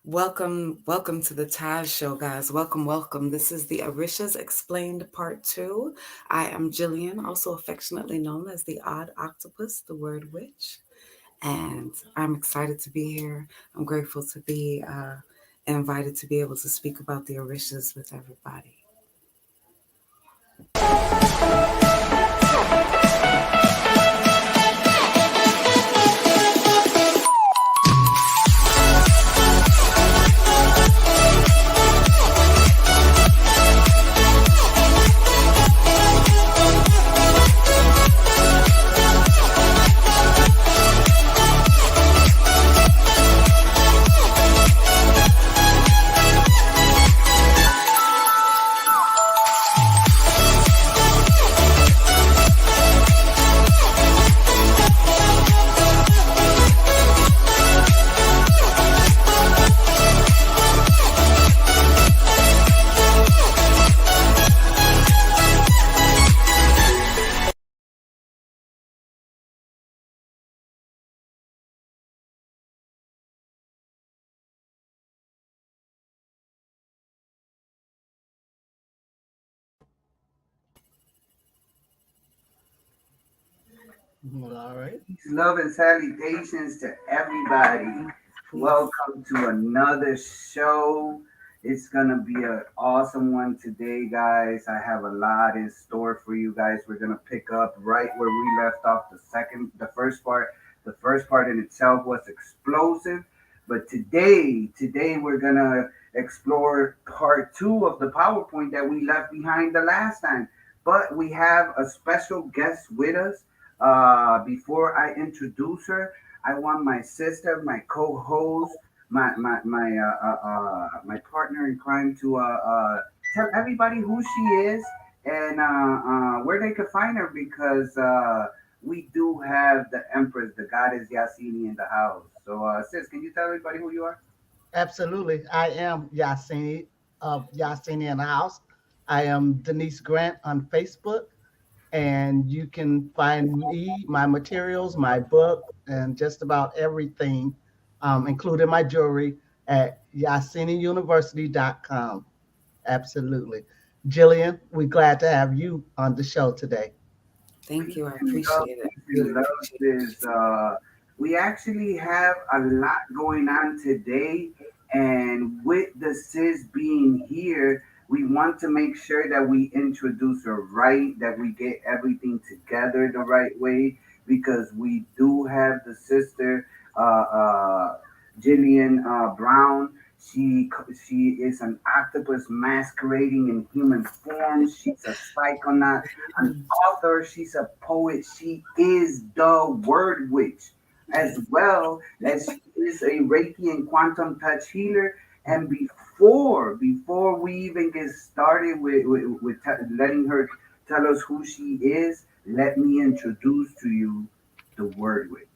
Welcome to the Tazz show, guys. Welcome. This is the Orishas Explained Part 2. I am Jillian, also affectionately known as the Odd Octopus, the Word Witch. And I'm excited to be here. I'm grateful to be invited to be able to speak about the Orishas with everybody. All right. Love and salutations to everybody. Welcome to another show. It's gonna be an awesome one today, guys. I have a lot in store for you guys. We're gonna pick up right where we left off the first part. The first part in itself was explosive, but today we're gonna explore part two of the PowerPoint that we left behind the last time. But we have a special guest with us. Before I introduce her, I want my sister, my co-host, my partner in crime to tell everybody who she is and where they could find her because we do have the Empress, the goddess Yahsinni in the house. So, sis, can you tell everybody who you are? Absolutely. I am Yahsinni of Yahsinni in the House. I am Denise Grant on Facebook. And you can find me, my materials, my book, and just about everything, including my jewelry, at YahsinniUniversity.com. Absolutely. Jillian, we're glad to have you on the show today. Thank you. I appreciate it. Really appreciate it. We actually have a lot going on today. And with the sis being here, we want to make sure that we introduce her right, that we get everything together the right way, because we do have the sister, Jillian Brown. She is an octopus masquerading in human form. She's a psychonaut, an author. She's a poet. She is the Word Witch, as well as she is a Reiki and quantum touch healer. And before we even get started with letting her tell us who she is, let me introduce to you the Word Witch.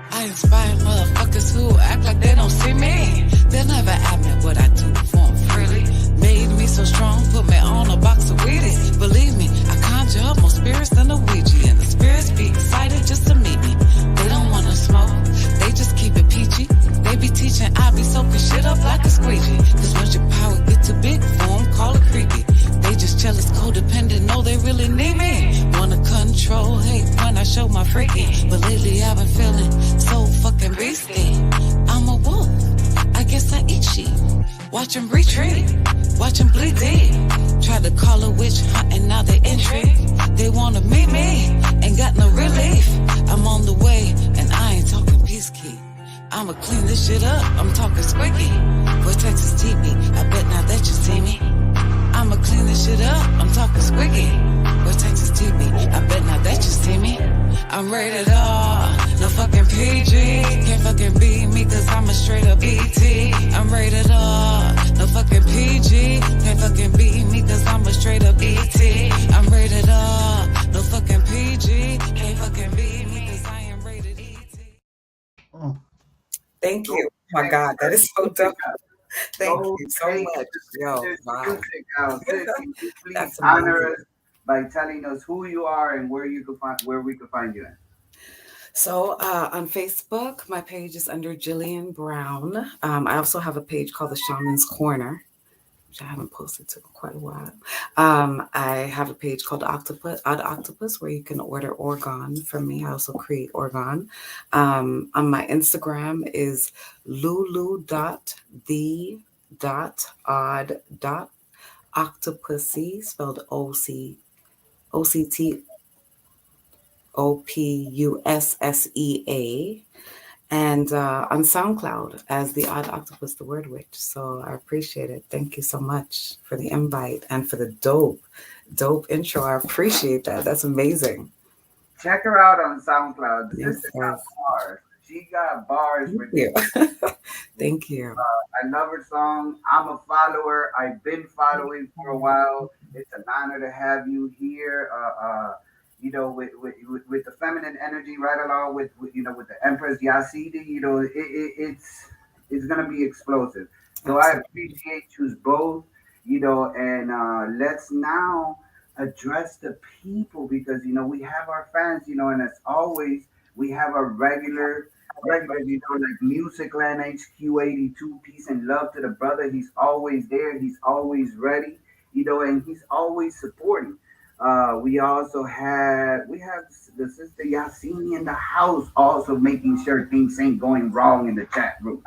I inspire motherfuckers who act like they don't see me. They'll never admit what I do for them freely. Made me so strong, put me on a box of Wheaties. Believe me, I conjure up more spirits than a Ouija. And the spirits be excited just to meet me. They don't wanna smoke, they just keep it peachy. They be teaching, I be soaking shit up like a squeegee. Cause once your power get too big for them, call it creepy. They just jealous, codependent, know they really need me. Wanna control, hate when I show my freaky. But lately I've been feeling so fucking beastly. I'm a wolf, I guess I eat sheep. Watch them retreat, watch them bleed deep. Try to call a witch hunting, now they intrigued. They wanna meet me, ain't got no relief. I'm on the way, and I ain't talking peace key. I'ma clean this shit up, I'm talking squeaky. For Texas TV, I bet now that you see me. I'ma clean this shit up, I'm talking squeaky. For Texas TV, I bet now that you see me. I'm rated R, no fucking PG. Can't fucking beat me cause I'm a straight up ET. I'm rated R, no fucking PG. Can't fucking beat me cause I'm a straight up ET. I'm rated R, no fucking Thank Go you. Oh my check God, that her is so music dope. out. Thank Go you so take much. the Yo, sister's wow. music out. Sis, can you please That's honor amazing. us by telling us who you are and where we could find you in? So on Facebook, my page is under Jillian Brown. I also have a page called The Shaman's Corner, which I haven't posted to quite a while. I have a page called Odd Octopus, where you can order organ from me. I also create organ. On my Instagram is lulu.the.odd.octopussy, spelled OCTOPUSSEA, and on SoundCloud as the Odd Octopus, the Word Witch. So I appreciate it. Thank you so much for the invite and for the dope intro. I appreciate that. That's amazing. Check her out on SoundCloud. The Yes, sister got yes. bars. She got bars Thank for you. days. Thank you. I love her song. I'm a follower. I've been following for a while. It's an honor to have you here. With the feminine energy, right along with the Empress Yahsini. It's gonna be explosive. So I Absolutely. appreciate you both. And let's now address the people because we have our fans. And as always, we have our regular, like Musicland HQ82, peace and love to the brother. He's always there. He's always ready, and he's always supporting. We have the sister Yahsinni in the house, also making sure things ain't going wrong in the chat room.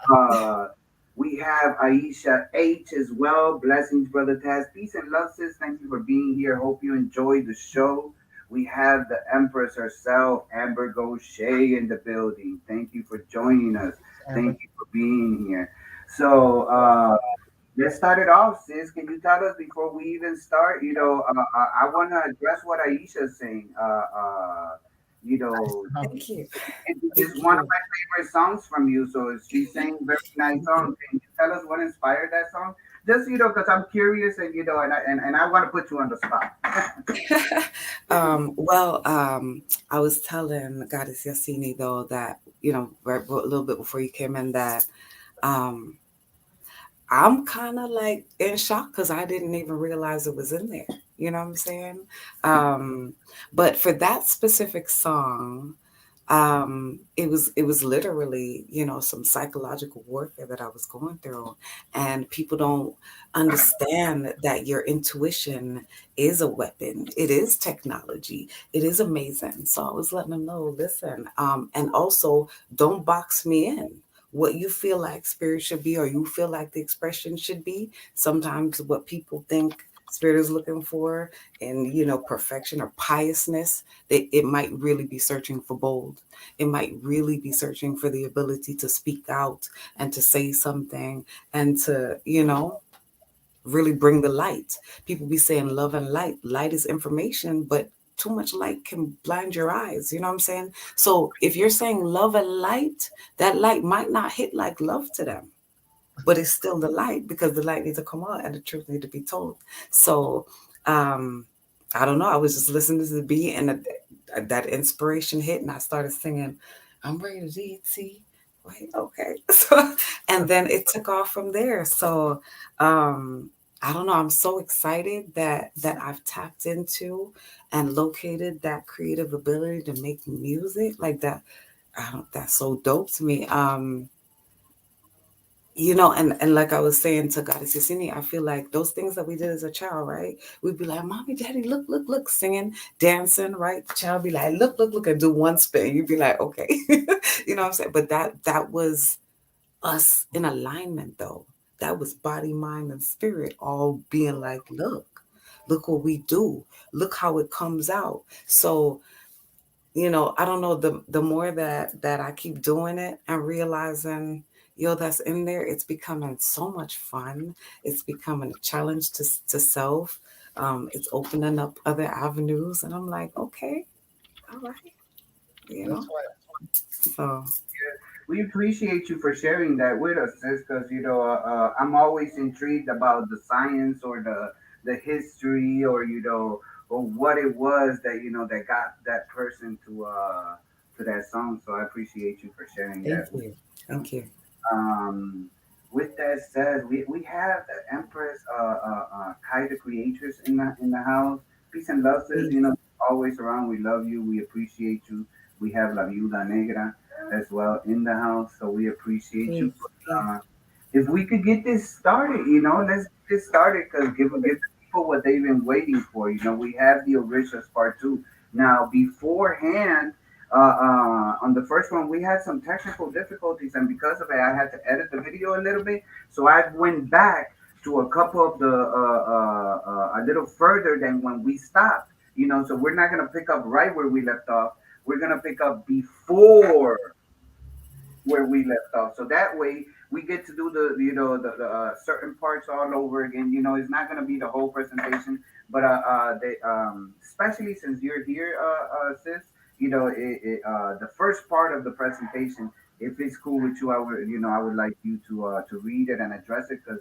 Uh, we have Aisha H as well. Blessings, brother Tazz. Peace and love, sis. Thank you for being here. Hope you enjoyed the show. We have the Empress herself, Amber Gaucher, in the building. Thank you for joining us. Amber. Thank you for being here. So let's start it off, sis. Can you tell us before we even start? I want to address what Aisha's saying. You know, Thank you. it Thank is one of you. my favorite songs from you. So she's saying very nice song. Can you tell us what inspired that song? Just because I'm curious and I want to put you on the spot. Well, I was telling Goddess Yassini though that right a little bit before you came in that um, I'm kind of like in shock because I didn't even realize it was in there. You know what I'm saying? Um, but for that specific song, it was literally some psychological warfare that I was going through, and people don't understand that your intuition is a weapon. It is technology. It is amazing. So I was letting them know, listen, and also don't box me in. What you feel like spirit should be, or you feel like the expression should be, sometimes what people think spirit is looking for, and perfection or piousness, it might really be searching for bold. It might really be searching for the ability to speak out and to say something, and to really bring the light. People be saying love and light. Light is information, but too much light can blind your eyes. You know what I'm saying? So if you're saying love and light, that light might not hit like love to them, but it's still the light, because the light needs to come out and the truth need to be told. So um I don't know, I was just listening to the beat, and that inspiration hit, and I started singing, I'm ready to eat, see, wait, okay. So, and then it took off from there. So um I don't know, I'm so excited that I've tapped into and located that creative ability to make music like that. That's so dope to me. And like I was saying to Goddess Yasini, I feel like those things that we did as a child, right? We'd be like, Mommy, Daddy, look, look, look, singing, dancing, right? The child be like, look, look, look, and do one spin. You'd be like, okay. You know what I'm saying? But that was us in alignment though. That was body, mind, and spirit all being like, look what we do. Look how it comes out. So I don't know, the more that I keep doing it and realizing, that's in there, it's becoming so much fun. It's becoming a challenge to self. It's opening up other avenues, and I'm like, okay, all right, you know. That's right. So We appreciate you for sharing that with us, sis, because I'm always intrigued about the science or the history or what it was that that got that person to that song. So I appreciate you for sharing Thank that with you. them. Thank you. Um, with that said, we have the Empress Kai the Creatress in the house. Peace and love, sis. Peace. Always around. We love you. We appreciate you. We have La Viuda Negra as well in the house, so we appreciate you. Peace. Peace. If we could get this started, let's get this started because give the people what they've been waiting for. We have the Orishas part two. Now, beforehand, on the first one, we had some technical difficulties, and because of it, I had to edit the video a little bit. So I went back to a couple of the a little further than when we stopped. So we're not gonna pick up right where we left off. We're gonna pick up before where we left off. So that way we get to do the certain parts all over again. It's not going to be the whole presentation, but they especially since you're here, sis. The first part of the presentation. If it's cool with you, I would like you to read it and address it because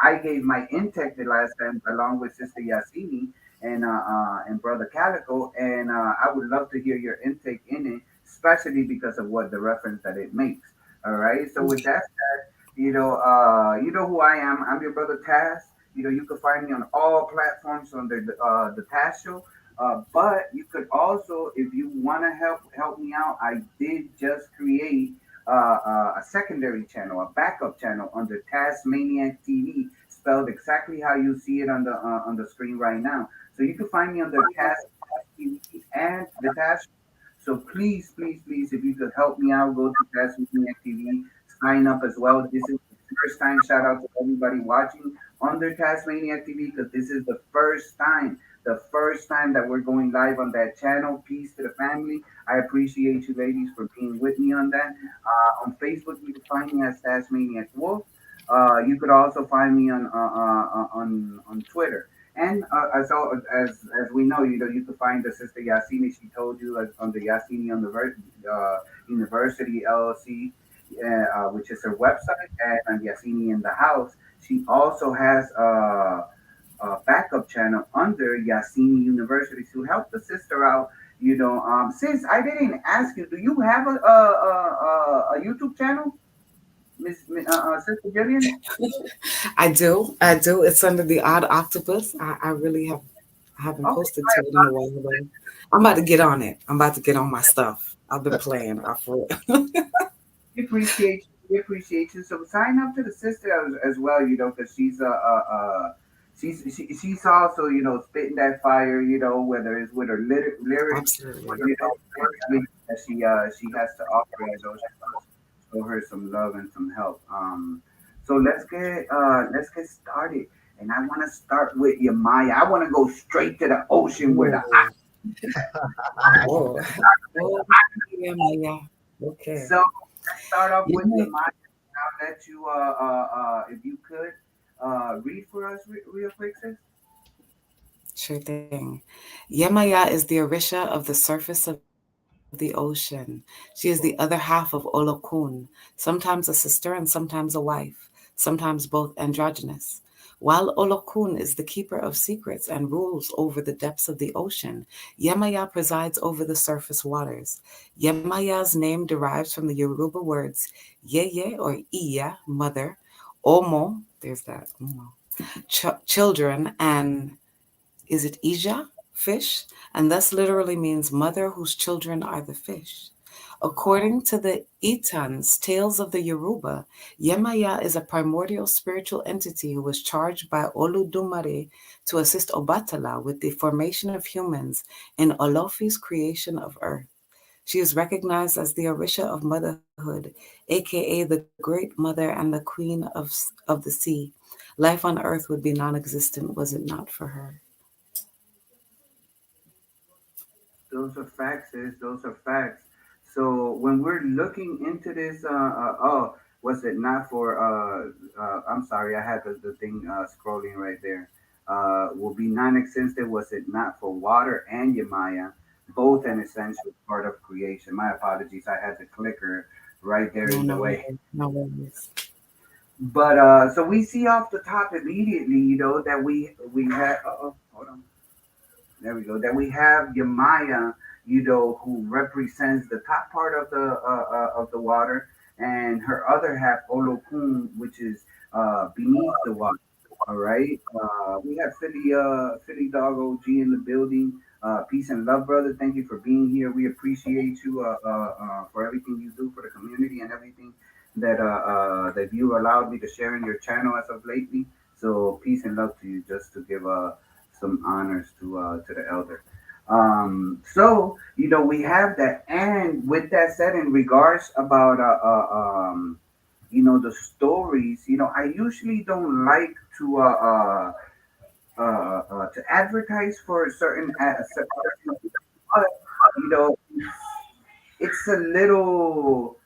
I gave my intake the last time along with Sister Yahsinni and Brother Calico, and I would love to hear your intake in it, especially because of what the reference that it makes. All right. So with that said, you know who I am. I'm your brother Tazz. You can find me on all platforms under the Tazz Show. But you could also, if you want to help me out, I did just create a secondary channel, a backup channel under Tasmaniac TV, spelled exactly how you see it on the screen right now. So you can find me under Taz TV and the Taz. So please, please, please, if you could help me out, go to Tasmaniac TV, sign up as well. This is the first time. Shout out to everybody watching under Tasmaniac TV because this is the first time that we're going live on that channel. Peace to the family. I appreciate you ladies for being with me on that. On Facebook, you can find me as Tasmaniac Wolf. You could also find me on Twitter. And as we know, you can find the sister Yahsinni. She told you on the Yahsinni University LLC, which is her website, and on Yahsinni in the House. She also has backup channel under Yahsinni University to help the sister out. Sis, I didn't ask you. Do you have a YouTube channel, Sister Jillian? I do. I do. It's under the Odd Octopus. I really have I haven't Okay, posted to it in a while, though. I'm about to get on it. I'm about to get on my stuff. I've been playing. I for we appreciate you. We appreciate you. So sign up to the sister as well. Because she's also spitting that fire. Whether it's with her lyrics, or, Absolutely. personally that she has to offer. Show her some love and some help. So let's get started. And I want to start with your Maya. I want to go straight to the ocean where the Ooh. Oh. Oh, yeah, yeah. Okay. so let's start off Yeah, with your Maya. I'll let you if you could read for us real quick, sis. sure thing. Yemaya is the Orisha of the surface of the ocean. She is the other half of Olokun, sometimes a sister and sometimes a wife, sometimes both androgynous. While Olokun is the keeper of secrets and rules over the depths of the ocean, Yemaya presides over the surface waters. Yemaya's name derives from the Yoruba words Yeye or Iya, mother, Omo, there's that, Omo, children, and is it Ija, fish, and thus literally means mother whose children are the fish. According to the Itans, Tales of the Yoruba, Yemaya is a primordial spiritual entity who was charged by Oludumare to assist Obatala with the formation of humans in Olofi's creation of earth. She is recognized as the Orisha of motherhood, aka the great mother and the queen of the sea. Life on earth would be non existent was it not for her. Those are facts, sis. Those are facts. So when we're looking into this, was it not for? I'm sorry, I had the thing scrolling right there. Will be non-existent. Was it not for water and Yemaya, both an essential part of creation? My apologies, I had the clicker right there No, in the no way. worries. No worries. But so we see off the top immediately, that we had. Hold on. There we go. That we have Yemaya, who represents the top part of the water, and her other half, Olokun, which is beneath the water. All right. We have Philly Dog OG in the building. Peace and love, brother. Thank you for being here. We appreciate you for everything you do for the community and everything that you allowed me to share in your channel as of lately. So peace and love to you. Just to give some honors to the elder. So we have that, and with that said, in regards about the stories, I usually don't like to advertise for certain but, you know it's a little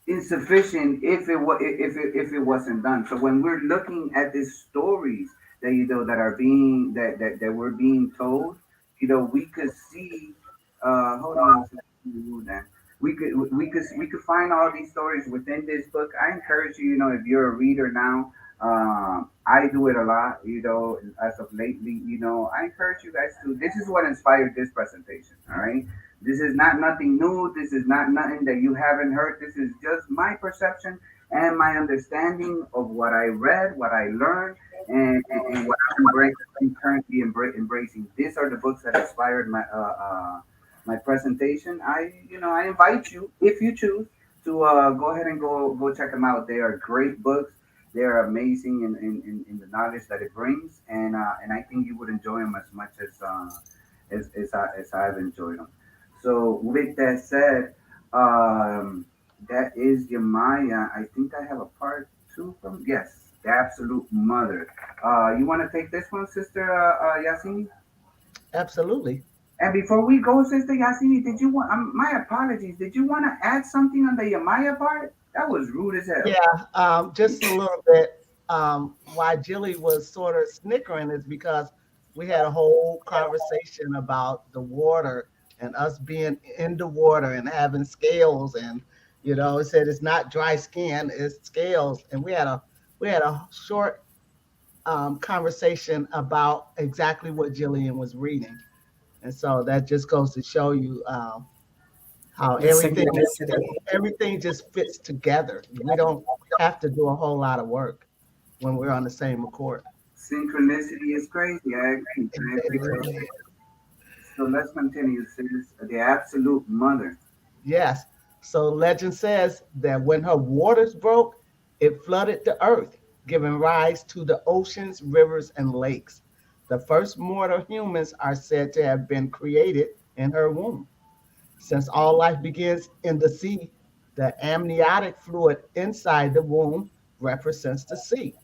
insufficient if it wasn't done. So when we're looking at these stories that are being that we're being told, we could see. Hold on, a second. We could find all these stories within this book. I encourage you, if you're a reader now. I do it a lot, as of lately. I encourage you guys to. This is what inspired this presentation. All right. This is not nothing new. This is not nothing that you haven't heard. This is just my perception and my understanding of what I read, what I learned, and what I'm currently embracing. These are the books that inspired my presentation. I invite you, if you choose, to go ahead and go check them out. They are great books. They are amazing in the knowledge that it brings, and I think you would enjoy them as much as I've enjoyed them. So with that said, that is Yamaya. I think I have a part two from, yes, the absolute mother. You want to take this one, Sister Yasini? Absolutely. And before we go, Sister Yasini, did you want? My apologies. Did you want to add something on the Yamaya part? That was rude as hell. Yeah, just a little bit. Why Jilly was sort of snickering is because we had a whole conversation about the water and us being in the water and having scales, and it said it's not dry skin, it's scales, and we had a short conversation about exactly what Jillian was reading, and so that just goes to show you how The synchronicity. everything just fits together. We don't have to do a whole lot of work when we're on the same accord. Synchronicity is crazy. I agree. It, I it agree. really is. So let's continue, sis. The absolute mother. Yes. So legend says that when her waters broke, it flooded the earth, giving rise to the oceans, rivers, and lakes. The first mortal humans are said to have been created in her womb. Since all life begins in the sea, the amniotic fluid inside the womb represents the sea.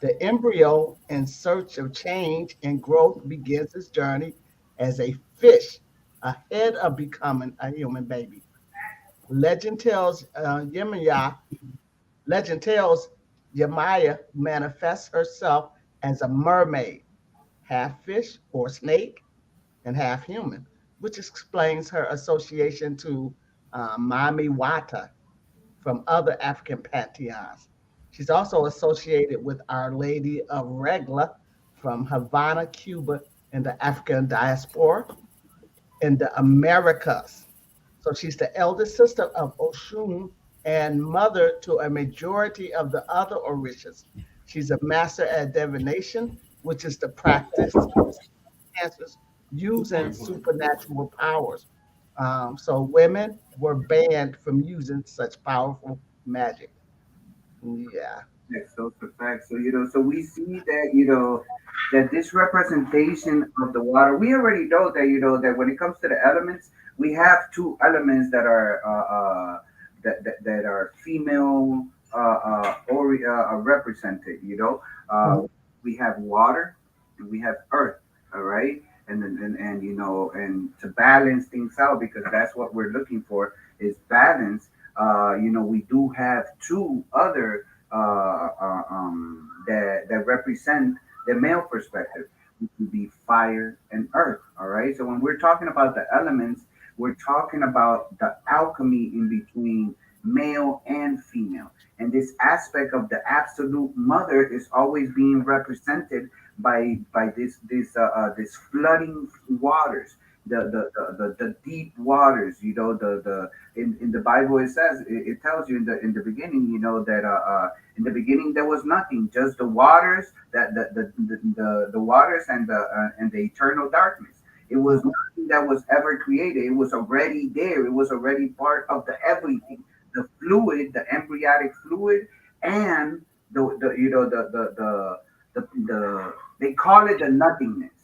The embryo, in search of change and growth, begins its journey as a fish ahead of becoming a human baby. Legend tells legend tells Yemaya manifests herself as a mermaid, half fish or snake and half human, which explains her association to Mami Wata from other African pantheons. She's also associated with Our Lady of Regla from Havana, Cuba, in the African diaspora in the Americas. So she's the eldest sister of Oshun and mother to a majority of the other Orishas. She's a master at divination, which is the practice of answers using supernatural powers. So women were banned from using such powerful magic. Yeah. Yes, those are facts. So so we see that that this representation of the water. We already know that that when it comes to the elements, we have two elements that are that are female or represented. Mhm. We have water and we have earth. All right, and and to balance things out, because that's what we're looking for, is balance. We do have two other that represent the male perspective, which would be fire and earth. All right. So when we're talking about the elements, we're talking about the alchemy in between male and female. And this aspect of the absolute mother is always being represented by this flooding waters, the deep waters. In the Bible it says it tells you in the beginning, that in the beginning there was nothing, just the waters, that the waters and the eternal darkness. It was nothing that was ever created. It was already there. It was already part of the everything. The fluid, the embryonic fluid, and the you know the they call it the nothingness,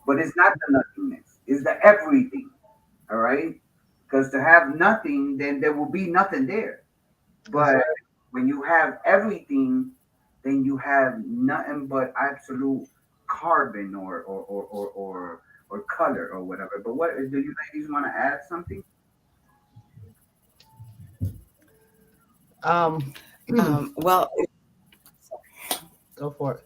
but it's not the nothingness. It's the everything. All right, because to have nothing, then there will be nothing there. That's But when you have everything, then you have nothing but absolute carbon or color or whatever. But what do you ladies want to add something? right. Well, Go for it.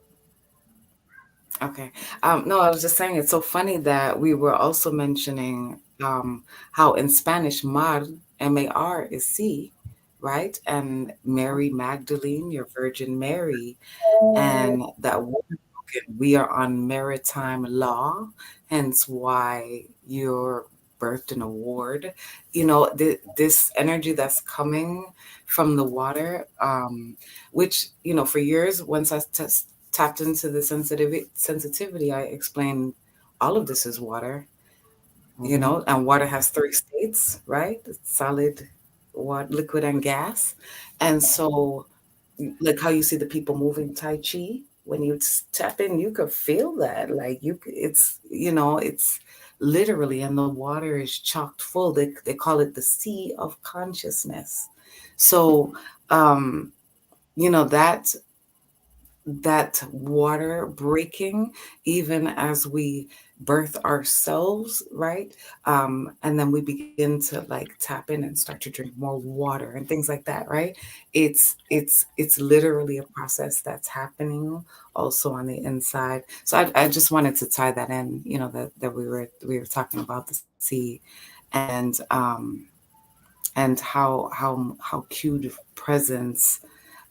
okay. No, I was just saying it's so funny that we were also mentioning how in Spanish mar, M-A-R is sea, right? And Mary Magdalene, your Virgin Mary, and that we are on maritime law, hence why you're birthed in a ward. This energy that's coming from the water, which for years, once I tapped into the sensitivity, I explained all of this is water. Hmm. And water has three states, right? Solid, water, liquid, and gas. And so, like how you see the people moving Tai Chi, when you tap in, you could feel that. Like it's literally, and the water is chocked full. They call it the sea of consciousness. So, um, that water breaking, even as we birth ourselves, right? And then we begin to like tap in and start to drink more water and things like that, right? It's literally a process that's happening also on the inside. So I just wanted to tie that in, that we were talking about the sea, and how cute presence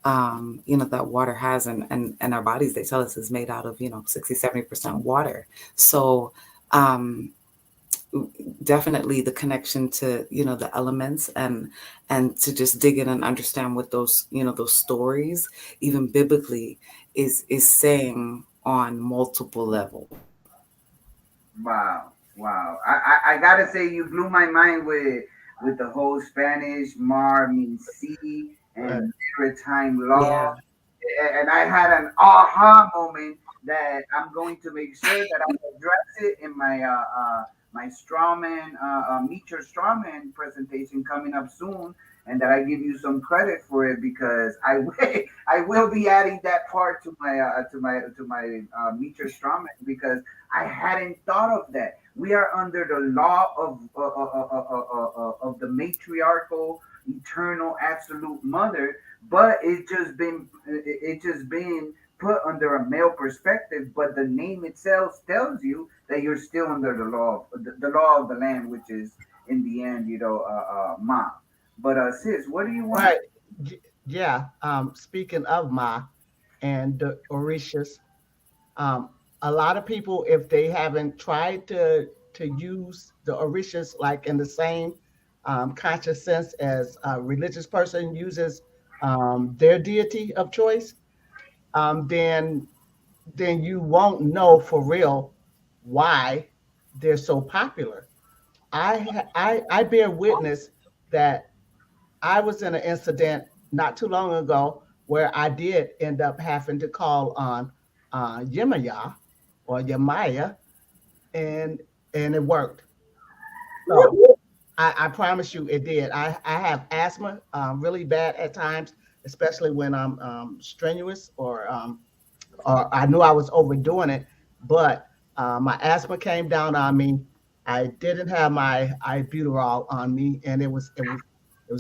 that water has, and our bodies, they tell us, is made out of 60-70% water. So um definitely the connection to the elements, and to just dig in and understand what those stories, even biblically, is saying on multiple levels. Wow, wow. I gotta say, you blew my mind with the whole Spanish mar means sea Right. and maritime Yeah. law. And I had an aha moment that I'm going to make sure that I address it in my strawman meet your strawman presentation coming up soon, and that I give you some credit for it, because I will I will be adding that part to my meet your strawman, because I hadn't thought of that. We are under the law of the matriarchal, eternal, absolute mother, but it just been put under a male perspective. But the name itself tells you that you're still under the law of the land, which is in the end, ma. But sis, what do you want to? Right. Yeah. Speaking of Ma and the Orishas, um, a lot of people, if they haven't tried to use the Orishas like in the same conscious sense as a religious person uses their deity of choice, then you won't know for real why they're so popular. I bear witness that I was in an incident not too long ago where I did end up having to call on Yemaya or Yemaya, and it worked. So I promise you it did. I have asthma really bad at times, especially when I'm strenuous, or I knew I was overdoing it, but my asthma came down on me. I didn't have my ibuterol on me, and it was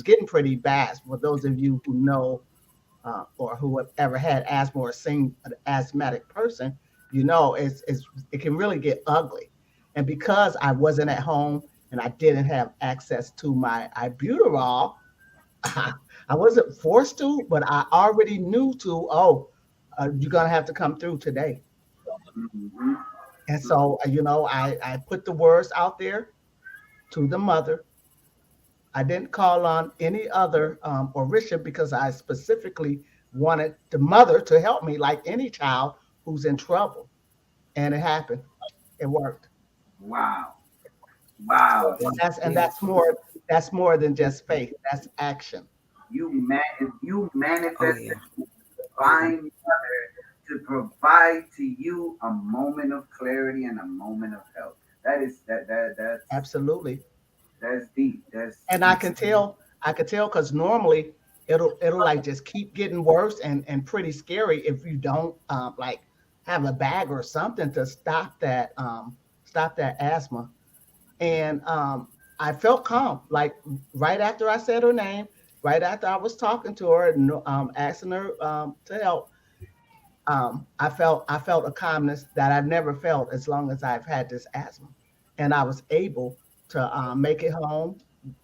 getting pretty bad. For those of you who know or who have ever had asthma or seen an asthmatic person, it can really get ugly. And because I wasn't at home and I didn't have access to my ibuterol, I wasn't forced to, but I already knew to. Oh, you're gonna have to come through today. Mhm. And so, I put the words out there to the mother. I didn't call on any other Orisha because I specifically wanted the mother to help me, like any child who's in trouble. And it happened. It worked. Wow. Wow. And that's Beautiful. more than just faith. That's action. You Oh manifested yeah. divine mother to provide to you a moment of clarity and a moment of help. That is Absolutely. that's deep. That's And deep. I could tell because normally it'll like just keep getting worse and pretty scary if you don't like have a bag or something to stop that asthma. And I felt calm. Like right after I said her name, right after I was talking to her and asking her to help, I felt a calmness that I've never felt as long as I've had this asthma, and I was able to make it home,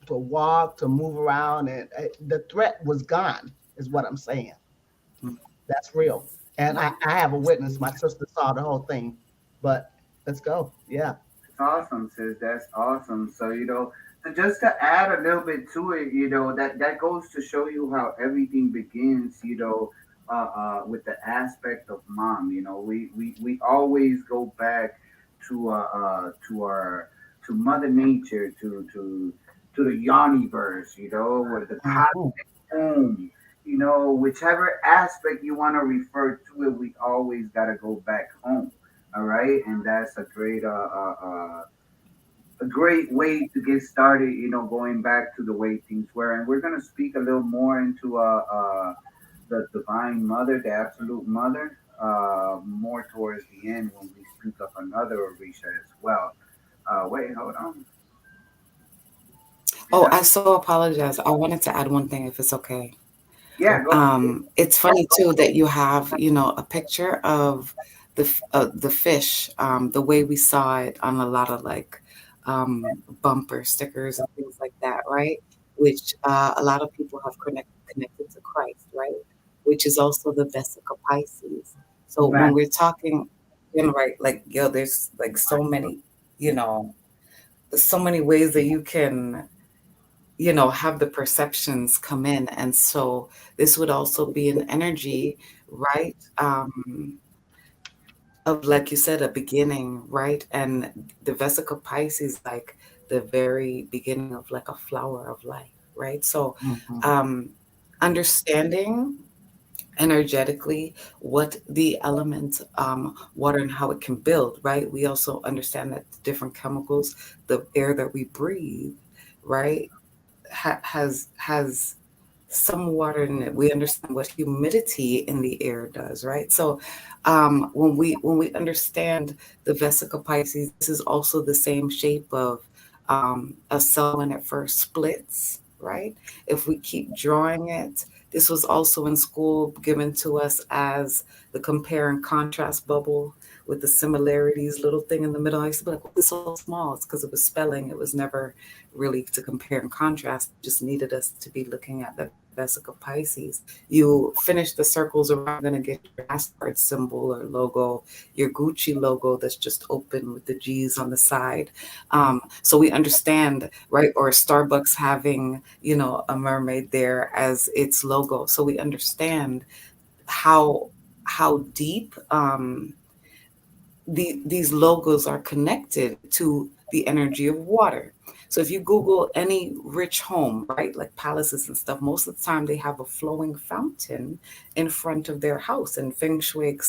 to walk, to move around, and the threat was gone. Is what I'm saying. That's real, and I have a witness. My sister saw the whole thing, but let's go. Yeah. That's awesome, sis. That's awesome. So so just to add a little bit to it, that goes to show you how everything begins. With the aspect of mom. We always go back to our to Mother Nature, to the universe. Or the Mhm. cosmic home. Whichever aspect you want to refer to it, we always got to go back home. All right, and that's a great way to get started. Going back to the way things were, and we're gonna speak a little more into the Divine Mother, the Absolute Mother, more towards the end when we speak of another Orisha as well. Wait, hold on. Is Oh, that I so apologize. I wanted to add one thing if it's okay. yeah? Go. It's funny too that you have, a picture of the fish, the way we saw it on a lot of like bumper stickers and things like that, right? Which a lot of people have connected to Christ, right? Which is also the Vesica Pisces. So when Right. we're talking, right, like there's like you know, so many ways that you can have the perceptions come in. And so this would also be an energy, right? Of, like you said, a beginning, right? And the Vesica Pisces, like the very beginning of like a flower of life, right? So Mhm. um, understanding energetically what the element water and how it can build, right? We also understand that different chemicals, the air that we breathe, right, has some water in it. We understand what humidity in the air does, right? So when we understand the Vesica Pisces, this is also the same shape of a cell when it first splits, right? If we keep drawing it, this was also in school given to us as the compare and contrast bubble with the similarities little thing in the middle. I used to be like, "Why is it so small?" It's because it was spelling. It was never really to compare and contrast. It just needed us to be looking at the Vesica Pisces. You finish the circles around, you're going to get your Mastercard symbol or logo, your Gucci logo that's just open with the G's on the side. So we understand, right? Or Starbucks having, a mermaid there as its logo. So we understand how deep these logos are connected to the energy of water. So if you Google any rich home, right, like palaces and stuff, most of the time they have a flowing fountain in front of their house. And Feng Shui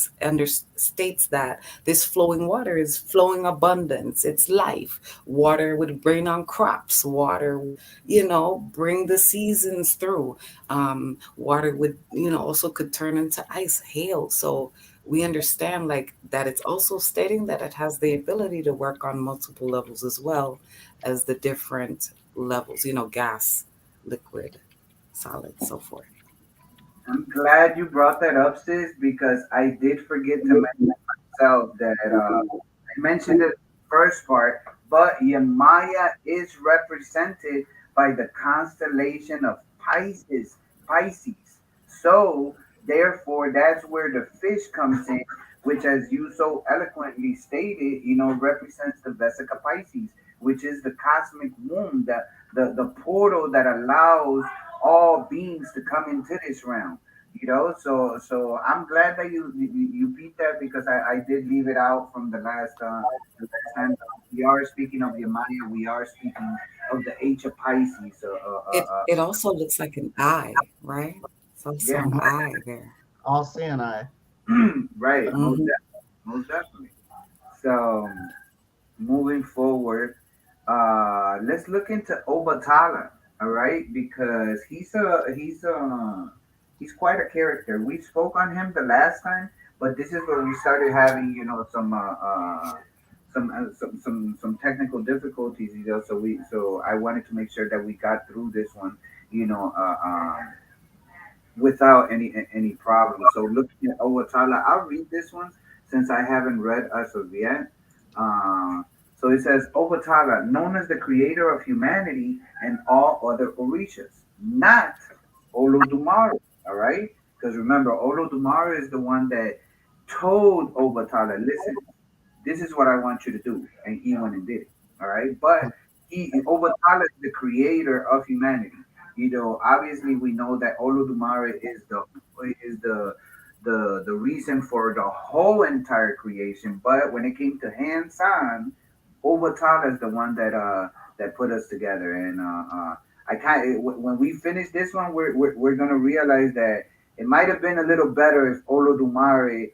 states that this flowing water is flowing abundance, it's life. Water would rain on crops. Water, bring the seasons through. Water would, also could turn into ice, hail. So we understand like that it's also stating that it has the ability to work on multiple levels as well as the different levels, gas, liquid, solid, so forth. I'm glad you brought that up, sis, because I did forget to mention myself that I mentioned it first part, but Yamaya is represented by the constellation of Pisces. Pisces. So therefore, that's where the fish comes in, which, as you so eloquently stated, represents the Vesica Pisces, which is the cosmic womb, that the portal that allows all beings to come into this realm. So I'm glad that you beat that, because I did leave it out from the last time. We are speaking of the Maya. We are speaking of the H of Pisces. It also looks like an eye, right? It's also Yeah, an eye there. All seeing eye. right. Most Hmm. most definitely. So moving forward, let's look into Obatala, all right, because he's quite a character. We spoke on him the last time, but this is where we started having some technical difficulties, so I wanted to make sure that we got through this one, you know, without any problem. So looking at Owatala, I'll read this one since I haven't read as of yet. Uh, so it says Owatala, known as the creator of humanity and all other Orishas, not Olodumare. All right, because remember, Olodumare is the one that told Obatala, listen, this is what I want you to do, and he went and did it. All right, but Obatala is the creator of humanity. Obviously we know that Olodumare is the reason for the whole entire creation. But when it came to Hansan, Obatala is the one that put us together. And I kind when we finish this one, we're gonna realize that it might have been a little better if Olodumare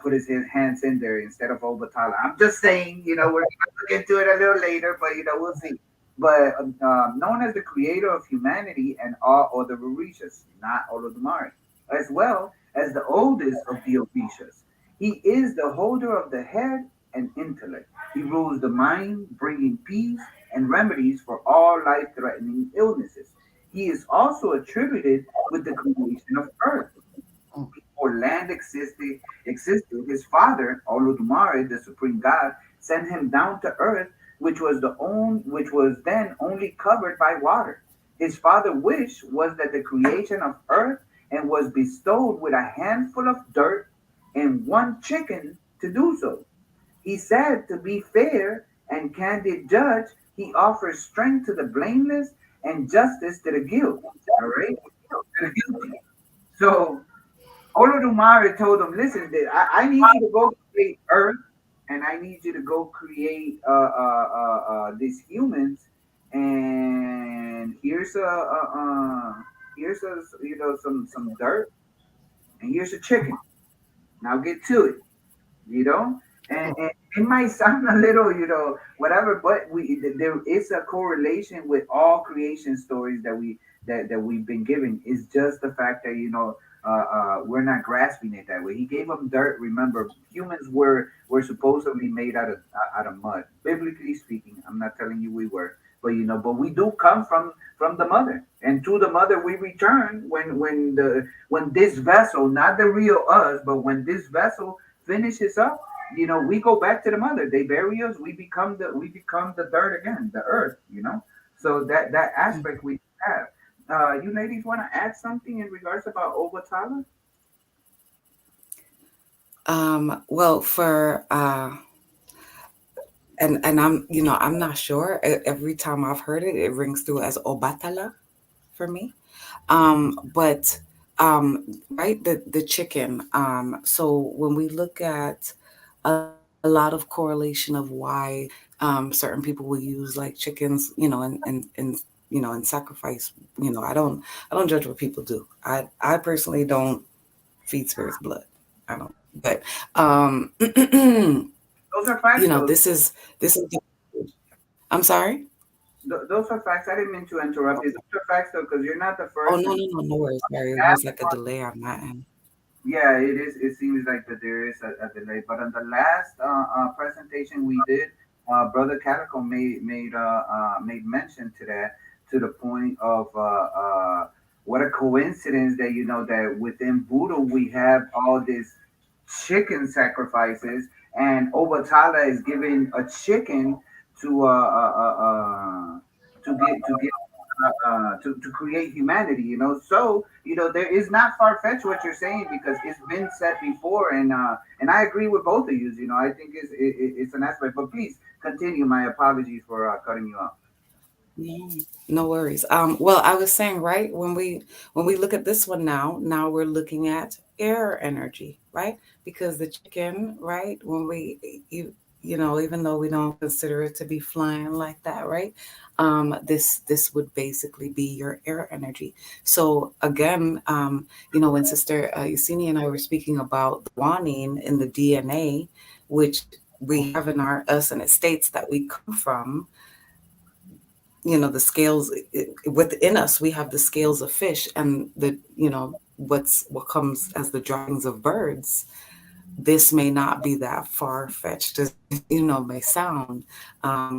put his hands in there instead of Obatala. I'm just saying, we're gonna look into it a little later, but we'll see. But known as the creator of humanity and all other Orishas, not Olodumare, as well as the oldest of the Orishas. He is the holder of the head and intellect. He rules the mind, bringing peace and remedies for all life-threatening illnesses. He is also attributed with the creation of earth. Before land existed, his father, Olodumare, the supreme god, sent him down to earth, which was then only covered by water. His father's wish was that the creation of earth and was bestowed with a handful of dirt and one chicken to do so. He said to be fair and candid judge, he offers strength to the blameless and justice to the guilty. All right? To the guilty. So Olodumare told him, listen, I need you to go create Earth, and I need you to go create these humans, and here's some dirt, and here's a chicken. Now get to it, you know. And it might sound a little, whatever, but there is a correlation with all creation stories that we've been given. It's just the fact that we're not grasping it that way. He gave them dirt. Remember, humans were supposedly made out of mud. Biblically speaking, I'm not telling you we were, but we do come from the mother, and to the mother we return when this vessel, not the real us, but when this vessel finishes up, we go back to the mother. They bury us. We become the dirt again, the earth. So that aspect we have. You ladies want to add something in regards about Obatala? Well, for and I'm not sure. Every time I've heard it, it rings through as Obatala for me. But right, the chicken. So when we look at a lot of correlation of why certain people will use like chickens, and sacrifice. I don't judge what people do. I personally don't feed spirits blood. I don't. But Those are facts, though. this is. I'm sorry. Those are facts. I didn't mean to interrupt you. Those are facts, though, because you're not the Oh, first no, and no, no, no worries. Sorry, it last was like a one. delay on that end. Yeah, it is. It seems like that there is a delay. But on the last presentation we did, Brother Calico made mention to that, to the point of what a coincidence that that within Buddha we have all these chicken sacrifices, and Obatala is giving a chicken to to get. to create humanity. So there is not far fetched what you're saying, because it's been said before, and I agree with both of you. I think it's an aspect. But please continue. My apologies for cutting you off. No, no worries. Well, I was saying, right, when we look at this one now we're looking at air energy, right? Because the chicken, right, when we even though we don't consider it to be flying like that, right? This would basically be your air energy. So again, when Sister Yahsinni and I were speaking about the guanine in the DNA, which we have in our us, and it states that we come from, the scales within us. We have the scales of fish, and what comes as the droppings of birds. This may not be that far fetched as may sound.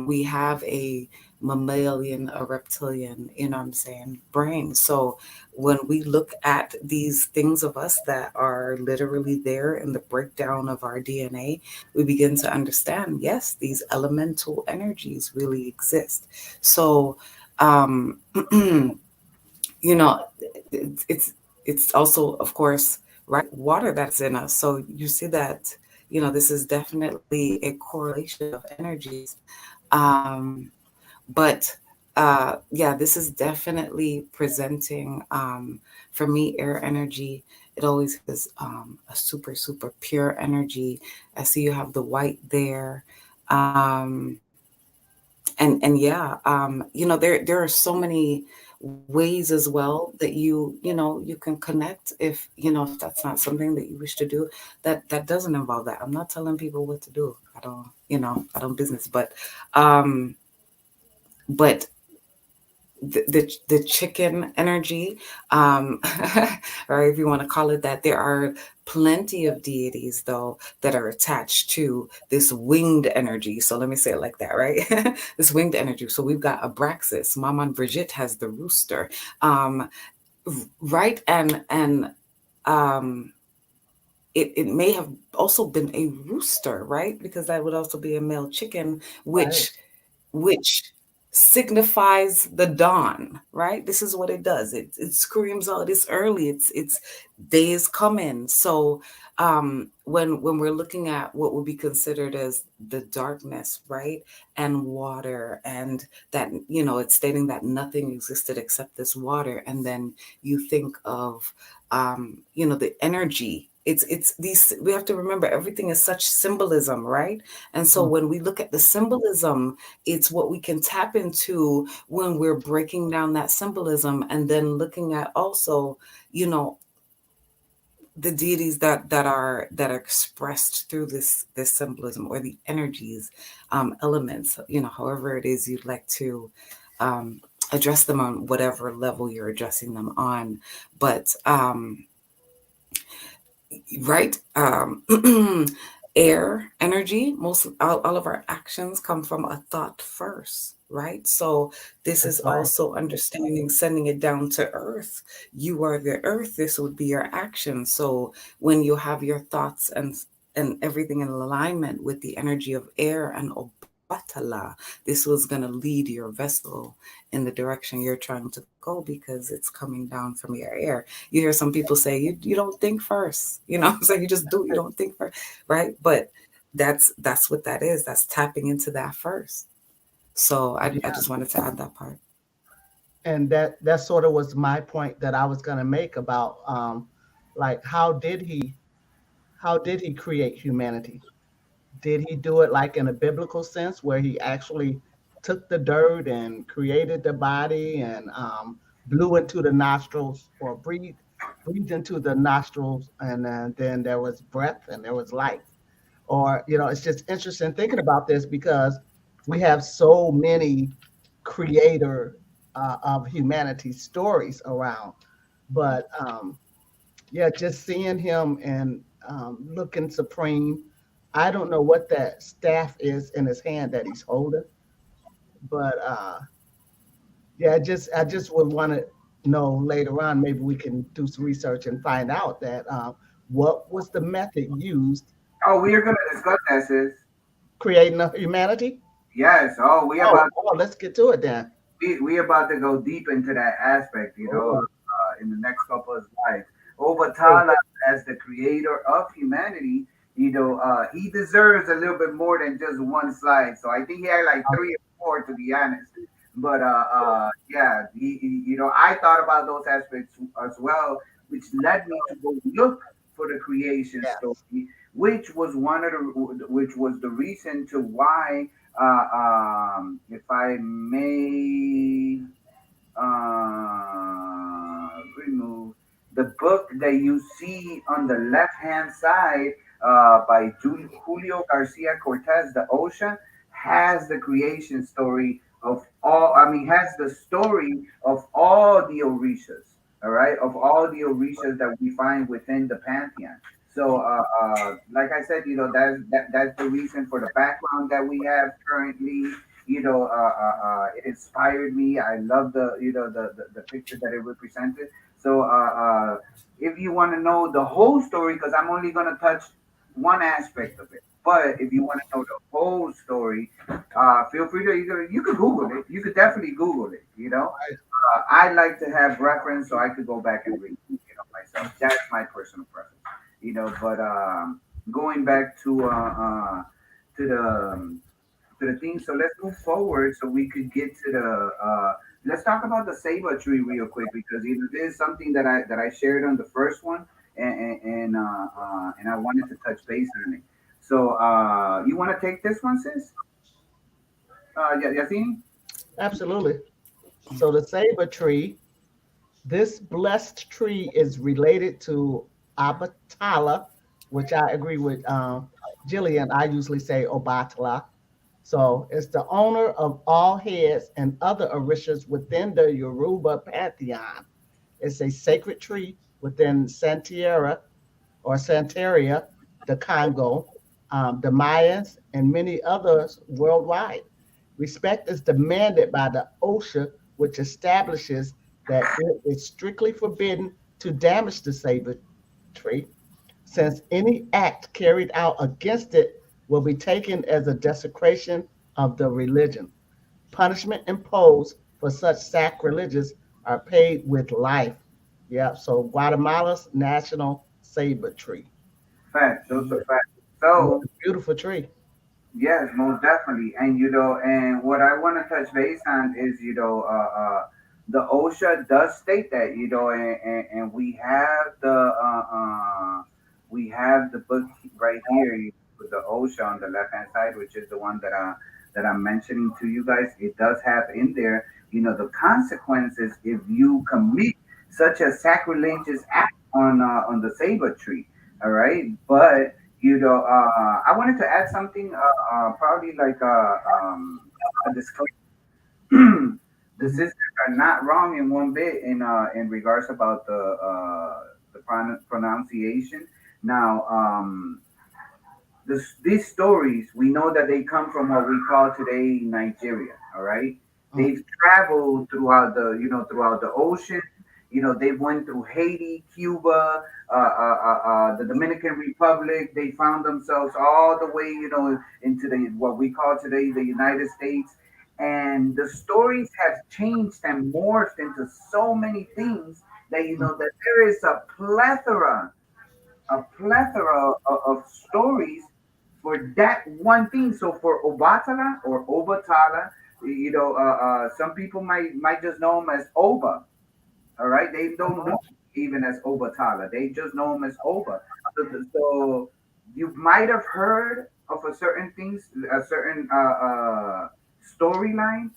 We have a mammalian, a reptilian, what I'm saying, brain. So when we look at these things of us that are literally there in the breakdown of our DNA, we begin to understand, yes, these elemental energies really exist. So, um, you know, it's also, of course, right, water that's in us. So you see that, this is definitely a correlation of energies. Um, but yeah, this is definitely presenting, for me, air energy. It always is a super, super pure energy. I see you have the white there. Um, and yeah, there are so many ways as well that you can connect, if that's not something that you wish to do, that doesn't involve that. I'm not telling people what to do. I don't business, but the chicken energy, um or if you want to call it that, there are plenty of deities though that are attached to this winged energy. So let me say it like that, right? This winged energy. So we've got Abraxas. Maman Brigitte has the rooster, um right, and um it may have also been a rooster, right? Because that would also be a male chicken, Right. which signifies the dawn, right? This is what it does. It screams out, it's early, it's day is coming. So when we're looking at what would be considered as the darkness, right? And water, and that, it's stating that nothing existed except this water. And then you think of the energy. It's these, we have to remember, everything is such symbolism, right? And so Mm. when we look at the symbolism, it's what we can tap into when we're breaking down that symbolism, and then looking at also, you know, the deities that are expressed through this symbolism, or the energies, elements, however it is you'd like to um, address them, on whatever level you're addressing them on. But right, air energy, most all of our actions come from a thought first, right? So this is That's right. also understanding, sending it down to earth. You are the earth, this would be your action. So when you have your thoughts and everything in alignment with the energy of air and Obatala, this was going to lead your vessel in the direction you're trying to go, because it's coming down from your air. You hear some people say, you don't think first, so you just do, you don't think first, right? But that's what that is. That's tapping into that first. So I Yeah. just wanted to add that part. And that sort of was my point that I was going to make about like how did he create humanity? Did he do it like in a biblical sense where he actually took the dirt and created the body and blew into the nostrils, or breathed into the nostrils, and then there was breath and there was life? Or it's just interesting thinking about this, because we have so many creator of humanity stories around. But yeah, just seeing him and looking supreme. I don't know what that staff is in his hand that he's holding, but yeah, I just would want to know later on. Maybe we can do some research and find out that what was the method used Oh, we are going to discuss that, sis. creating a humanity. Yes. Oh, we Oh, about. oh, let's get to it then. we about to go deep into that aspect, Oh, in the next couple of slides. oh, Obatala, as the creator of humanity, he deserves a little bit more than just one slide. So I think he had like three or four, to be honest. But yeah, I thought about those aspects as well, which led me to go look for the creation yes, story, which was the reason to why, if I may remove the book that you see on the left hand side, by Julio Garcia Cortez, The Ocean, has the creation story of all, I mean, has the story of all the Orishas, all right, of all the Orishas that we find within the pantheon. So, like I said, that's the reason for the background that we have currently. It inspired me. I love the picture that it represented. So if you want to know the whole story, because I'm only going to touch one aspect of it, but if you want to know the whole story, feel free to you could Google it. You could definitely Google it. I like to have reference so I could go back and read, myself. That's my personal preference. But going back to the thing. So let's move forward so we could get to the let's talk about the saber tree real quick, because this is something that I shared on the first one, and I wanted to touch base on it. So you want to take this one, sis? Yassini? absolutely. So the saber tree, this blessed tree is related to Abatala, which I agree with Jillian. I usually say Obatala. So it's the owner of all heads and other orishas within the Yoruba pantheon. It's a sacred tree within Santeria or Santeria, the Congo, the Mayans, and many others worldwide. Respect is demanded by the OSHA, which establishes that it is strictly forbidden to damage the saber tree, since any act carried out against it will be taken as a desecration of the religion. Punishment imposed for such sacrileges are paid with life. Yeah, so Guatemala's national saber tree. Facts. Those are facts. Yeah, So beautiful tree. yes, most definitely. And what I want to touch base on is, the OSHA does state that, and we have the book right here with the OSHA on the left hand side, which is the one that I'm mentioning to you guys. It does have in there, the consequences if you commit such a sacrilegious act on the saber tree. All right, but I wanted to add something, probably like a disclaimer. The Mhm. sisters are not wrong in one bit in regards about the pronunciation. Now, these stories, we know that they come from what we call today Nigeria. All right, Mhm. they've traveled throughout the ocean. They went through Haiti, Cuba, the Dominican Republic. They found themselves all the way, into the what we call today the United States. And the stories have changed and morphed into so many things that that there is a plethora of stories for that one thing. So for Obatala or Obatala, some people might just know him as Oba. All right, they don't know even as Obatala. They just know him as Oba. So you might have heard of a certain storyline,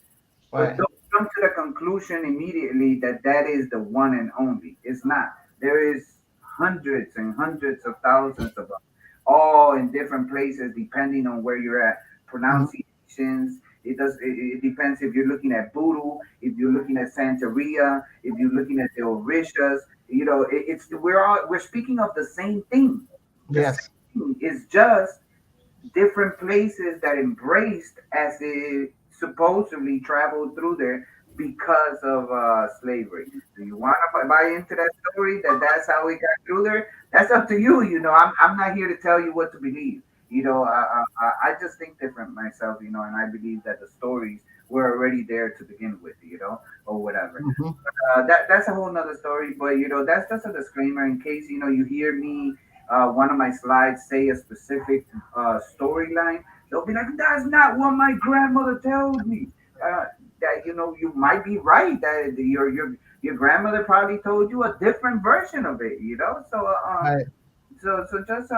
but Right. don't come to the conclusion immediately that that is the one and only. It's not. There is hundreds and hundreds of thousands of them, all in different places, depending on where you're at. Mhm. Pronunciations. It depends if you're looking at Voodoo, if you're looking at Santeria, if you're looking at the Orishas. We're speaking of the same thing. The same Yes. thing is just different places that embraced as it supposedly traveled through there because of slavery. Do you want to buy into that story that that's how we got through there? That's up to you. I'm not here to tell you what to believe. I just think different myself. And I believe that the stories were already there to begin with, or whatever. Hmm. That's a whole nother story. But that's just a disclaimer in case you hear me one of my slides say a specific storyline. They'll be like, "That's not what my grandmother told me." Uh, that you might be right. That your grandmother probably told you a different version of it. Right. So just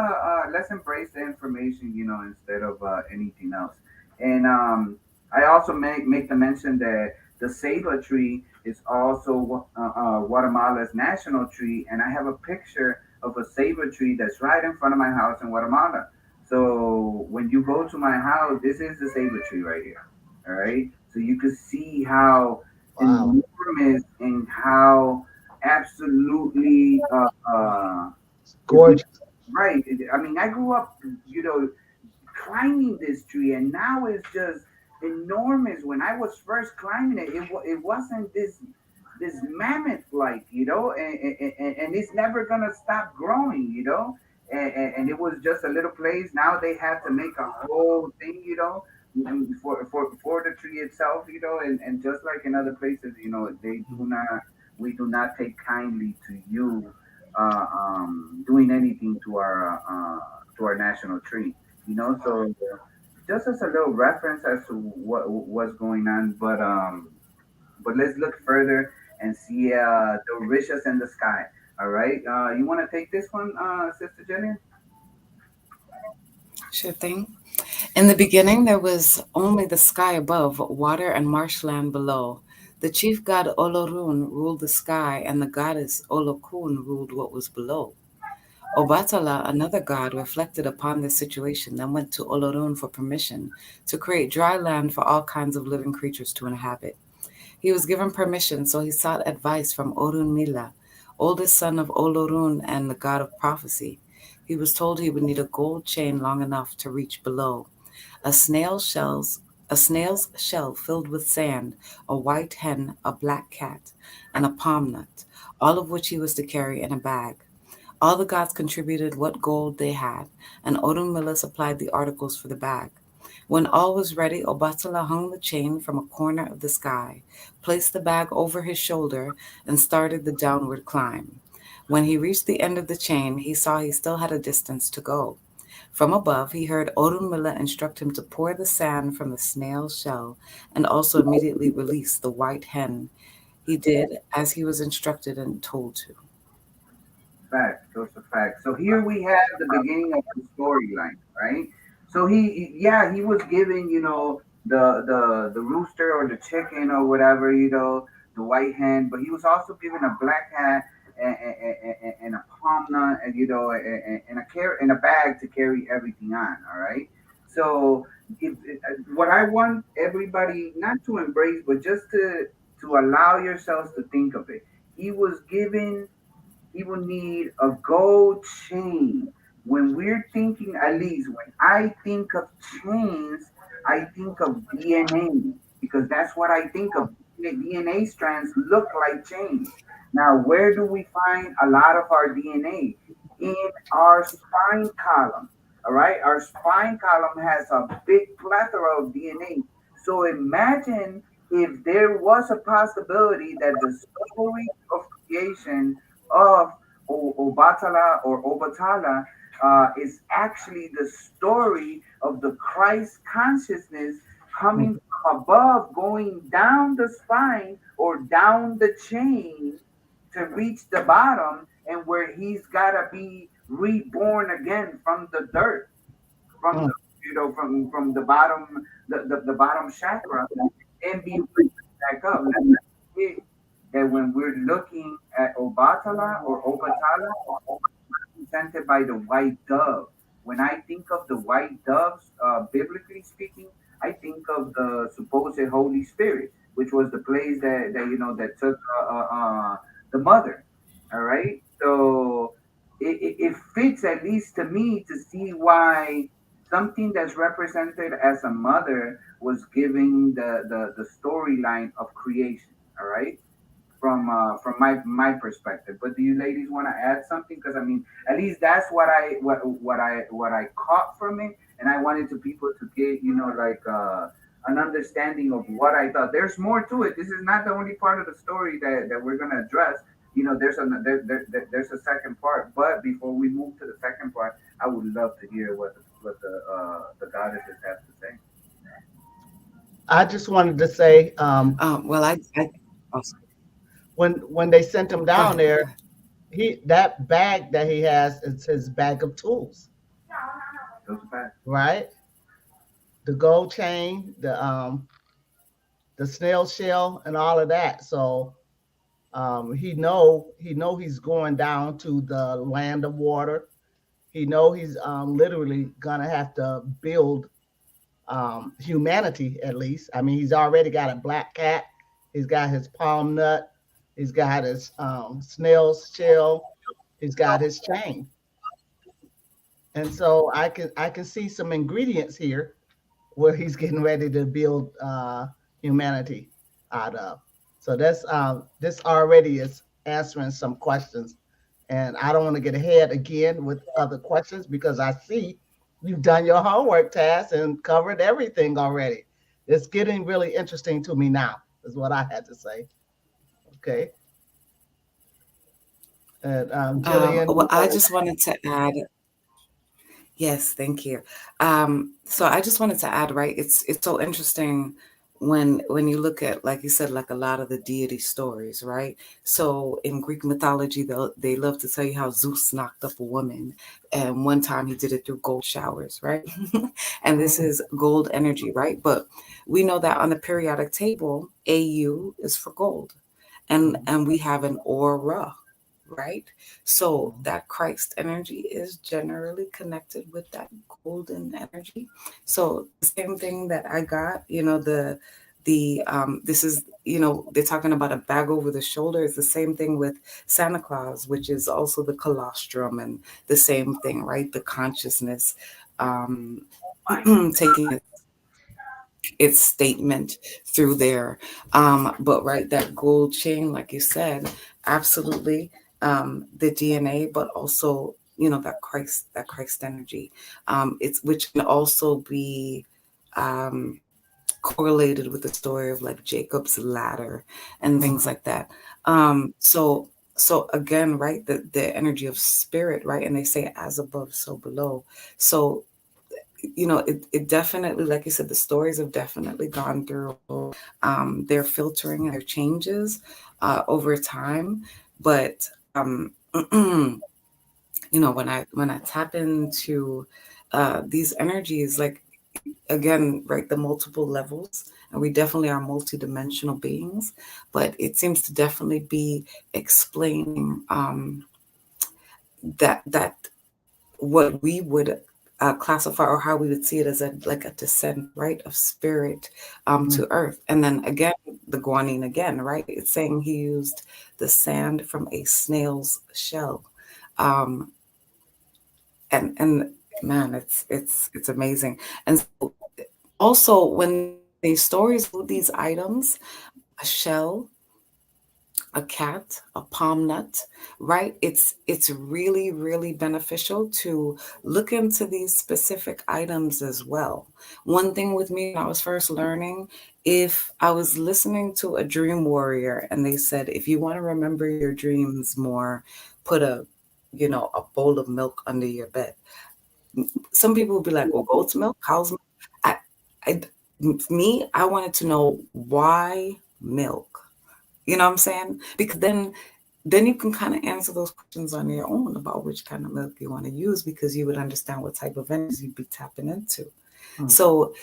let's embrace the information, instead of anything else. And I also make the mention that the saber tree is also Guatemala's national tree, and I have a picture of a saber tree that's right in front of my house in Guatemala. So when you go to my house, this is the saber tree right here. All right, so you can see how Wow. enormous and how absolutely Gorgeous. right. I mean, I grew up, you know, climbing this tree, and now it's just enormous. When I was first climbing it, it wasn't this mammoth like, and it's never gonna stop growing, and it was just a little place. Now they had to make a whole thing, for the tree itself, and just like in other places, they do not we do not take kindly to you doing anything to our national tree, so just as a little reference as to what's going on, but let's look further and see the Orishas in the sky. All right, you want to take this one, Sister Jillian? Sure thing. In the beginning, there was only the sky above, water and marshland below. The chief god Olorun ruled the sky, and the goddess Olokun ruled what was below. Obatala, another god, reflected upon this situation, then went to Olorun for permission to create dry land for all kinds of living creatures to inhabit. He was given permission, so he sought advice from Orunmila, oldest son of Olorun and the god of prophecy. He was told he would need a gold chain long enough to reach below, a a snail's shell filled with sand, a white hen, a black cat, and a palm nut, all of which he was to carry in a bag. All the gods contributed what gold they had, and Odumilla supplied the articles for the bag. When all was ready, Obatala hung the chain from a corner of the sky, placed the bag over his shoulder, and started the downward climb. When he reached the end of the chain, he saw he still had a distance to go. From above, he heard Odumilla instruct him to pour the sand from the snail's shell and also immediately release the white hen. He did as he was instructed and told to. Facts, those are facts. So here we have the beginning of the storyline, right? So he was given, the rooster or the chicken or whatever, the white hen, but he was also given a black hat and a palm nut, and and a bag to carry everything on. All right. So what I want everybody not to embrace, but just to allow yourselves to think of it. He was given He will need a gold chain. When we're thinking, at least when I think of chains, I think of DNA because that's what I think of. DNA strands look like chains. Now, where do we find a lot of our DNA? In our spine column. All right, our spine column has a big plethora of DNA. So imagine if there was a possibility that the story of creation of Obatala or Obatala is actually the story of the Christ consciousness coming from above, going down the spine or down the chain to reach the bottom, and where he's got to be reborn again from the dirt, from the from the bottom, the bottom chakra, and be raised back up. That's it. That when we're looking at Obatala or Obatala, represented by the white dove. When I think of the white doves, biblically speaking, I think of the supposed Holy Spirit, which was the place that took the mother. All right, so it fits at least to me to see why something that's represented as a mother was giving the storyline of creation. All right, from my perspective. But do you ladies want to add something? Because I mean, at least that's what I caught from it, and I wanted to people to get like an understanding of what I thought. There's more to it. This is not the only part of the story that we're gonna address. There's a second part. But before we move to the second part, I would love to hear what the goddesses have to say. I just wanted to say, Well, oh, sorry. when they sent him Go down ahead. Go there, ahead. he that bag that he has is his bag of tools, Those are facts. right? The gold chain, the snail shell, and all of that. So he know he's going down to the land of water. He know he's literally gonna have to build humanity at least. I mean, he's already got a black cat. He's got his palm nut. He's got his snail shell. He's got his chain. And so I can see some ingredients here where he's getting ready to build humanity out of. So this already is answering some questions, and I don't want to get ahead again with other questions because I see you've done your homework task and covered everything already. It's getting really interesting to me now, is what I had to say. Okay, and Jillian, Well, I just wanted to add. Yes, thank you. So I just wanted to add, right? It's so interesting when you look at, like you said, like a lot of the deity stories, right? So in Greek mythology, they love to tell you how Zeus knocked up a woman, and one time he did it through gold showers, right? And this mhm, is gold energy, right? But we know that on the periodic table, AU is for gold, mhm, and we have an aura, right? So mhm, that Christ energy is generally connected with that golden energy. So the same thing that I got, this is, they're talking about a bag over the shoulder. It's the same thing with Santa Claus, which is also the colostrum, and the same thing, right? The consciousness um taking its statement through there. But right, that gold chain, like you said, absolutely, the DNA, but also, that Christ energy. It's which can also be um, correlated with the story of like Jacob's ladder and things mhm, like that. So again, right, the energy of spirit, right, and they say as above, so below. So it definitely, like you said, the stories have definitely gone through their filtering and their changes over time. But when I tap into these energies, like, again, right, the multiple levels, and we definitely are multidimensional beings, but it seems to definitely be explaining that what we would classify, or how we would see it as a descent, right, of spirit mhm. to earth. And then again, the guanine again, right, it's saying he used the sand from a snail's shell. um and man, it's amazing. And so also, when these stories include these items, a shell, a cat, a palm nut, right? It's really, really beneficial to look into these specific items as well. One thing with me when I was first learning, if I was listening to a dream warrior and they said, if you want to remember your dreams more, put a bowl of milk under your bed. Some people would be like, well, goat's milk, cow's milk. I, I, me, I wanted to know why milk. You know what I'm saying? Because then you can kind of answer those questions on your own about which kind of milk you want to use, because you would understand what type of energies you'd be tapping into. Hmm. So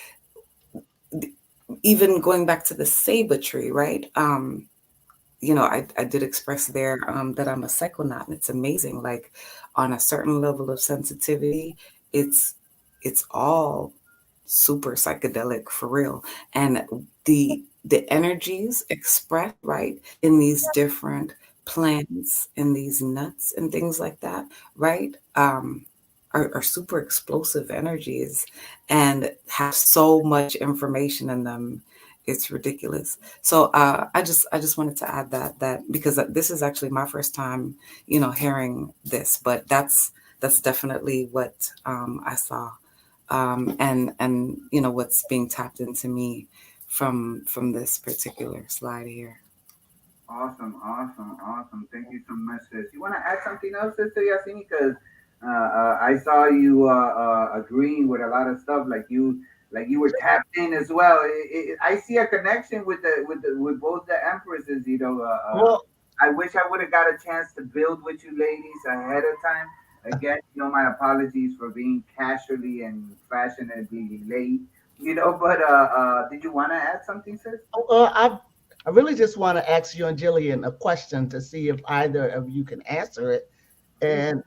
even going back to the saber tree, right? I did express there that I'm a psychonaut, and it's amazing. Like, on a certain level of sensitivity, it's it's all super psychedelic for real. And the energies expressed, right, in these different plants, in these nuts and things like that, right, are super explosive energies and have so much information in them. It's ridiculous. So I just wanted to add that because this is actually my first time, hearing this, but that's definitely what I saw and what's being tapped into me from this particular slide here. Awesome, awesome, awesome. Thank you so much, sis. You want to add something else, Sister Yasini? Because I saw you agreeing with a lot of stuff, like you were tapped in as well. I see a connection with both the empresses. Well, I wish I would have got a chance to build with you ladies ahead of time. Again, my apologies for being casually and fashionably late. But did you want to add something, sis? I really just want to ask you and Jillian a question to see if either of you can answer it. Please. And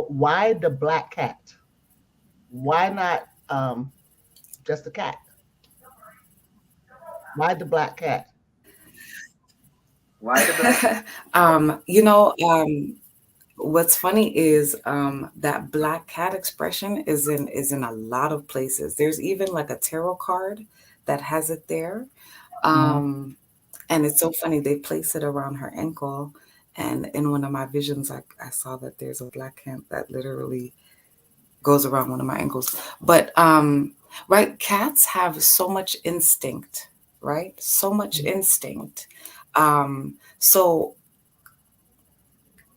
why the black cat? Why not just a cat? Why the black cat? Why the black? um, you know, um, what's funny is that black cat expression is in a lot of places. There's even like a tarot card that has it there. Mhm. Um, and it's so funny, they place it around her ankle. And in one of my visions, I saw that there's a black cat that literally goes around one of my ankles. But right, cats have so much instinct, right? So much instinct. So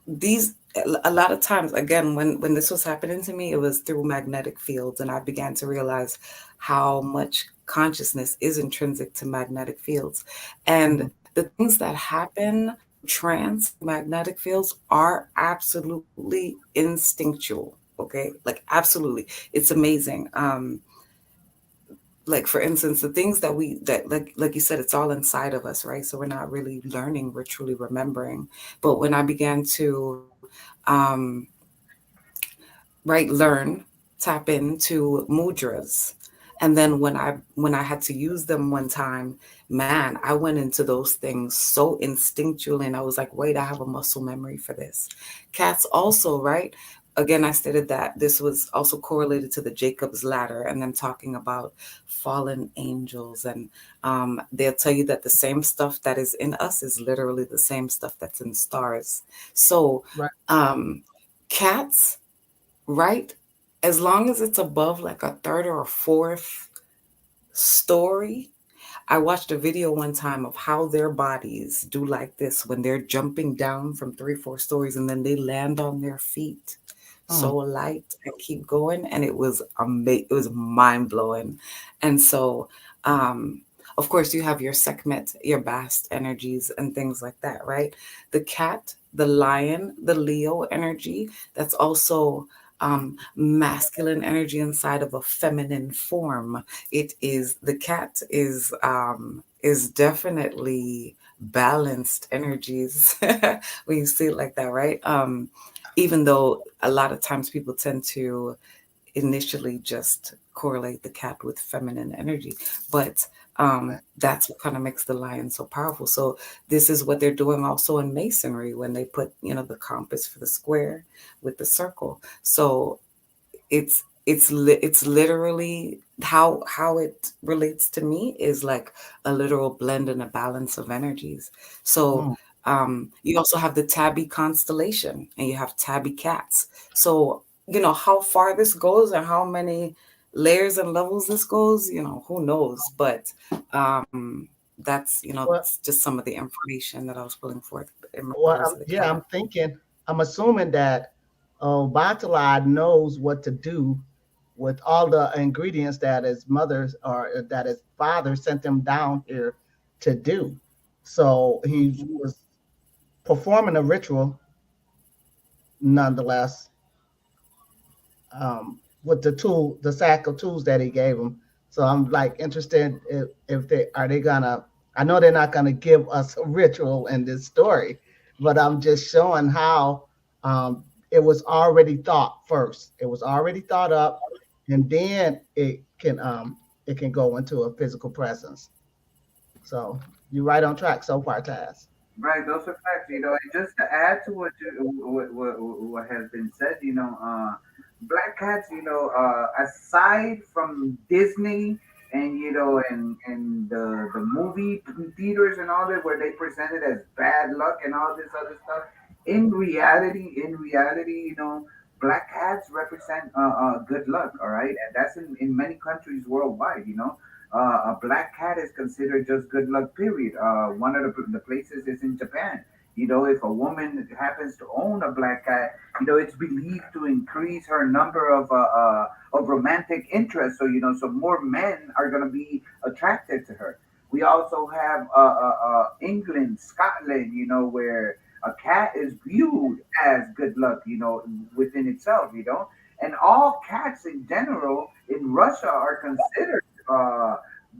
these a lot of times, again, when this was happening to me, it was through magnetic fields, and I began to realize how much consciousness is intrinsic to magnetic fields, and Mhm. the things that happen trans magnetic fields are absolutely instinctual. Okay, like absolutely, it's amazing. Like for instance, the things that like you said, it's all inside of us, right? So we're not really learning, we're truly remembering. But when I began to um right, learn, tap into mudras, and then when I had to use them one time, man, I went into those things so instinctually, and I was like, wait, I have a muscle memory for this. Cats also, right? Again, I stated that this was also correlated to the Jacob's ladder, and them talking about fallen angels, and they'll tell you that the same stuff that is in us is literally the same stuff that's in stars. So Right. um cats, right? As long as it's above like a third or a fourth story. I watched a video one time of how their bodies do like this when they're jumping down from 3, 4 stories, and then they land on their feet so Mm. light and keep going. And it was it was mind blowing. And so, um, of course, you have your Sekhmet, your Bast energies, and things like that, right? The cat, the lion, the Leo energy, that's also masculine energy inside of a feminine form. It is the cat is definitely balanced energies when you see it like that, right? Even though a lot of times people tend to initially just correlate the cat with feminine energy, but that's what kind of makes the lion so powerful. So this is what they're doing also in masonry when they put the compass for the square with the circle. So it's literally how it relates to me is like a literal blend and a balance of energies. So Mm. you also have the tabby constellation, and you have tabby cats. So how far this goes and how many layers and levels this goes, who knows. But Well, that's just some of the information that I was pulling forth in well, regards to the yeah, cat. I'm thinking, I'm assuming that Batalad knows what to do with all the ingredients that his mother's or that his father sent him down here to do. So he Mhm. was performing a ritual nonetheless, with the sack of tools that he gave him. So I'm like interested if they are they gonna. I know they're not gonna give us a ritual in this story, but I'm just showing how it was already thought first. It was already thought up, and then it can go into a physical presence. So you're right on track so far, Taz. Right, those are facts, and just to add to what has been said, Black Cats, aside from Disney and and the movie theaters and all that, where they present it as bad luck and all this other stuff, in reality, black cats represent good luck, all right, and that's in many countries worldwide. A black cat is considered just good luck. Period. One of the places is in Japan. If a woman happens to own a black cat, it's believed to increase her number of romantic interest. So so more men are gonna be attracted to her. We also have England, Scotland, where a cat is viewed as good luck, within itself, and all cats in general in Russia are considered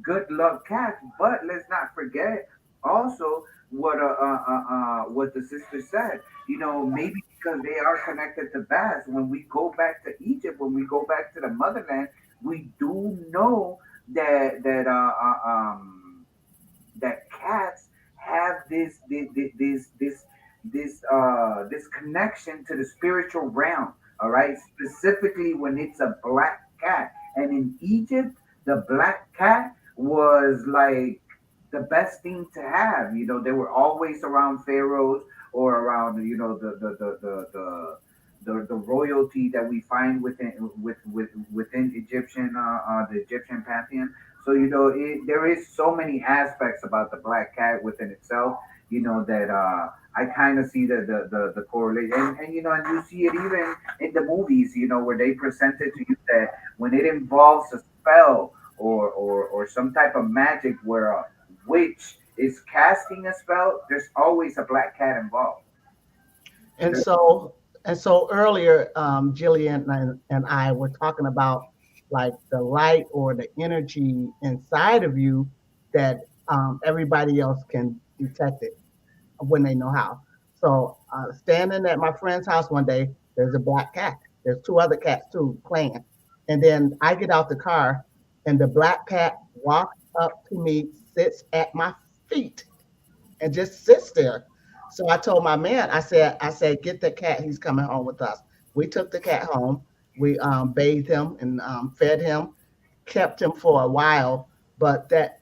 good luck cats. But let's not forget also what the sister said. Maybe because they are connected to bats. When we go back to Egypt, when we go back to the motherland, we do know that cats have this connection to the spiritual realm. All right, specifically when it's a black cat, and in Egypt, the black cat was like the best thing to have. They were always around pharaohs or around the royalty that we find within Egyptian the Egyptian pantheon. So there is so many aspects about the black cat within itself. That I kind of see the correlation, and you see it even in the movies. Where they present it to you that when it involves a spell or some type of magic where a witch is casting a spell, there's always a black cat involved. And so earlier, Jillian and I were talking about like the light or the energy inside of you that everybody else can detect it when they know how. So standing at my friend's house one day, there's a black cat. There's two other cats too playing, and then I get out the car, and the black cat walks up to me, sits at my feet, and just sits there. So I told my man, I said, get the cat. He's coming home with us. We took the cat home. We bathed him and fed him, kept him for a while. But that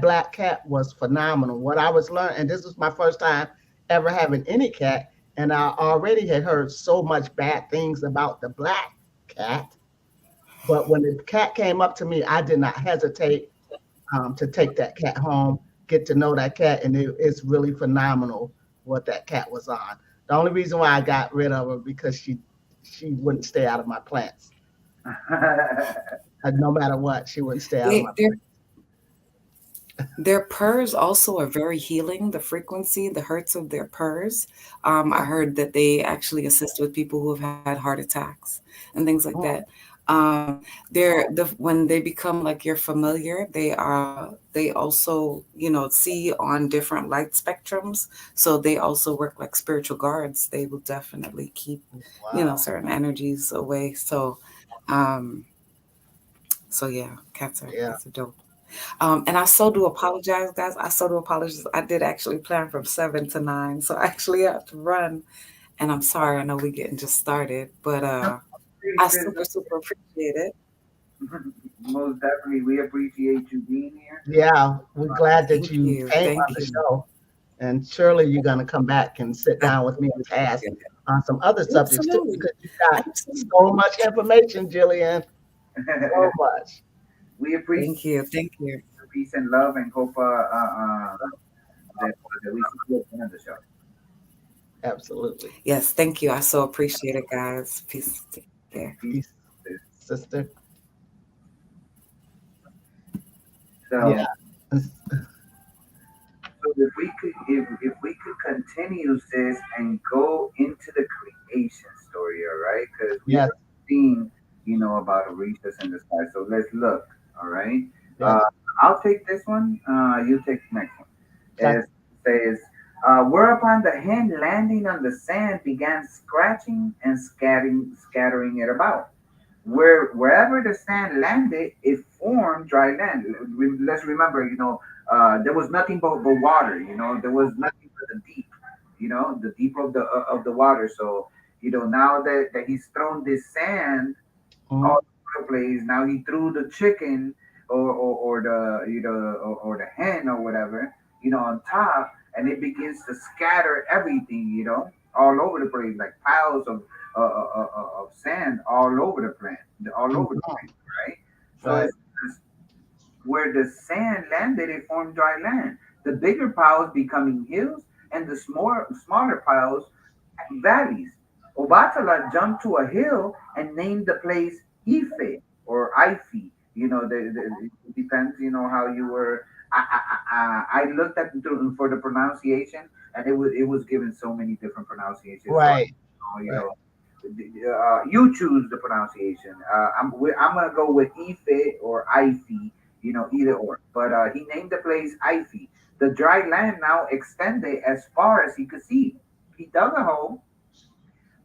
black cat was phenomenal. What I was learning, and this was my first time ever having any cat, and I already had heard so much bad things about the black cat. But when the cat came up to me, I did not hesitate to take that cat home, get to know that cat, and it's really phenomenal what that cat was on. The only reason why I got rid of her because she wouldn't stay out of my plants. No matter what, she wouldn't stay out of They, my their their purrs also are very healing. The frequency, the hertz of their purrs. I heard that they actually assist with people who have had heart attacks and things like that. plants. When they become like your familiar, they also see on different light spectrums. So they also work like spiritual guards. They will definitely keep Wow. certain energies away. Um, so yeah, Yeah. cats are dope. And I so do apologize, guys. I so do apologize. I did actually plan from 7 to 9, so I actually have to run. And I'm sorry. I know we getting just started, but I super appreciate it. Most definitely, we appreciate you being here. Yeah. We're glad that Thank you you. came Thank on the you. show. And surely you're going to come back and sit I down with me and Taz on some other subjects too, absolutely, because you got absolutely. so much information, Jillian. So much. We appreciate Thank you. Thank you. the peace and love, and hope that we see you at the end of the show. Absolutely. Yes, thank you. I so appreciate it, guys. Peace. Take care. Peace. Peace, sister. So, Yeah. so if we could continue this and go into the creation story, all right? Because we Yes. are seeing, about Orishas in the sky. So let's look, all right? Uh, Yes. I'll take this one. You take the next one. Okay. It says, whereupon the hen landing on the sand began scratching and scattering it about. Wherever the sand landed, it formed dry land. Let's remember, there was nothing but water. There was nothing but the deep. The deep of the water. So now that he's thrown this sand Mhm. all over the place, now he threw the chicken or the or the hen or whatever on top, and it begins to scatter everything. all over the place, like piles of sand all over the plant, all over the Mhm. place, right? So Right. it's where the sand landed, it formed dry land. The bigger piles becoming hills, and the smaller piles valleys. Obatala jumped to a hill and named the place Ife or Ife. It depends, how you were. I looked at for the pronunciation, and it was given so many different pronunciations. So Right. you Right. know, you choose the pronunciation. I'm gonna go with Ife or Ife, either or. But he named the place Ife. The dry land now extended as far as he could see. He dug a hole,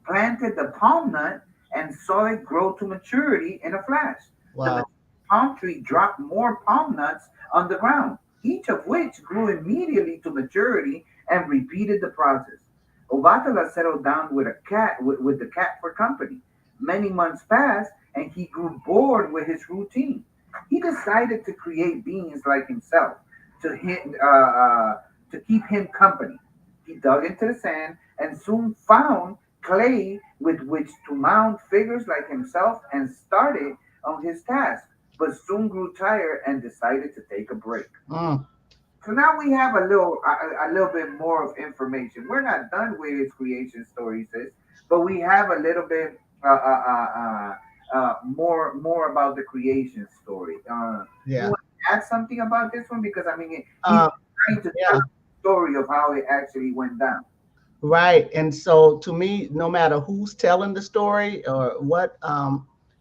planted the palm nut, and saw it grow to maturity in a flash. The Wow. palm tree dropped more palm nuts on the ground, each of which grew immediately to maturity and repeated the process. Ovatala settled down with the cat for company. Many months passed, and he grew bored with his routine. He decided to create beings like himself to him, to keep him company. He dug into the sand and soon found clay with which to mount figures like himself and started on his task, but soon grew tired and decided to take a break. Mm. So now we have a little bit more of information. We're not done with his creation story, sis, but we have a little bit more about the creation story. You Yeah. want to add something about this one because I mean he's Um, trying to tell yeah. the story of how it actually went down. Right. And so to me, no matter who's telling the story or what,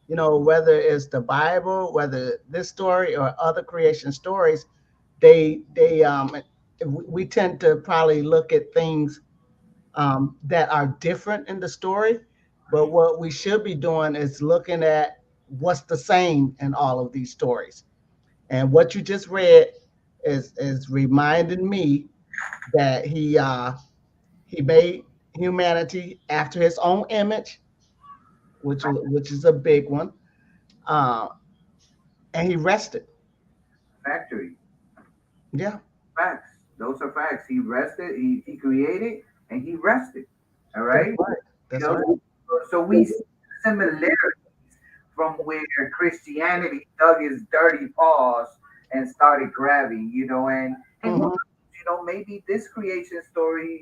whether it's the Bible, whether this story or other creation stories, we tend to probably look at things that are different in the story. But what we should be doing is looking at what's the same in all of these stories. And what you just read is reminding me that he made humanity after his own image, which is a big one, uh, and he rested. Factory. Yeah, Facts. Those are facts. He rested, he created, and he rested. All that's right? right. You That's know, right. so we see similarities from where Christianity dug his dirty paws and started grabbing, and who knows, Hmm. maybe this creation story,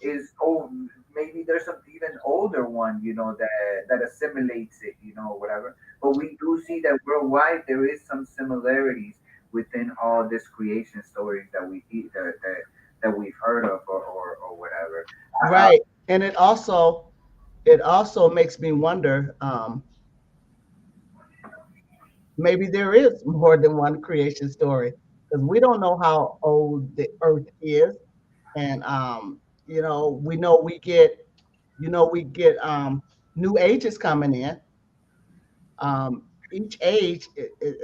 is old. Maybe there's some even older one, that assimilates it, whatever. But we do see that worldwide there is some similarities within all this creation stories that that we've heard of or whatever. Right, and it also makes me wonder. Maybe there is more than one creation story because we don't know how old the Earth is, and we know we get new ages coming in. Each age,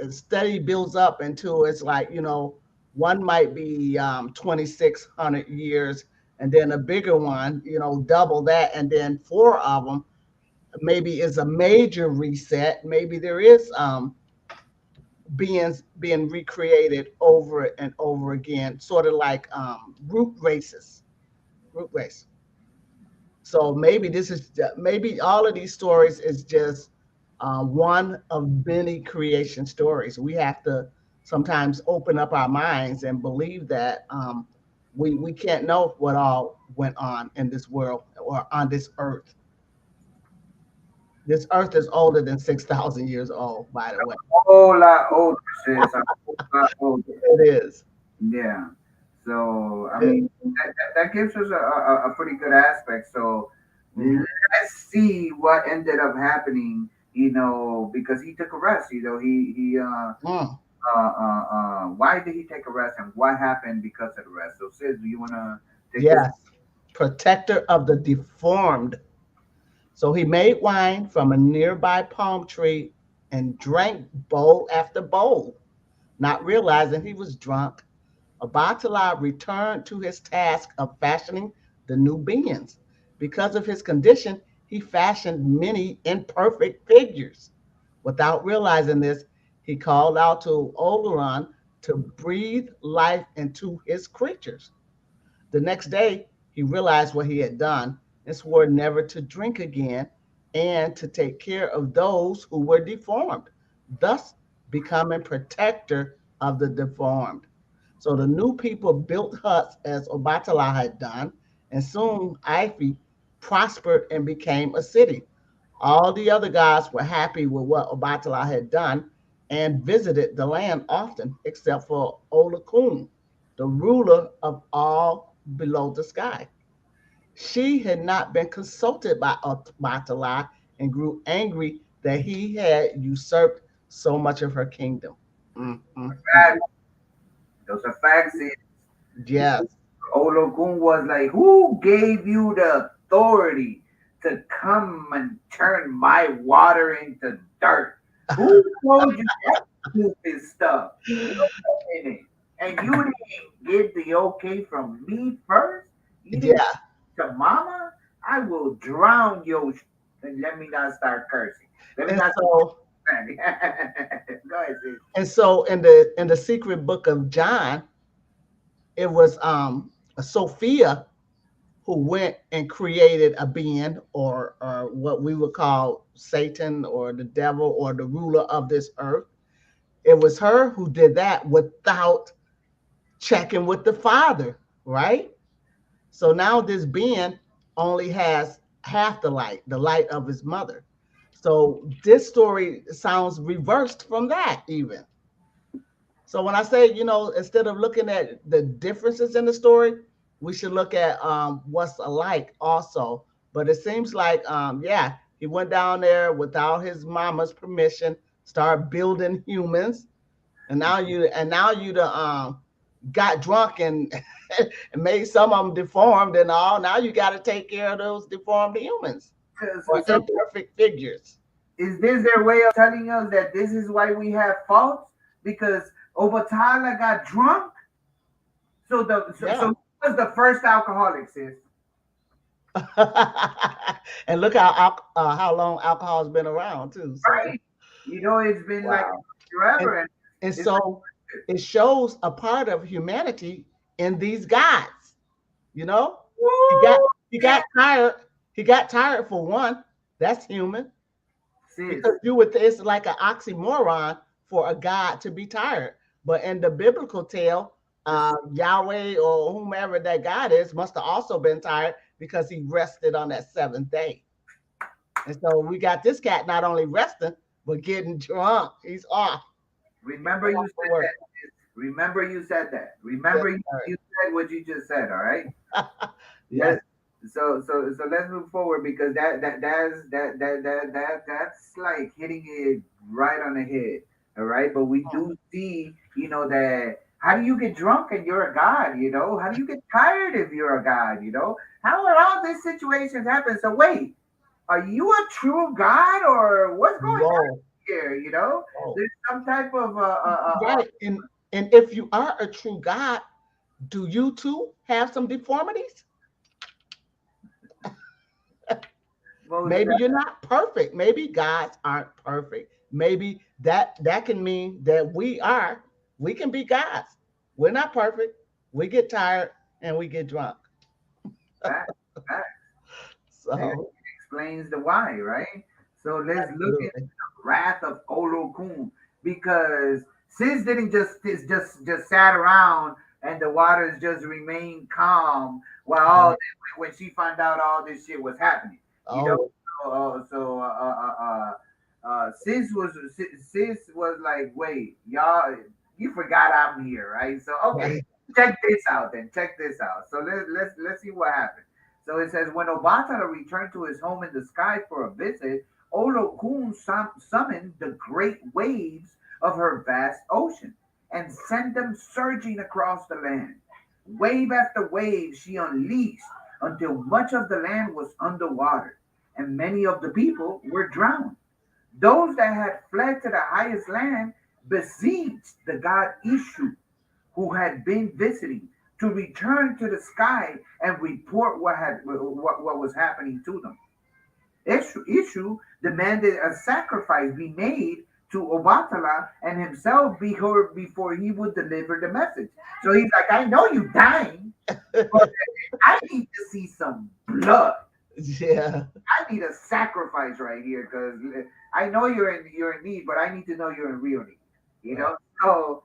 study builds up until it's like one might be 2,600 years, and then a bigger one, double that, and then four of them maybe is a major reset. Maybe there is beings being recreated over and over again, sort of like root race. So maybe maybe all of these stories is just one of many creation stories. We have to sometimes open up our minds and believe that we can't know what all went on in this world or on this earth. This earth is older than 6,000 years old, by the way. Whole lot older, sis. A whole lot older. It is. Yeah. So I It- mean that gives us a pretty good aspect. So mhm. let's see what ended up happening. Because he took a rest. Mm. Why did he take a rest and what happened because of the rest? So Sid, do you wanna take this? Yes, protector of the deformed. So he made wine from a nearby palm tree and drank bowl after bowl, not realizing he was drunk. Abatala returned to his task of fashioning the new beings. Because of his condition, he fashioned many imperfect figures. Without realizing this, he called out to Oleron to breathe life into his creatures. The next day, he realized what he had done and swore never to drink again and to take care of those who were deformed, thus becoming protector of the deformed. So the new people built huts as Obatala had done, and soon Ife prospered and became a city. All the other gods were happy with what Obatala had done and visited the land often, except for Olakun, the ruler of all below the sky. She had not been consulted by Obatala and grew angry that he had usurped so much of her kingdom. Mm, mm, mm. Facts. Those are facts. Yes. Ologun was like, who gave you the authority to come and turn my water into dirt? Who told you that stupid stuff? Wait a minute. And you didn't get the okay from me first? You didn't Yeah. to mama? I will drown your and let me not start cursing. Let me And not so go ahead, sis. in the secret book of John, it was Sophia who went and created a being or what we would call Satan or the devil or the ruler of this earth. It was her who did that without checking with the father, right? So now this being only has half the light of his mother. So this story sounds reversed from that, even. So when I say, instead of looking at the differences in the story, we should look at what's alike also. But it seems like, yeah, he went down there without his mama's permission, start building humans, and now you got drunk and and made some of them deformed and all. Now you got to take care of those deformed humans or So imperfect figures. is this their way of telling us that this is why we have faults? Because Obatala got drunk? So Yeah. he was the first alcoholic, sis. And look how long alcohol's been around too. So Right. It's been like wow. And forever and and it's like so it shows a part of humanity in these gods. You know, he got woo, he yeah, got tired. He got tired for one. That's human sis. because you would it's like an oxymoron for a god to be tired. But in the biblical tale, This Yahweh or whomever that God is must have also been tired because he rested on that seventh day. And so we got this cat not only resting but getting drunk. He's off. remember you Off for said work. that. Sis. Remember you said that. Yes, Remember sir. you said what you just said, all right? Yes. Let so let's move forward because that's like hitting it right on the head. All right. But we do see, that how do you get drunk and you're a god, How do you get tired if you're a god, How are all these situations happen? So wait, are you a true god or what's going on Whoa. here, Whoa. There's some type of Right. And if you are a true God, do you too have some deformities? most Maybe you're not perfect. Maybe gods aren't perfect. Maybe that can mean that we can be gods. We're not perfect. We get tired and we get drunk. that that So explains the why, right? So let's look at absolutely. wrath of Olokun because Sis didn't just sat around and the waters just remained calm while Right. when she found out all this shit was happening. You know, Oh, Sis was like, wait, y'all, you forgot I'm here, right? So okay, right. check this out then. Check this out. So let's see what happened. So it says when Obatala returned to his home in the sky for a visit, Olokun summoned the great waves of her vast ocean and sent them surging across the land. Wave after wave she unleashed until much of the land was underwater and many of the people were drowned. Those that had fled to the highest land besieged the god Ishu, who had been visiting, to return to the sky and report what was happening to them. Ishu demanded a sacrifice be made to Obatala and himself be heard before he would deliver the message. So he's like, I know you dying. But I need to see some blood. Yeah. I need a sacrifice right here because I know you're in need, but I need to know you're in real need. You Right. know,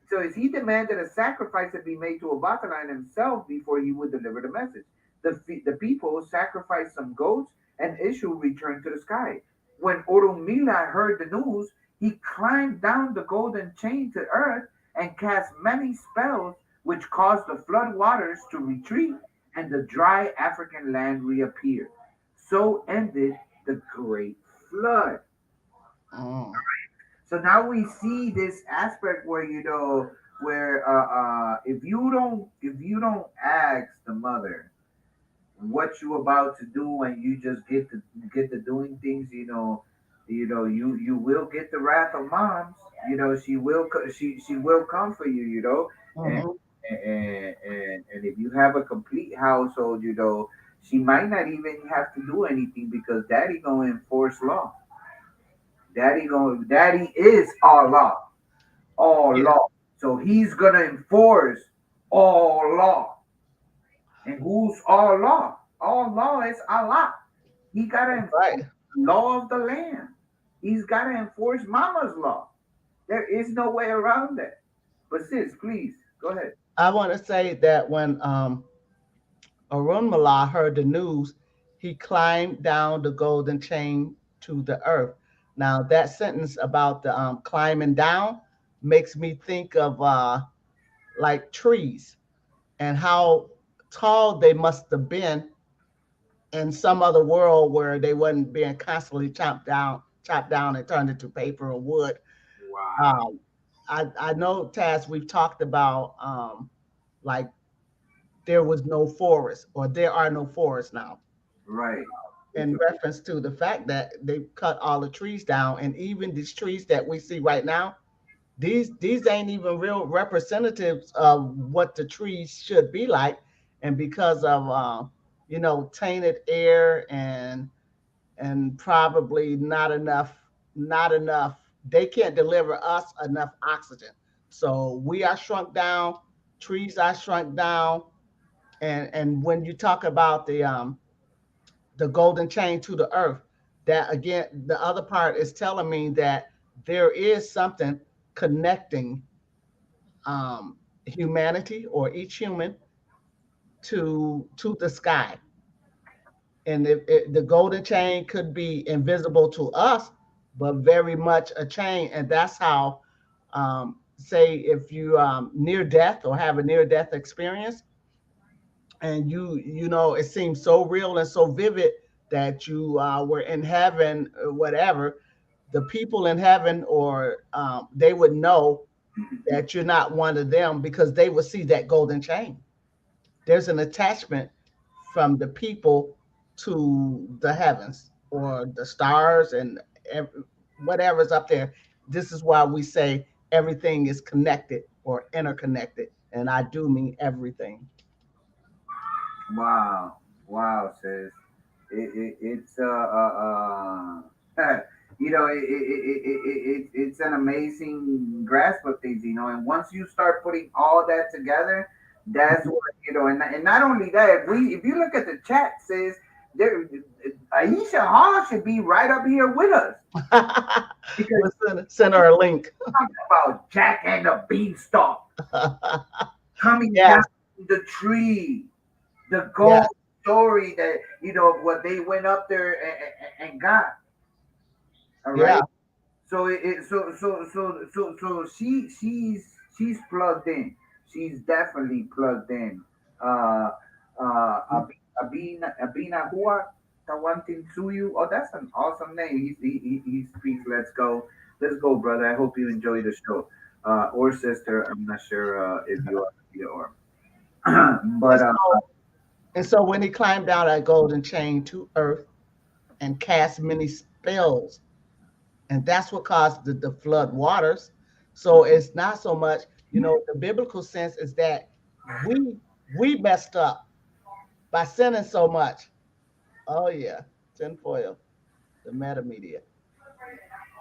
so as he demanded a sacrifice to be made to Abatalan himself before he would deliver the message. The people sacrificed some goats, and Ishu returned to the sky. When Orumila heard the news, he climbed down the golden chain to earth and cast many spells which caused the flood waters to retreat and the dry African land reappeared. So ended the great flood. Mm. So now we see this aspect where where if you don't ask the mother what you about to do and you just get to doing things, you will get the wrath of moms. She will come for you, and Mhm. and if you have a complete household, she might not even have to do anything because daddy gonna enforce law. Daddy is all law, all Yeah. law. So he's gonna enforce all law. And who's all law? All law is Allah. He gotta enforce Right. the law of the land. He's gotta enforce Mama's law. There is no way around that. But sis, please go ahead. I want to say that when Arunmala heard the news, he climbed down the golden chain to the earth. Now, that sentence about the climbing down makes me think of like trees and how tall they must have been in some other world where they wasn't being constantly chopped down and turned into paper or wood. Wow. Um, I know, Taz, we've talked about like there was no forest or there are no forests now Right. in reference to the fact that they cut all the trees down, and even these trees that we see right now, these ain't even real representatives of what the trees should be like. And because of tainted air and probably not enough, they can't deliver us enough oxygen, so we are shrunk down, trees are shrunk down. And when you talk about the golden chain to the earth, that again, the other part is telling me that there is something connecting humanity or each human to the sky. And if the golden chain could be invisible to us, but very much a chain. And that's how, say, if you near death or have a near death experience, and it seems so real and so vivid that you were in heaven or whatever, the people in heaven or they would know that you're not one of them because they would see that golden chain. There's an attachment from the people to the heavens or the stars and whatever's up there. This is why we say everything is connected or interconnected, and I do mean everything. Wow. Wow, sis. It's it's an amazing grasp of things, and once you start putting all that together, that's what and not only that, if you look at the chat, says there Aisha Hall should be right up here with us because We'll send her a link. talking about Jack and the Beanstalk coming down Yes, the tree, the gold yes, story that what they went up there and got. All right. yeah, So plugged in. She's definitely plugged in. Uh Abina Hua Tawantin Suyu. Oh, that's an awesome name. He speaks. Let's go. Let's go, brother. I hope you enjoy the show. Or sister. I'm not sure if you are here or and but so and so when he climbed down that golden chain to earth and cast many spells, and that's what caused the flood waters. So it's not so much, the biblical sense is that we we messed up by sinning so much. Oh yeah, tinfoil, the meta media.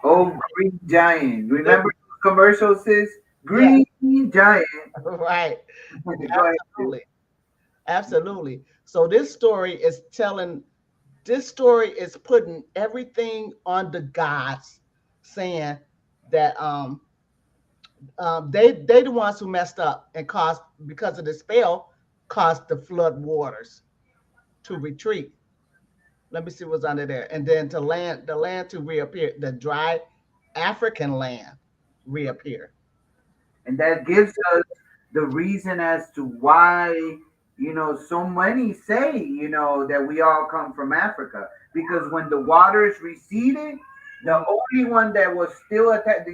oh, Green Giant. There Remember we- those commercials, sis? Yeah, Green Giant. right. Go ahead, sis. Absolutely. Absolutely. So this story is putting everything on the gods, saying that they the ones who messed up and caused, because of the spell, caused the flood waters to retreat. Let me see what's under there. And then to land the land to reappear, the dry African land reappear. And that gives us the reason as to why, so many say, that we all come from Africa, because when the waters receded, the Mhm. only one that was still attached,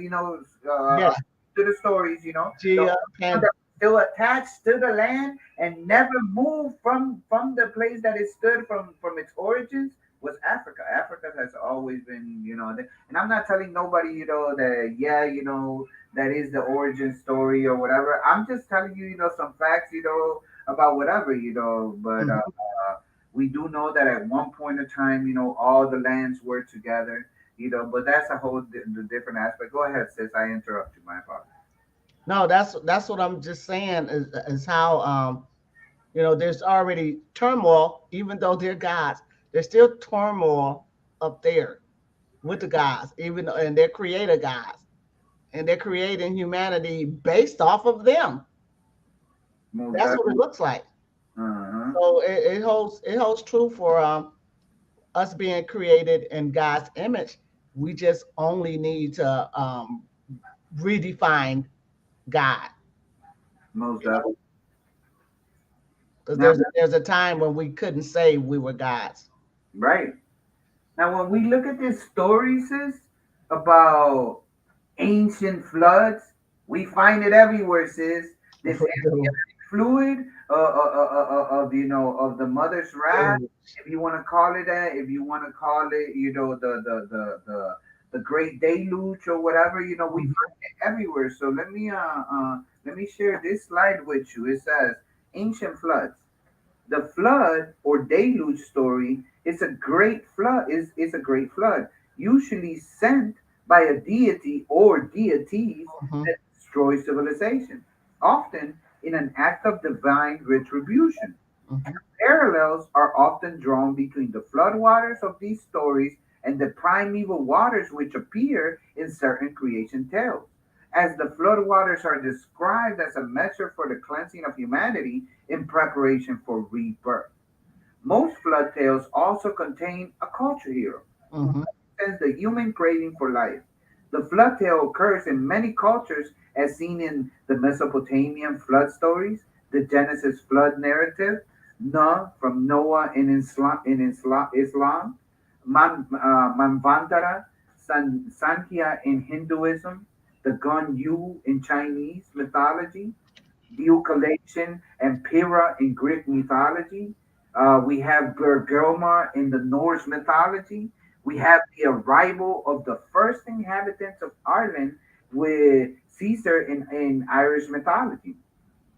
Yeah, to the stories, the Gia only one and that was still attached to the land and never moved from the place that it stood from its origins was Africa. Africa has always been, and I'm not telling nobody, that yeah, that is the origin story or whatever. I'm just telling you, some facts, about whatever, But mhm. we do know that at one point in time, all the lands were together, But that's a whole the different aspect. Go ahead, sis. I interrupt you. My fault. No, that's what I'm just saying is how there's already turmoil, even though they're gods, there's still turmoil up there with the gods, even and they're creator gods, and they're creating humanity based off of them. Most That's what it definitely. looks like. Uh-huh. So it holds true for us being created in God's image. We just only need to redefine God, Most you know, definitely. because Now, there's a time when we couldn't say we were gods. right. Now, when we look at these stories, sis, about ancient floods, we find it everywhere, sis. This We do. fluid of of the mother's wrath, if you want to call it that, if you want to call it the great deluge or whatever, we Mhm. find it everywhere. So let me share this slide with you. It says ancient floods. The flood or deluge story is a great flood, usually sent by a deity or deities Mhm. that destroy civilization, often in an act of divine retribution. Mhm. Parallels are often drawn between the floodwaters of these stories and the primeval waters which appear in certain creation tales, as the floodwaters are described as a measure for the cleansing of humanity in preparation for rebirth. Most flood tales also contain a culture hero who Mhm. represents the human craving for life. The flood tale occurs in many cultures, as seen in the Mesopotamian flood stories, the Genesis flood narrative, Noah from Noah in Islam, Manvantara, Sankhya in Hinduism, the Gun Yu in Chinese mythology, Diocletian and Pyrrha in Greek mythology. We have Bergoma in the Norse mythology. We have the arrival of the first inhabitants of Ireland with Caesar in Irish mythology.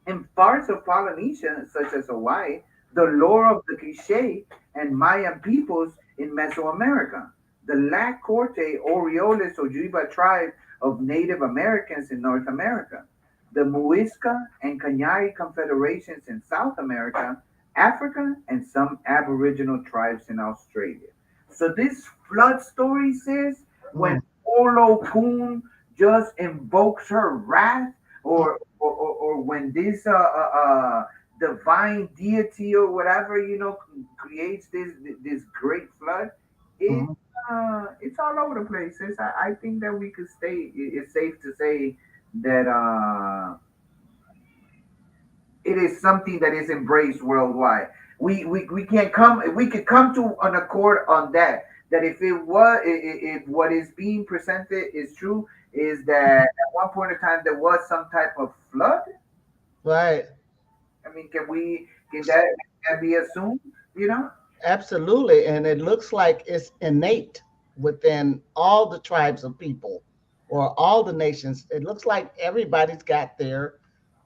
In parts of Polynesia, such as Hawaii, the lore of the Quiche and Mayan peoples in Mesoamerica, the La Corte Orioles Ojibwa tribe of Native Americans in North America, the Muisca and Kanyari confederations in South America, Africa, and some Aboriginal tribes in Australia. So this flood story says when Mhm. Olo Poon just invokes her wrath, Mhm. or when this divine deity or whatever creates this great flood, it Mhm. it's all over the place. I think that we could stay. It's safe to say that it is something that is embraced worldwide. We can't come. We could come to an accord on that. That if it was, if what is being presented is true, is that at one point in time there was some type of flood. Right. I mean, can that be assumed? You know? Absolutely. And it looks like it's innate within all the tribes of people or all the nations. It looks like everybody's got their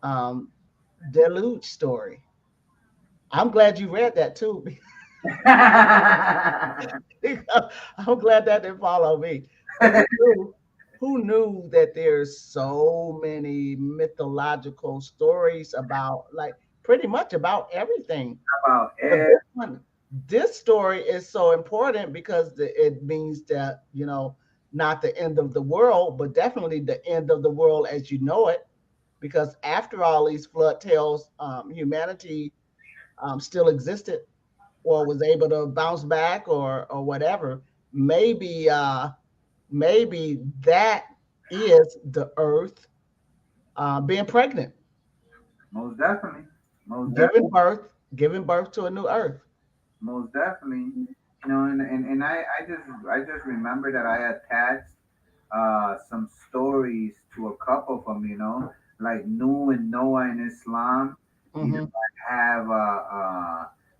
um, deluge story. I'm glad you read that too. Because I'm glad that didn't follow me. Because who knew that there's so many mythological stories about like pretty much about everything. About But this story is so important because it means that, not the end of the world, but definitely the end of the world as you know it. Because after all these flood tales, humanity still existed or was able to bounce back or whatever. Maybe maybe that is the earth being pregnant, most definitely, most giving definitely. birth, giving birth to a new earth. Most definitely. And I just remember that I attached some stories to a couple of them, like Nu and Noah in Islam. Hmm. I have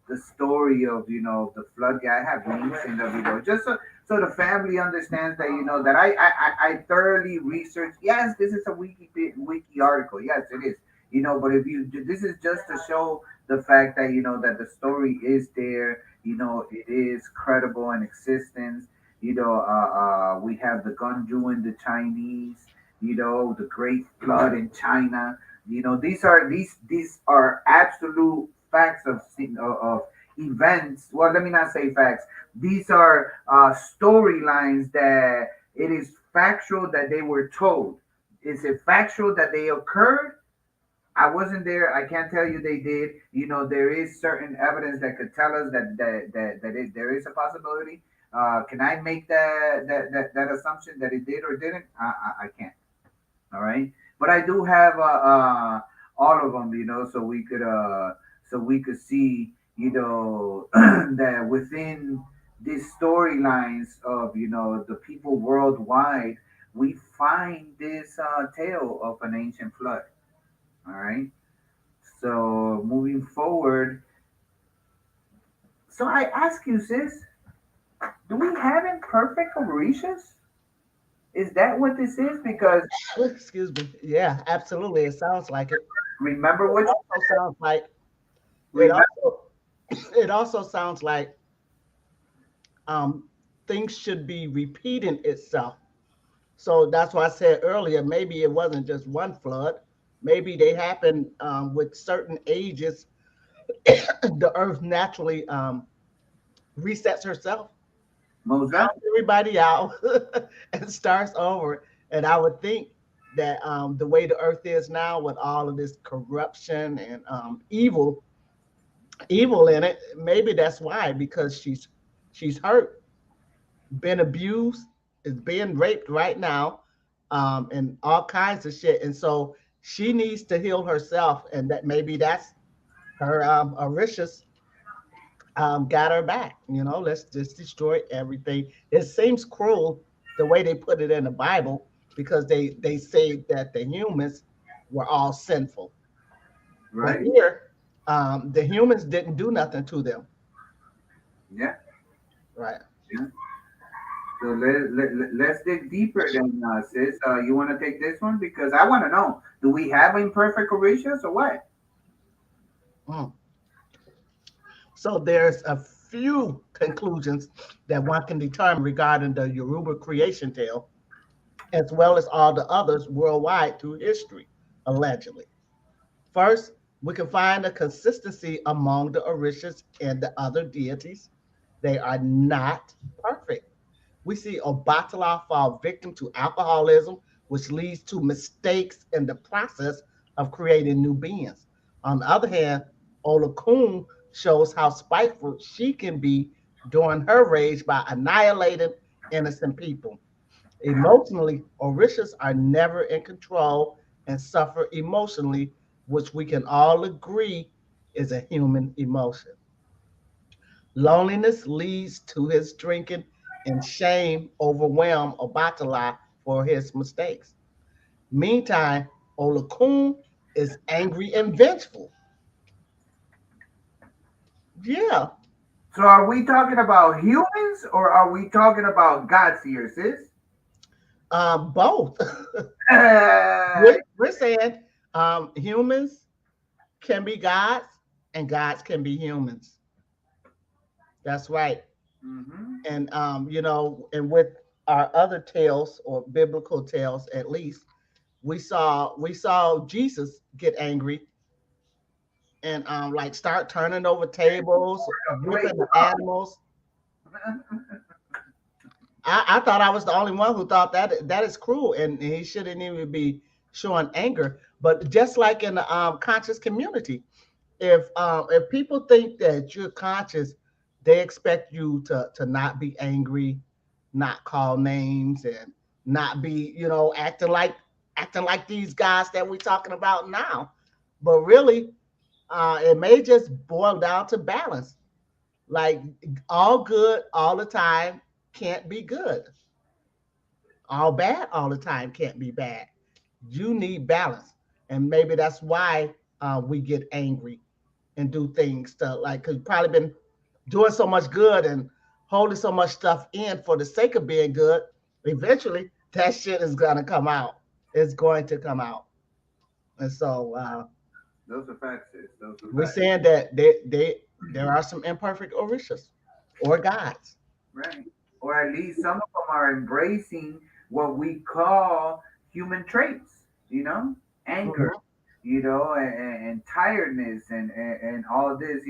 the story of, the flood guy. I have links in the video just so the family understands that, that I thoroughly researched. Yes, this is a wiki article. Yes, it is. But if this is just to show the fact that, that the story is there, it is credible in existence. We have the Gunju in the Chinese, the Great Flood in China. These are absolute facts of events. Well, let me not say facts. These are storylines that it is factual that they were told. Is it factual that they occurred? I wasn't there. I can't tell you they did. There is certain evidence that could tell us there is a possibility. Can I make that assumption that it did or didn't? I can't. All right, but I do have all of them. So we could see that within these storylines of the people worldwide, we find this tale of an ancient flood. All right. So moving forward, so I ask you, sis, do we have imperfect Orishas? Is that what this is? Because Excuse me. Yeah, absolutely. It sounds like it. remember It what also sounds like it remember. also it also sounds like um, things should be repeating itself. So that's why I said earlier, maybe it wasn't just one flood. Maybe they happened with certain ages. The earth naturally resets herself, Most bounces definitely. everybody out, and starts over. And I would think that the way the earth is now, with all of this corruption and evil in it, maybe that's why, because she's hurt, been abused, is being raped right now, and all kinds of shit. And so she needs to heal herself, and that maybe that's her Orishas got her back. Let's just destroy everything. It seems cruel the way they put it in the Bible, because they say that the humans were all sinful, but Right. here the humans didn't do nothing to them, Yeah. right? Yeah. So let's dig deeper then, sis. You want to take this one because I want to know: do we have imperfect Orishas or what? Mm. So there's a few conclusions that one can determine regarding the Yoruba creation tale, as well as all the others worldwide through history, allegedly. First, we can find a consistency among the Orishas and the other deities. They are not perfect. We see Obatala fall victim to alcoholism, which leads to mistakes in the process of creating new beings. On the other hand, Olakun shows how spiteful she can be during her rage by annihilating innocent people. Emotionally, Orishas are never in control and suffer emotionally, which we can all agree is a human emotion. Loneliness leads to his drinking, and shame overwhelm Obatala for his mistakes. Meantime, Olakun is angry and vengeful. Yeah, So are we talking about humans or are we talking about gods here, sis? both. Uh, We're saying humans can be gods and gods can be humans. That's right. mhm. And and with our other tales, or biblical tales at least, we saw Jesus get angry and like start turning over tables, Wait, whipping the animals. I thought I was the only one who thought that that is cruel, and he shouldn't even be showing anger. But just like in the conscious community, if people think that you're conscious, they expect you to not be angry, not call names, and not be acting like these guys that we're talking about now. But really, it may just boil down to balance. Like all good all the time can't be good. All bad all the time can't be bad. You need balance, and maybe that's why we get angry and do things to like because probably been doing so much good and holding so much stuff in for the sake of being good. Eventually, that shit is gonna come out. It's going to come out, and so those are facts, sis. Those are we're facts. saying that there are some imperfect orishas or gods. Right. Or at least some of them are embracing what we call human traits, anger, Mhm. and tiredness and all of this,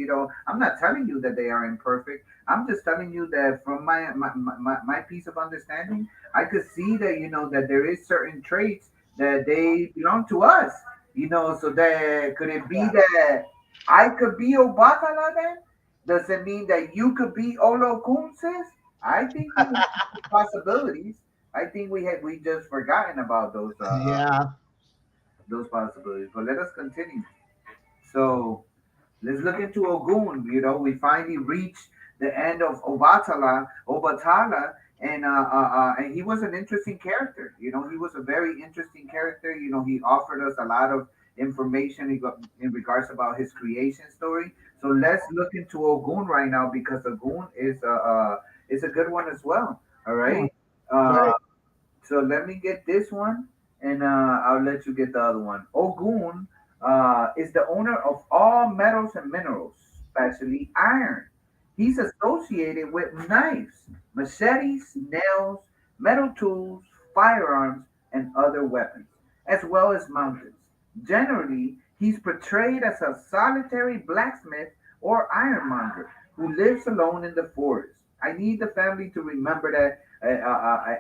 I'm not telling you that they are imperfect. I'm just telling you that from my piece of understanding, I could see that, that there is certain traits that they belong to us, so that could it be Yeah. that I could be Obatala then? Does it mean that you could be Olo Kunsis? I think we have possibilities. I think we just forgotten about Yeah. those possibilities. But let us continue. So let's look into Ogun. We finally reached the end of Obatala, and he was an interesting character. He was a very interesting character. He offered us a lot of information in regards about his creation story. So let's look into Ogun right now because Ogun is a good one as well. All Mm, right. Uh, right. so let me get this one, and I'll let you get the other one. Ogun is the owner of all metals and minerals, especially iron. He's associated with knives, machetes, nails, metal tools, firearms, and other weapons, as well as mountains. Generally, he's portrayed as a solitary blacksmith or ironmonger who lives alone in the forest. I need the family to remember that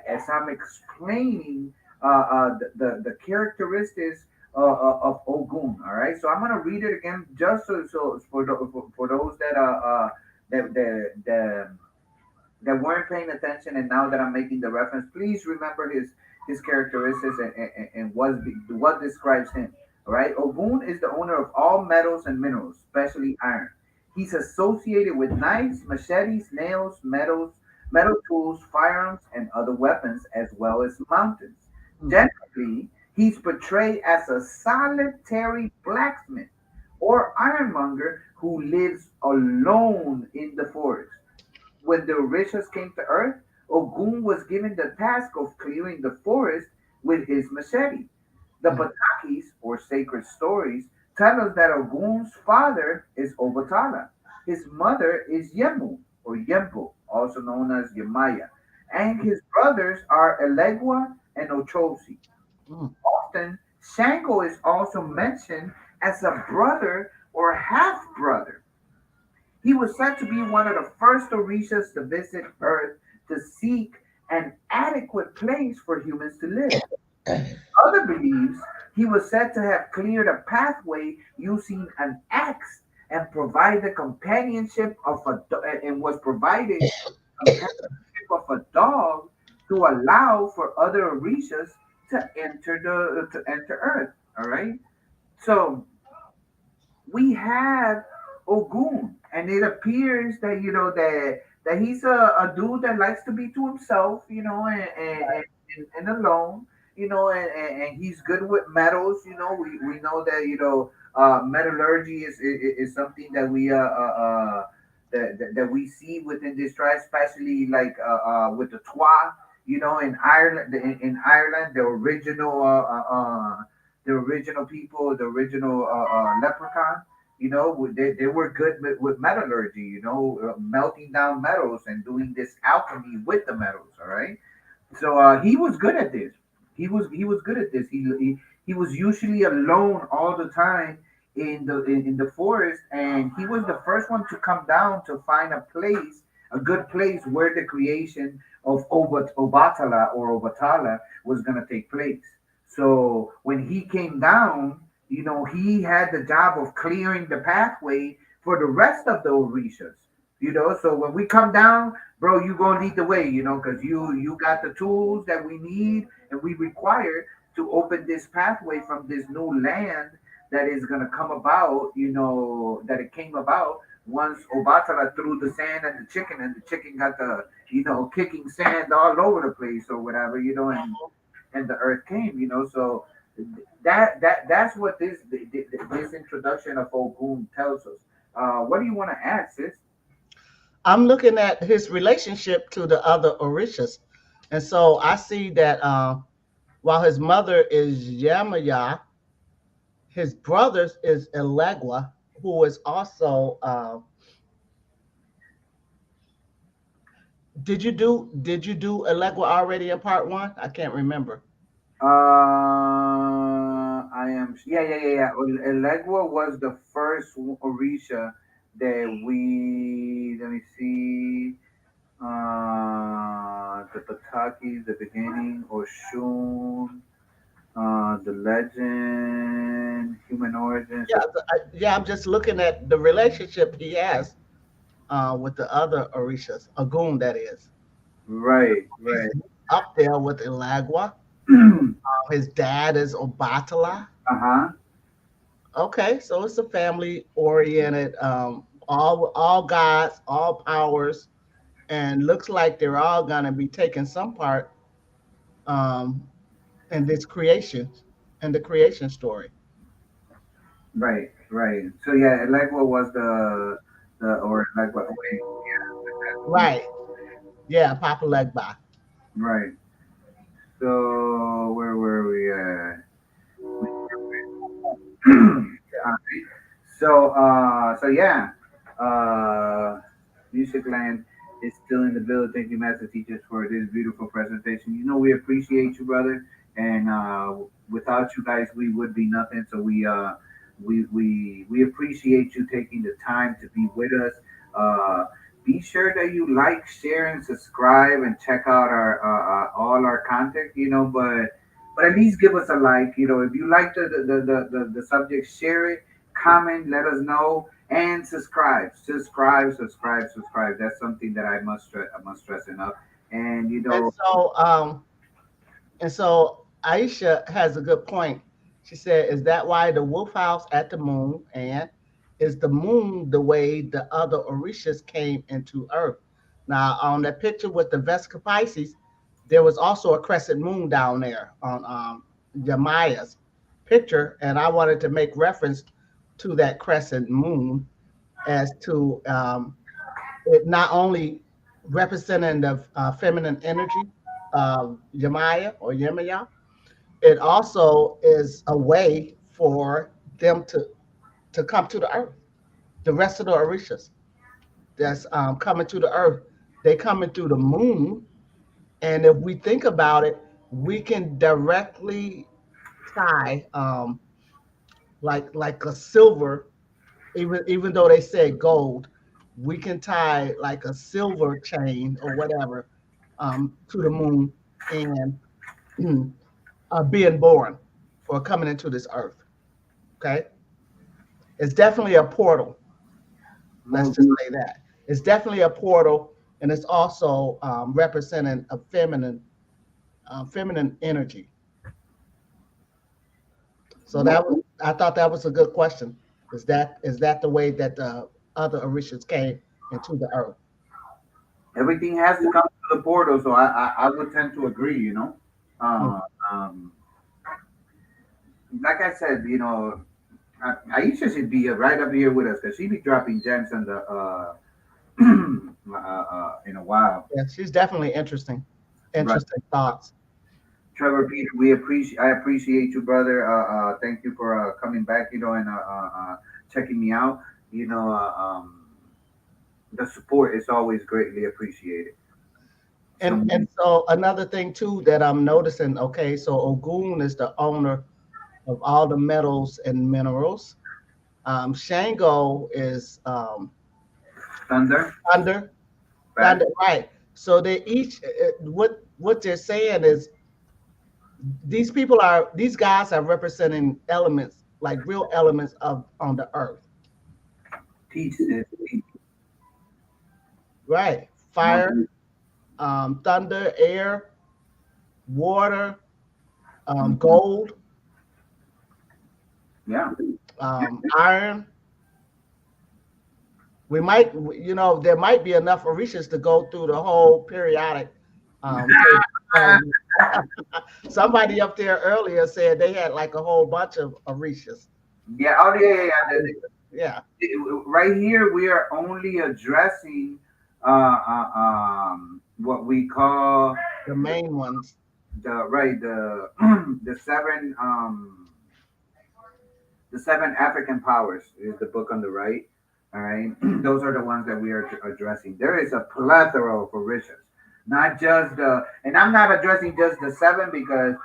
as I'm explaining the characteristics of Ogun. All right, so I'm gonna read it again just so for those that that weren't paying attention, and now that I'm making the reference, please remember his characteristics and what describes him. All right, Ogun is the owner of all metals and minerals, especially iron. He's associated with knives, machetes, nails, metal tools, firearms, and other weapons, as well as mountains. Mm, Generally, he's portrayed as a solitary blacksmith or ironmonger who lives alone in the forest. When the Orishas came to Earth, Ogun was given the task of clearing the forest with his machete. The mm, Patakis, or sacred stories, tell us that Ogun's father is Obatala. His mother is Yemu, or Yempo, also known as Yemaya, and his brothers are Elegua and Ochosi. mm, Often, Shango is also mentioned as a brother or half brother. He was said to be one of the first Orishas to visit Earth to seek an adequate place for humans to live. Other beliefs he was said to have cleared a pathway using an axe and provided companionship of and was provided companionship of a dog to allow for other Orishas to enter Earth. All right. So we have Ogun, and it appears that that he's a dude that likes to be to himself, and alone, and he's good with metals. We know that metallurgy is something that that we see within this tribe, especially like with the Twa, in Ireland, the original the original people, the original leprechaun, they were good with metallurgy, melting down metals and doing this alchemy with the metals. All right. So he was good at this. He was good at this. He was usually alone all the time in the forest, and he was the first one to come down to find a place, a good place where the creation of Obatala or Obatala was going to take place. So when he came down, he had the job of clearing the pathway for the rest of the Orishas. So when we come down, bro, you gonna lead the way, because you got the tools that we need and we require to open this pathway from this new land that is gonna come about, that it came about once Obatala threw the sand at the chicken, and the chicken got the, kicking sand all over the place or whatever, and the earth came, so that's what this introduction of Ogun tells us. What do you want to add, sis? I'm looking at his relationship to the other Orishas. And so I see that while his mother is Yamaya, his brothers is Elegua, who is also did you do Elegua already in part one? I can't remember. I am, yeah. Elegua was the first Orisha that we, let me see, the Pataki, the beginning, Oshun, the legend, human origins. Yeah, I'm just looking at the relationship he has with the other Orishas, Agun that is. Right, He's right. up there with Elagua. His dad is Obatala. Uh-huh. Okay, so it's a family oriented, all gods, all powers, and looks like they're all gonna be taking some part um, in this creation, in the creation story. Right, right. So yeah, Elegua was or Elegua, wait, Right. Yeah, Papa Legba. right. So where were we at? Alright. So yeah, uh, Music Land is still in the building. Thank you, Master Teachers, for this beautiful presentation. We appreciate you, brother, and without you guys, we would be nothing. So we appreciate you taking the time to be with us. Uh, be sure that you like, share, and subscribe, and check out our all our content. But at least give us a like. If you like the subject, share it, comment, let us know, and subscribe. That's something that I must stress enough. And And so Aisha has a good point. She said, "Is that why the wolf house at the moon? And is the moon the way the other Orishas came into Earth?" Now, on that picture with the Vesica Pisces, there was also a crescent moon down there on Yamaya's picture, and I wanted to make reference to that crescent moon as to it not only representing the feminine energy of Yamaya or Yemaya, it also is a way for them to come to the earth. The rest of the Orishas that's coming to the earth, they coming through the moon. And if we think about it, we can directly tie like a silver, even though they say gold, we can tie like a silver chain or whatever to the moon and being born or coming into this earth. Okay, it's definitely a portal. Let's just say that it's definitely a portal, and it's also representing a feminine energy. So I thought that was a good question. Is that the way that the other Orishas came into the earth? everything has to come to the portal. So I would tend to agree. Mm. Uh, um, like I said, Aisha should be right up here with us because she be dropping gems in the in a while. Yeah, she's definitely interesting. Right. Interesting thoughts. Trevor Peter, I appreciate you, brother. Thank you for coming back, and checking me out. The support is always greatly appreciated. So And so another thing too that I'm noticing, okay, so Ogun is the owner of all the metals and minerals. Shango is Thunder, thunder, right? thunder, right? So they each what they're saying is these guys are representing elements like real elements of on the earth, Teach this. Teach. right? Fire, thunder, air, water, gold, Yeah. iron. We might, there might be enough Orishas to go through the whole periodic table. Somebody up there earlier said they had like a whole bunch of Orishas. Yeah. Oh, yeah, yeah, yeah. Yeah, Right here, we are only addressing what we call the main ones. the the seven African powers is the book on the right. All right, those are the ones that we are addressing. There is a plethora of Orishas, not just the, and I'm not addressing just the seven because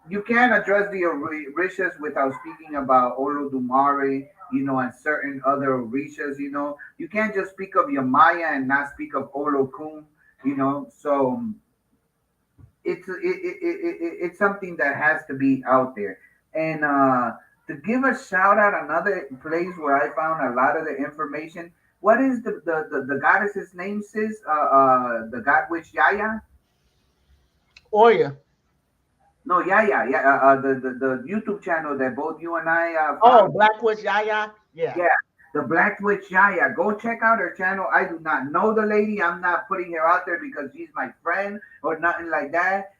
you can't address the Orishas without speaking about Olodumare, and certain other Orishas. You can't just speak of Yamaya and not speak of Olokun. So it's something that has to be out there. And to give a shout out, another place where I found a lot of the information. What is the goddess's name, sis? The god witch Yaya? Oya. No, Yaya, yeah. The YouTube channel that both you and I Oh, follow. Blackwood Yaya. Yeah. Yeah, the Black Witch Yaya. Go check out her channel. I do not know the lady. I'm not putting her out there because she's my friend or nothing like that.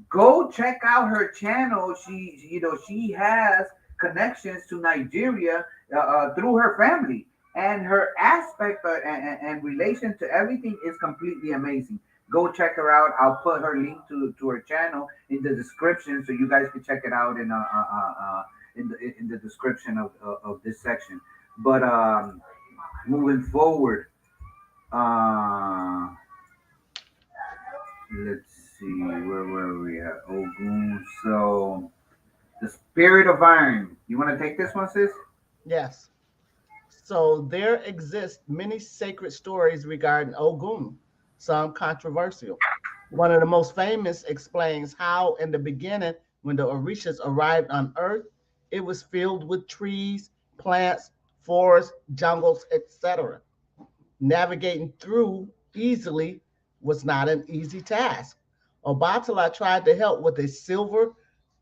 Go check out her channel. She has connections to Nigeria through her family, and her aspect and relation to everything is completely amazing. Go check her out. I'll put her link to her channel in the description so you guys can check it out in the description of this section. But moving forward, uh, let's see, where were we at? Ogun. So the spirit of iron. You want to take this one, sis? Yes. So there exist many sacred stories regarding Ogun, some controversial. One of the most famous explains how, in the beginning, when the Orishas arrived on Earth, it was filled with trees, plants, forests, jungles, etc. Navigating through easily was not an easy task. Obatala tried to help with a silver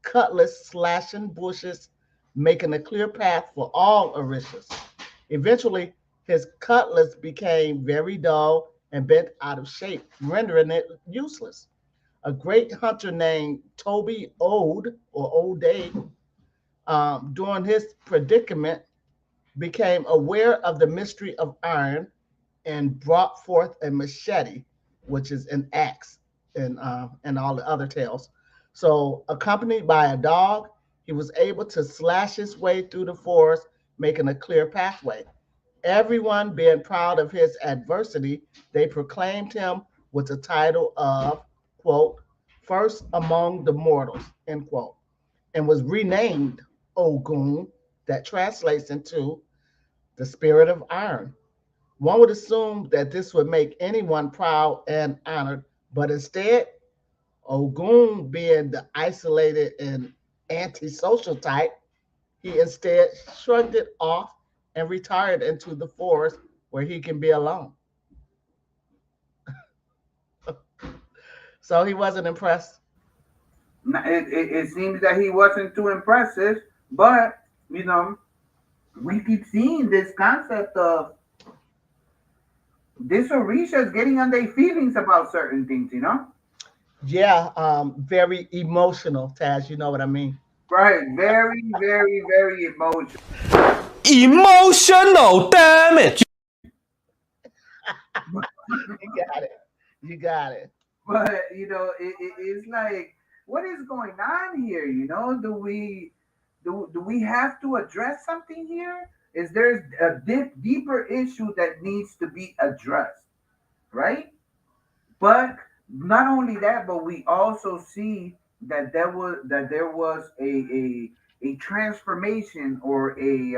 cutlass slashing bushes, making a clear path for all Orishas. Eventually, his cutlass became very dull and bent out of shape, rendering it useless. A great hunter named Toby Ode, or Ode, during his predicament, became aware of the mystery of iron and brought forth a machete, which is an axe, and all the other tales. So, accompanied by a dog, he was able to slash his way through the forest, making a clear pathway. Everyone being proud of his adversity, they proclaimed him with the title of, quote, first among the mortals, end quote, and was renamed Ogun, that translates into the spirit of iron. One would assume that this would make anyone proud and honored, but instead, Ogun, being the isolated and antisocial type, he instead shrugged it off and retired into the forest where he can be alone. So he wasn't impressed. It seems that he wasn't too impressive, but you know, we keep seeing this concept of this Orishas getting on their feelings about certain things. Yeah, very emotional, Taz. You know what I mean? Right, very, very, very emotional. Emotional damage. You got it. You got it. But it's like, what is going on here? Do we have to address something here? Is there a deeper issue that needs to be addressed, right? But not only that, but we also see that there was a transformation or a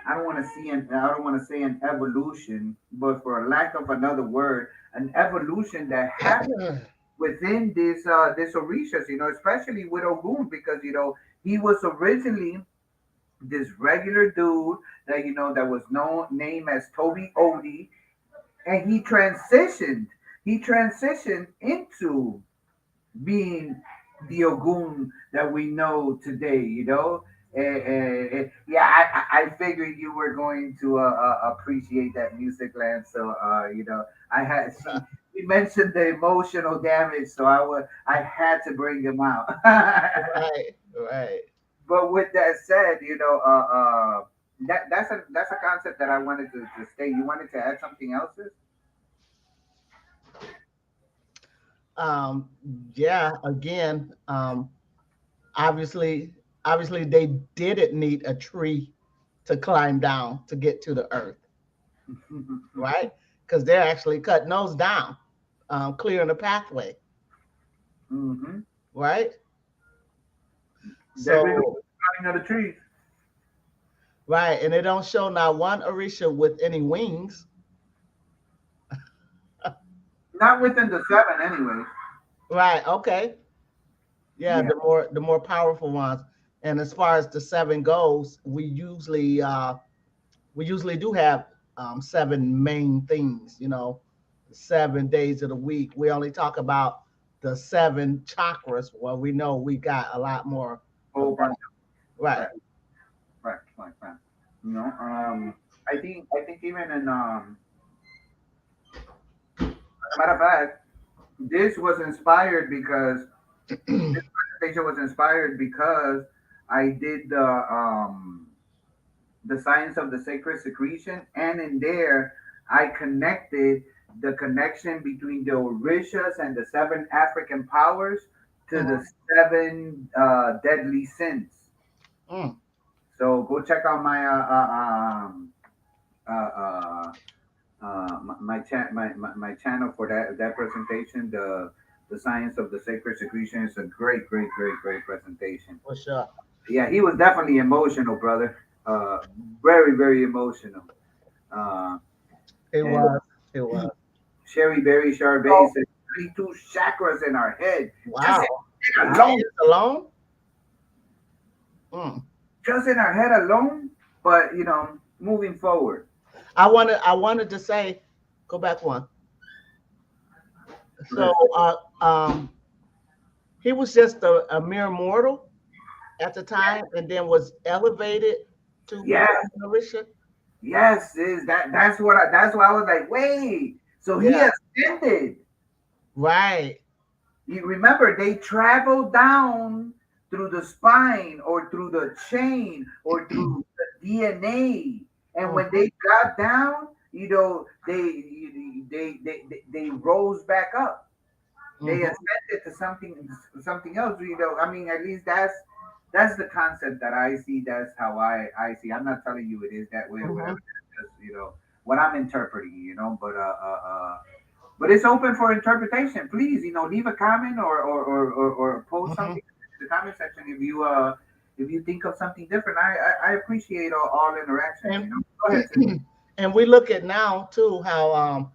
I don't want to say an evolution, but for lack of another word, an evolution that happened within this Orishas, especially with Ogun, because he was originally this regular dude that that was known name as Toby Odie, and he transitioned into being the Ogun that we know today, yeah, I figured you were going to appreciate that music, land. So, I had he mentioned the emotional damage, so I had to bring him out. Right, right. But with that said, that's a concept that I wanted to state. You wanted to add something else? Sis? Um, yeah, again, obviously, obviously they didn't need a tree to climb down to get to the earth, right? Because they're actually cutting those down, clearing the pathway, Mm-hmm. right? There we go. So, Cutting of the trees. right, and they don't show not one Orisha with any wings, Not within the seven, anyway. right? Okay, yeah, Yeah. the more powerful ones. And as far as the seven goes, we usually do have seven main things, 7 days of the week. We only talk about the seven chakras. Well, we know we got a lot more of Oh, that. Right. right, right. I think even in as a matter of fact, this was inspired because this presentation was inspired because I did the science of the sacred secretion, and in there I connected the connection between the Orishas and the seven African powers to Mhm. the seven deadly sins. Mm. So go check out uh, uh, my channel for that presentation. The science of the sacred secretion is a great presentation. For sure. Yeah, he was definitely emotional, brother. Uh, very emotional. Uh, It and was. It was. Sherry Berry Charbet Oh, said 32 chakras in our head, just wow. in Our alone, heads alone. Mm. just in our head alone. But moving forward. I wanted to say, go back one. So, he was just a mere mortal at the time, and then was elevated to Yes, become an Orisha. yes, is that's why I was like, wait. So he Yeah. ascended. Right. You remember they travel down through the spine or through the chain or through the DNA, and when Mhm. they got down, they rose back up. They Mhm. ascended to something else. I mean, at least that's the concept that I see. That's how I see. I'm not telling you it is that way or whatever. Mhm. That's just what I'm interpreting. But it's open for interpretation. Please, leave a comment or post Mhm. something in the comment section if you think of something different. I appreciate all interactions. And Go ahead. Sis. and we look at now too how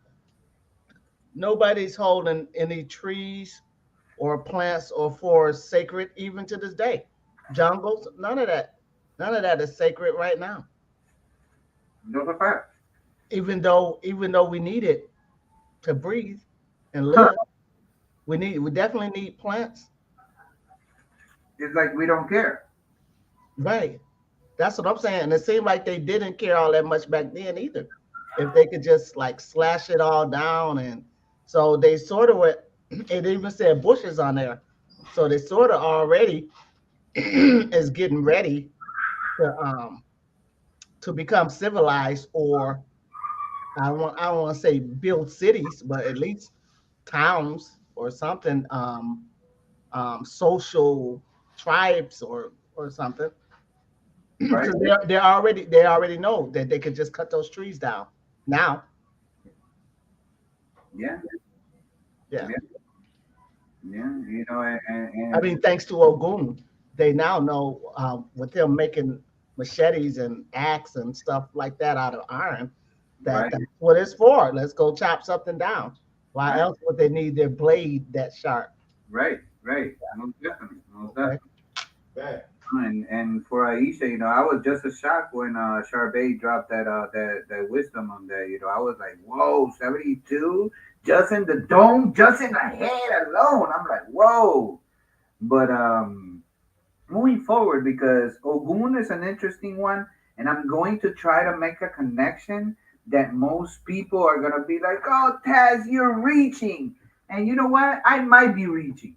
nobody's holding any trees or plants or forests sacred even to this day. Jungles, none of that is sacred right now. No for fact. Even though we need it to breathe and live, we definitely need plants. It's like we don't care. Right. That's what I'm saying. And it seemed like they didn't care all that much back then either. If they could just like slash it all down, and so they sort of were, it even said bushes on there. So they sort of already is getting ready to become civilized, or I don't want to say build cities, but at least towns or something, social tribes or something. Right? Because they already know that they could just cut those trees down now. Yeah. Yeah. Yeah. Yeah, you know, I mean, thanks to Ogun, they now know with him making machetes and axe and stuff like that out of iron, that right, that's what it's for. Let's go chop something down. Why right, else would they need their blade that sharp? right. Most definitely, most Okay. definitely. And for Aisha, you know, I was just as shocked when Charbet dropped that wisdom on there. You know, I was like, whoa, 72, just in the dome, just in the head alone. I'm like, whoa. But moving forward, because Ogun is an interesting one, and I'm going to try to make a connection that most people are gonna be like, "Oh, Taz, you're reaching," and you know what? I might be reaching.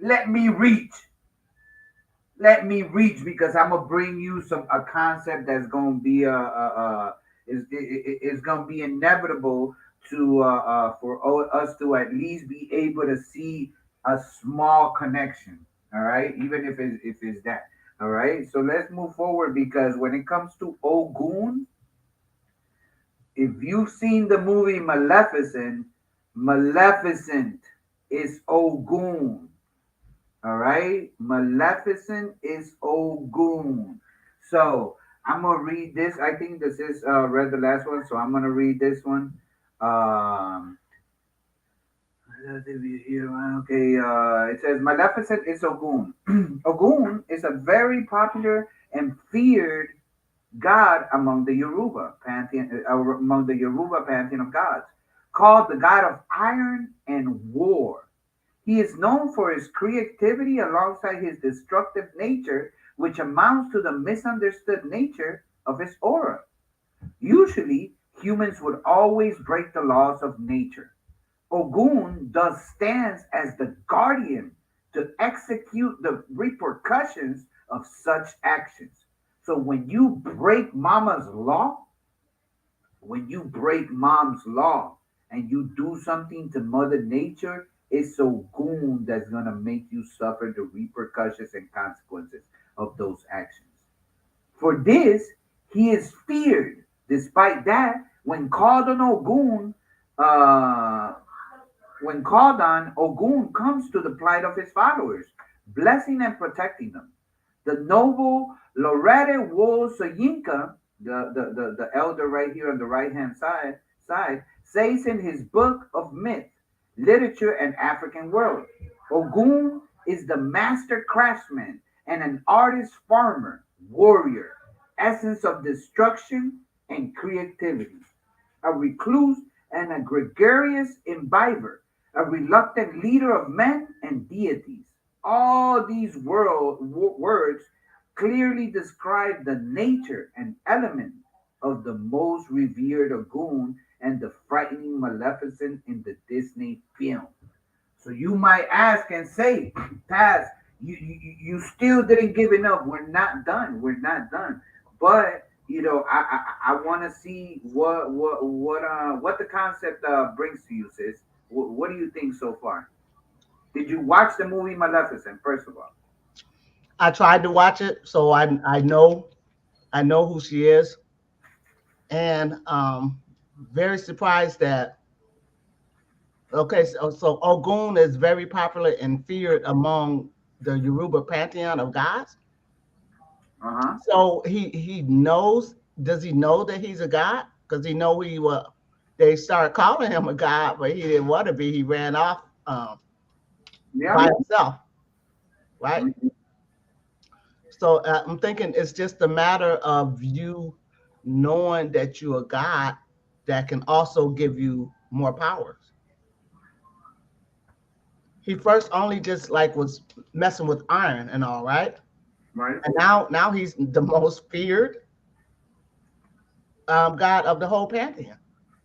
Let me reach. Let me reach because I'm gonna bring you some a concept that's gonna be is gonna be inevitable to for us to at least be able to see a small connection. All right, even if it's that. All right, so let's move forward because when it comes to Ogun, if you've seen the movie Maleficent, Maleficent is Ogun. All right. Maleficent is Ogun. So I'm gonna read this. I think this is read the last one, so I'm gonna read this one. Um okay, it says Maleficent is Ogun. Ogun is a very popular and feared god among the Yoruba pantheon among the Yoruba pantheon of gods, called the god of iron and war. He is known for his creativity alongside his destructive nature, which amounts to the misunderstood nature of his aura. Usually, humans would always break the laws of nature. Ogun thus stands as the guardian to execute the repercussions of such actions. So when you break mama's law, when you break mom's law and you do something to Mother Nature, it's so goon that's gonna make you suffer the repercussions and consequences of those actions. For this, he is feared. Despite that, uh, when called on, Ogun comes to the plight of his followers, blessing and protecting them. The noble Lorette Wo Soyinka, the elder right here on the right hand side, says in his book of myth, literature, and African world, Ogun is the master craftsman and an artist farmer, warrior, essence of destruction and creativity, a recluse and a gregarious imbiber, a reluctant leader of men and deities. All these words clearly describe the nature and element of the most revered Ogun and the frightening Maleficent in the Disney film. So you might ask and say, Taz, you still didn't give enough. We're not done. We're not done. But you know, I want to see what the concept brings to you, sis. What do you think so far? Did you watch the movie Maleficent? First of all, I tried to watch it, so I know who she is, and very surprised that okay, so Ogun is very popular and feared among the Yoruba pantheon of gods. uh huh. So he knows. Does he know that he's a god? Because he know he was. They started calling him a god, but he didn't want to be. He ran off Yeah. by himself, right? Mhm. So I'm thinking it's just a matter of you knowing that you're a god that can also give you more powers. He first only just like was messing with iron and all, right? Right. And now he's the most feared god of the whole pantheon.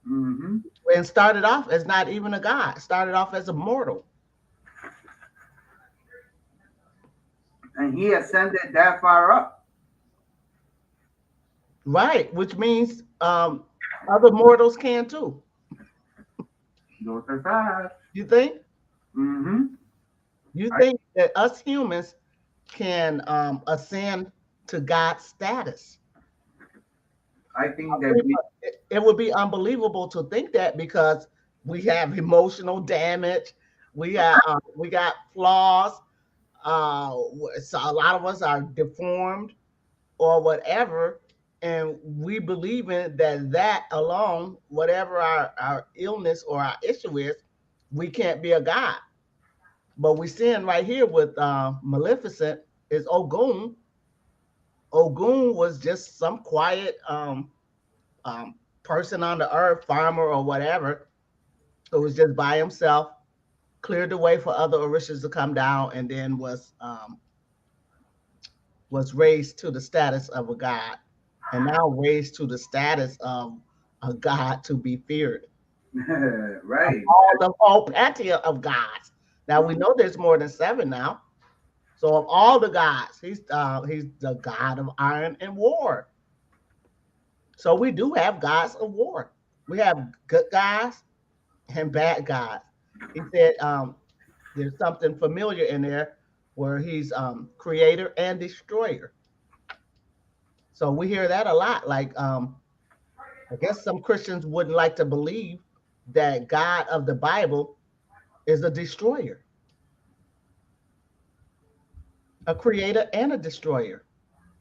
Mm-hmm. And started off as not even a god, started off as a mortal, And he ascended that far up. right? Which means other mortals can too. Those are fast. You think? Mm-hmm. You I think that us humans can ascend to God's status? I think that we It would be unbelievable to think that because we have emotional damage, We got flaws. So a lot of us are deformed or whatever, and we believe in that alone, whatever our illness or our issue is, we can't be a god. But we seeing right here with Maleficent is Ogun. Ogun was just some quiet person on the earth, farmer or whatever, who was just by himself, cleared the way for other Orishas to come down, and then was raised to the status of a god, and now raised to the status of a god to be feared. Of Right. all the whole pantheon of gods. Now we know there's more than seven now. So of all the gods, he's the god of iron and war. So we do have gods of war. We have good guys and bad guys. He said there's something familiar in there where he's creator and destroyer. So we hear that a lot. Like I guess some Christians wouldn't like to believe that God of the Bible is a destroyer, a creator and a destroyer.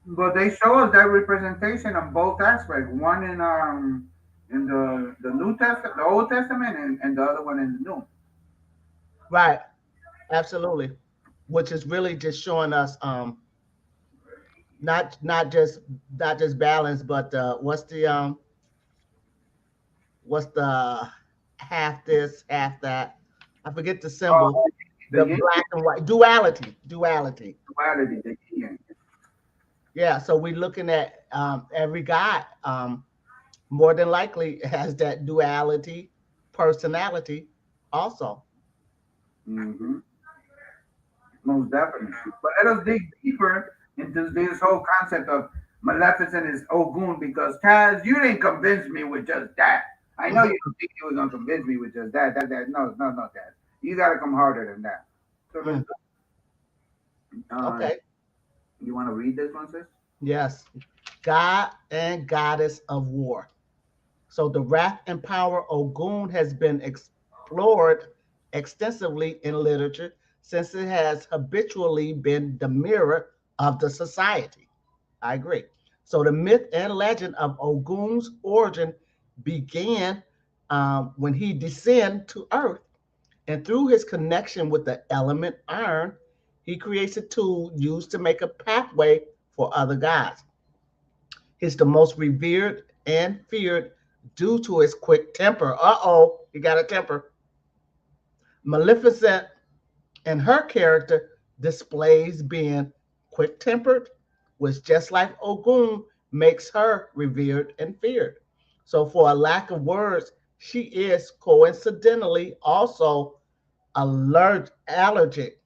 But they show us that representation of both aspects. One in the New Testament, the Old Testament, and the other one in the New. Right. Absolutely. Which is really just showing us not not just balance, but what's the half this, half that. I forget the Oh, symbol. the The yin black and white duality. Duality. duality, the yin. Yeah. So we're looking at every guy more than likely has that duality personality also. Mm-hmm. Most definitely. But let us dig deeper into this whole concept of Maleficent is Ogun because Taz, you didn't convince me with just that. I know you don't think you were gonna convince me with just that. No, no, no, Taz. You gotta come harder than that. So let's Mm, uh okay. you wanna read this one, sis? Yes. God and goddess of war. So the wrath and power Ogun has been explored extensively in literature since it has habitually been the mirror of the society. I agree. So the myth and legend of Ogun's origin began when he descended to Earth, and through his connection with the element iron, he creates a tool used to make a pathway for other gods. He's the most revered and feared due to his quick temper. Uh-oh, he got a temper. Maleficent and her character displays being quick tempered, which just like Ogun makes her revered and feared. So, for a lack of words, she is coincidentally also allergic,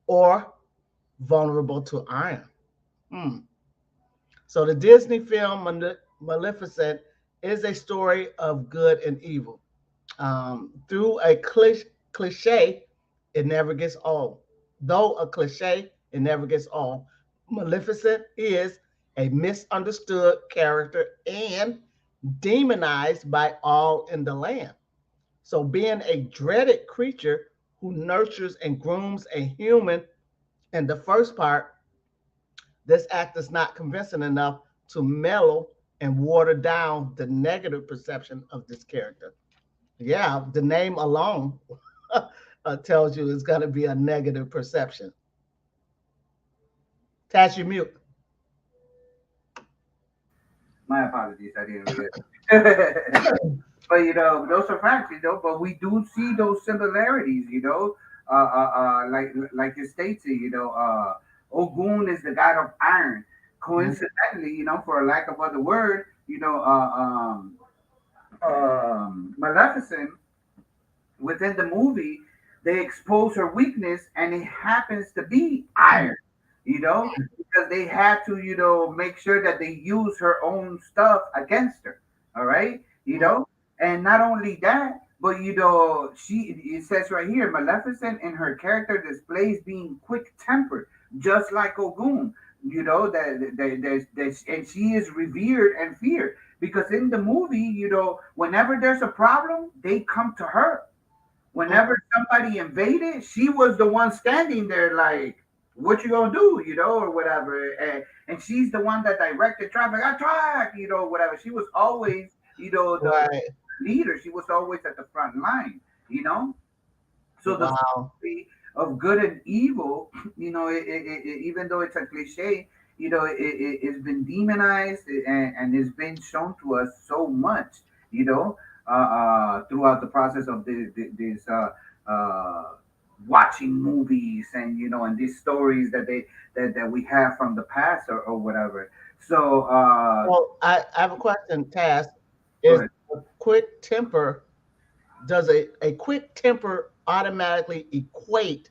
or vulnerable to iron. Hmm. So the Disney film Maleficent is a story of good and evil. Through a cliche, it never gets old. Though a cliche, it never gets old. Maleficent is a misunderstood character and demonized by all in the land. So, being a dreaded creature who nurtures and grooms a human in the first part, this act is not convincing enough to mellow and water down the negative perception of this character. Yeah, the name alone tells you it's going to be a negative perception. Tash, you mute. My apologies, I didn't realize. But those are facts, but we do see those similarities, like it states it, Ogun is the god of iron. Mhm. Coincidentally, for a lack of other word, Maleficent within the movie, they expose her weakness, and it happens to be iron, because they had to, make sure that they use her own stuff against her. All right, and not only that, but she it says right here, Maleficent in her character displays being quick tempered, just like Ogun. And she is revered and feared because in the movie, whenever there's a problem, they come to her. whenever somebody invaded, she was the one standing there like, what you gonna do, or whatever. And she's the one that directed traffic, attack, whatever. She was always, the Right. leader. She was always at the front line, you know. So the Wow. story of good and evil, even though it's a cliche, it's been demonized and it's been shown to us so much, throughout the process of this watching movies and and these stories that we have from the past or whatever. So Well, I have a question, Taz. go Is ahead. a quick temper, does a quick temper automatically equate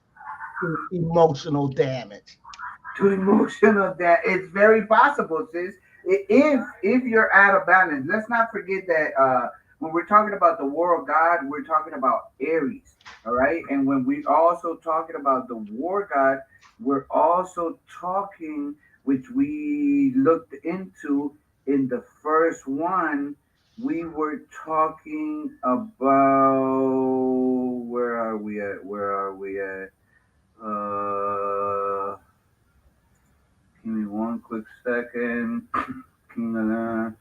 to emotional damage? To emotional that it's very possible, sis. If you're out of balance, let's not forget that when we're talking about the war of God, we're talking about Aries, all right. And when we also talking about the war god, we're also talking, which we looked into in the first one. We were talking about, where are we at? Where are we at? Give me one quick second. King of the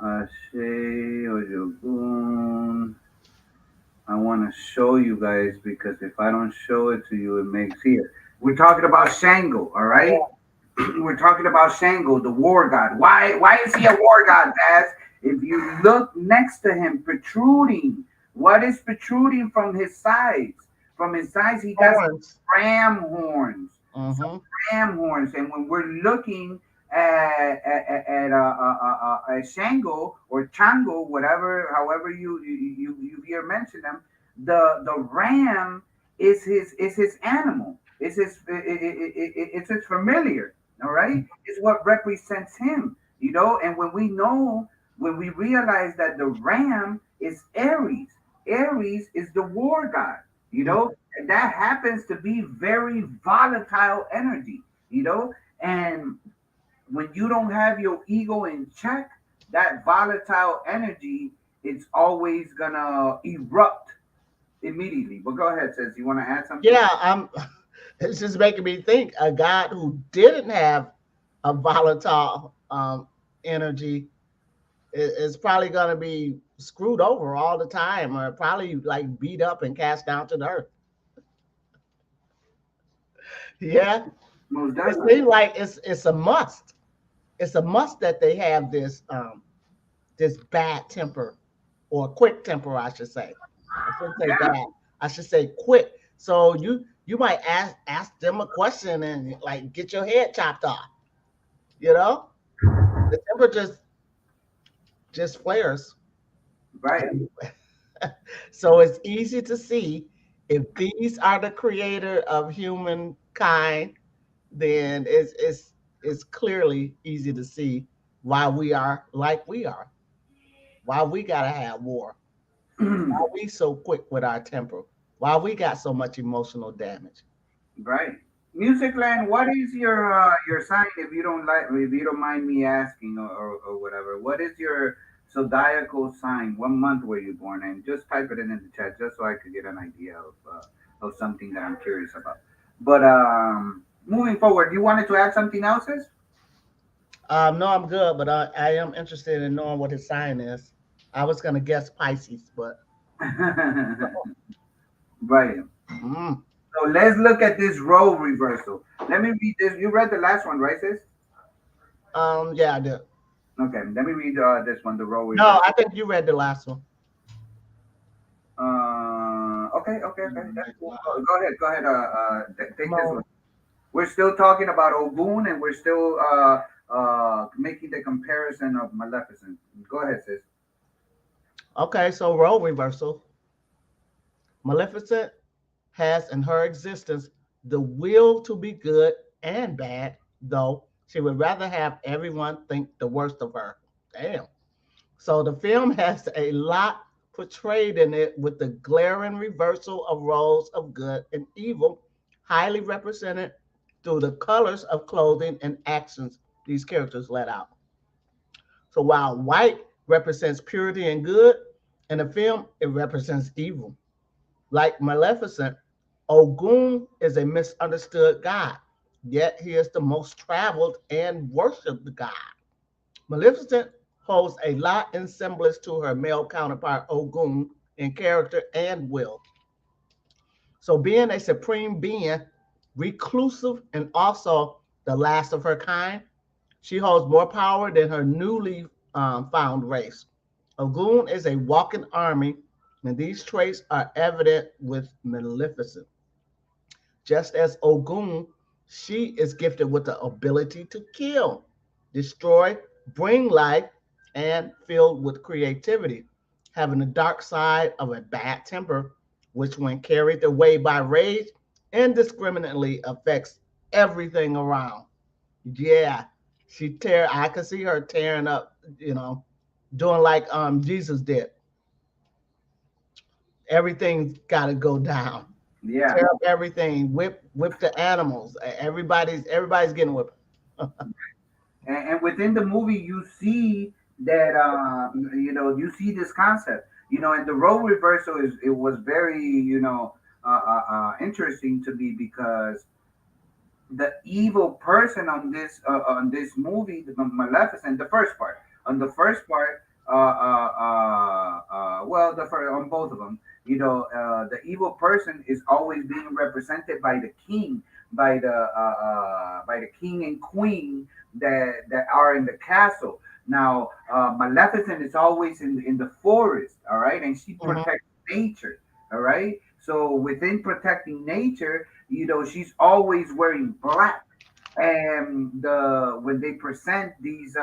Ashe Ojogun. I want to show you guys because if I don't show it to you, it makes here. We're talking about Shango, all right? We're talking about Shango, the war god. Why is he a war god, Taz? If you look next to him, protruding, what is protruding from his sides? From his sides, he got some Horns. ram horns. Mm-hmm. Ram horns. And when we're looking at Shango or Chango, whatever, however you hear mention them, the ram is his animal. It's his familiar. All right, it's what represents him. And when we realize that the ram is Aries, Aries is the war god. And that happens to be very volatile energy. And when you don't have your ego in check, that volatile energy is always gonna erupt immediately. But go ahead, says you want to add something? Yeah, it's just making me think a god who didn't have a volatile energy is probably going to be screwed over all the time, or probably like beat up and cast down to the earth. Yeah, Most it definitely. seems like it's a must. It's a must that they have this bad temper, or quick temper, I should say. I shouldn't say Yeah, bad. I should say quick. So you might ask them a question and like get your head chopped off. You know, the temper just flares. right. So it's easy to see if these are the creator of humankind, then it's clearly easy to see why we are like we are, why we gotta have war, why we so quick with our temper, why we got so much emotional damage. Right. Music land, what is your sign if you don't mind me asking or whatever. What is your zodiacal sign? What month were you born in? Just type it in the chat just so I could get an idea of something that I'm curious about. But moving forward, you wanted to add something else? Sis? No, I'm good, but I am interested in knowing what his sign is. I was gonna guess Pisces, but Right. mm, So let's look at this role reversal. Let me read this. You read the last one, right, sis? yeah, I did. Okay, let me read this one, the role No, reversal. I think you read the last one. Okay, that's cool. Go ahead. Take this No. one. We're still talking about Ogun, and we're still making the comparison of Maleficent. Go ahead, sis. Okay, so role reversal. Maleficent has in her existence the will to be good and bad, though she would rather have everyone think the worst of her. Damn. So the film has a lot portrayed in it with the glaring reversal of roles of good and evil, highly represented through the colors of clothing and actions these characters let out. So while white represents purity and good, in the film, it represents evil, Like Maleficent, Ogun is a misunderstood god, yet he is the most traveled and worshipped god. Maleficent holds a lot in semblance to her male counterpart Ogun in character and will. So, being a supreme being, reclusive, and also the last of her kind, she holds more power than her newly found race. Ogun is a walking army, and these traits are evident with Maleficent. Just as Ogun, she is gifted with the ability to kill, destroy, bring life, and filled with creativity, having the dark side of a bad temper, which, when carried away by rage, indiscriminately affects everything around. Yeah, she tear. I could see her tearing up, doing like Jesus did. Everything's got to go down. Yeah. Tear up everything. Whip the animals. Everybody's getting whipped. And within the movie you see that you see this concept, and the role reversal is it was very interesting to me because the evil person on this movie, the Maleficent, the first part. On the first part, well, the first on both of them, the evil person is always being represented by the king, by the king and queen that are in the castle. Now, Maleficent is always in the forest, all right, and she Mhm. protects nature, all right. So within protecting nature, she's always wearing black. And when they present these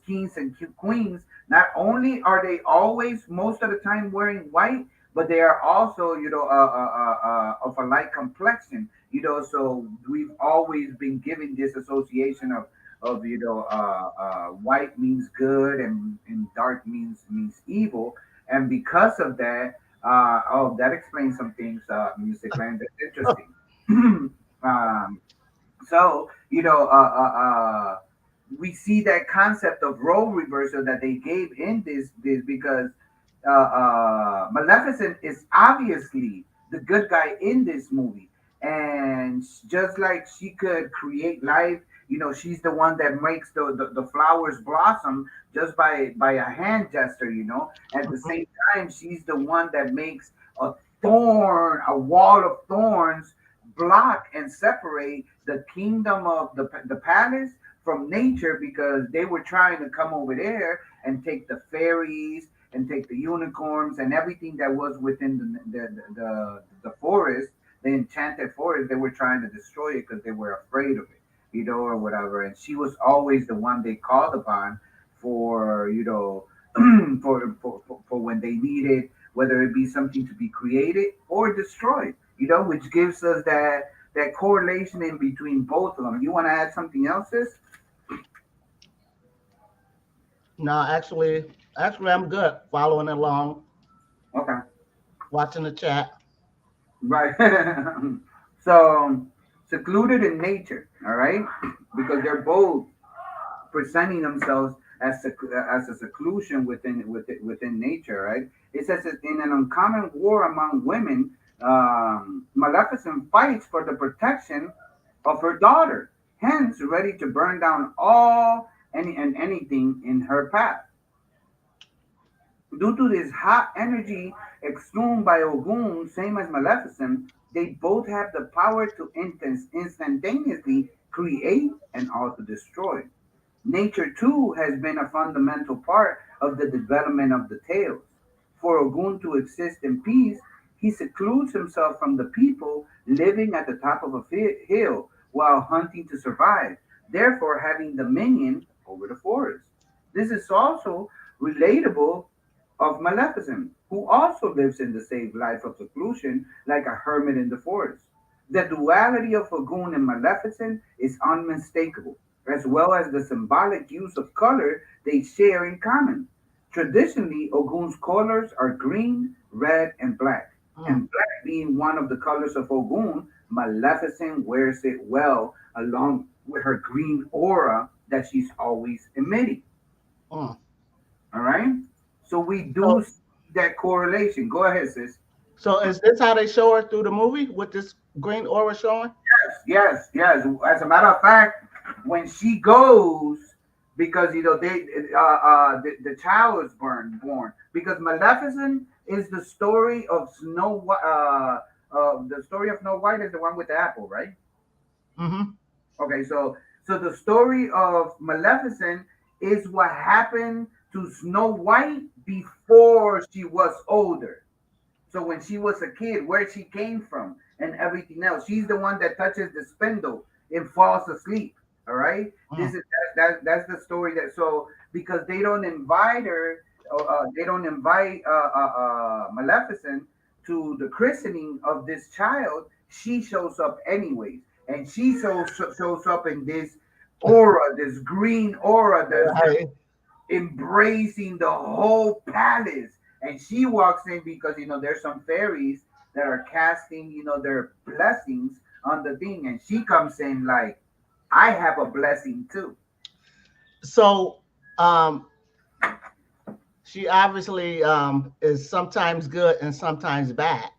kings and queens, not only are they always most of the time wearing white, but they are also of a light complexion. So we've always been given this association of white means good and dark means evil, and because of that, that explains some things, Music Land. That's interesting. um, so we see that concept of role reversal that they gave in this because Maleficent is obviously the good guy in this movie, and just like she could create life, she's the one that makes the flowers blossom just by a hand gesture. At the same time, she's the one that makes a wall of thorns block and separate the kingdom of the palace from nature because they were trying to come over there and take the fairies and take the unicorns and everything that was within the forest, the enchanted forest. They were trying to destroy it because they were afraid of it, or whatever. And she was always the one they called upon for for when they needed, whether it be something to be created or destroyed, which gives us that correlation in between both of them. You want to add something else, sis? No, actually, I'm good. Following along, Okay, watching the chat. right. So secluded in nature, all right, because they're both presenting themselves as a seclusion within nature, right? It says that in an uncommon war among women, Maleficent fights for the protection of her daughter, hence ready to burn down all anything in her path. Due to this hot energy exhumed by Ogun, same as Maleficent, they both have the power to instantaneously create and also destroy. Nature, too, has been a fundamental part of the development of the tales. For Ogun to exist in peace, he secludes himself from the people, living at the top of a hill while hunting to survive, therefore having dominion over the forest. This is also relatable of Maleficent, who also lives in the same life of seclusion like a hermit in the forest. The duality of Ogun and Maleficent is unmistakable, as well as the symbolic use of color they share in common. Traditionally, Ogun's colors are green, red, and black. Mm, And black being one of the colors of Ogun, Maleficent wears it well along with her green aura that she's always emitting. mm. All right. So we do So, see that correlation. Go ahead, sis. So is this how they show her through the movie with this green aura showing? Yes, yes. As a matter of fact, when she goes, because the child is born because Maleficent is the story of Snow White. The story of Snow White is the one with the apple, right? Mm-hmm. Okay, so the story of Maleficent is what happened to Snow White before she was older. So when she was a kid, where she came from and everything else. She's the one that touches the spindle and falls asleep. All right. This Mm. is that's the story that so because they don't invite her, they don't invite Maleficent to the christening of this child. She shows up anyways, and shows up in this aura, this green aura that's Right. embracing the whole palace. And she walks in because there's some fairies that are casting their blessings on the thing, and she comes in like, I have a blessing too. So um, she obviously is sometimes good and sometimes bad.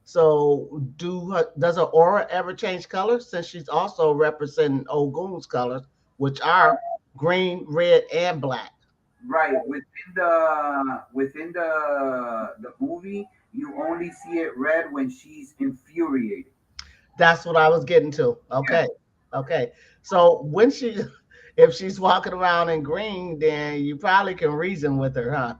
So does her aura ever change colors since she's also representing Ogun's colors, which are green, red, and black? Right, within the movie, you only see it red when she's infuriated. That's what I was getting to. Yeah. Okay. Okay. So when she if she's walking around in green, then you probably can reason with her, huh?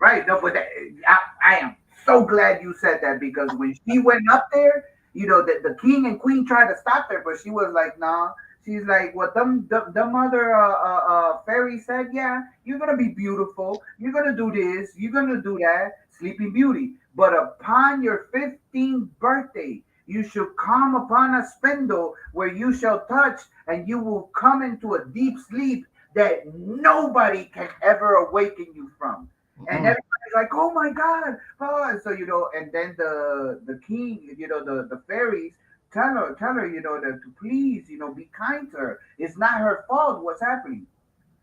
Right. No, but I am so glad you said that because when she went up there, the king and queen tried to stop her, but she was like, nah. She's like, what them other fairy said, yeah, you're gonna be beautiful, you're gonna do this, you're gonna do that, Sleeping Beauty. But upon your 15th birthday, you shall come upon a spindle where you shall touch, and you will come into a deep sleep that nobody can ever awaken you from. And Mm. everybody's like, "Oh my God!" Oh, and so and then the king, the fairies tell her, that to please, be kind to her. It's not her fault what's happening.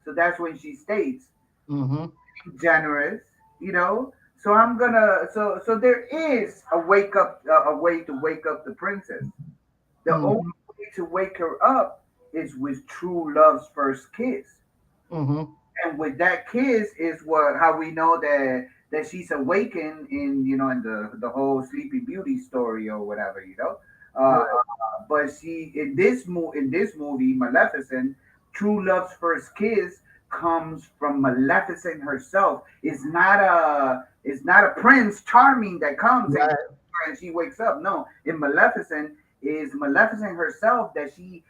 So that's when she states, Mm-hmm. generous, So I'm gonna, so there is a way to wake up the princess. The only Mm-hmm. way to wake her up is with true love's first kiss. Mm-hmm. And with that kiss is what how we know that she's awakened in the whole Sleeping Beauty story or whatever. Right. But she in this movie Maleficent, true love's first kiss comes from Maleficent herself. It's not a Prince Charming that comes and Right. and she wakes up. No, in Maleficent is Maleficent herself that she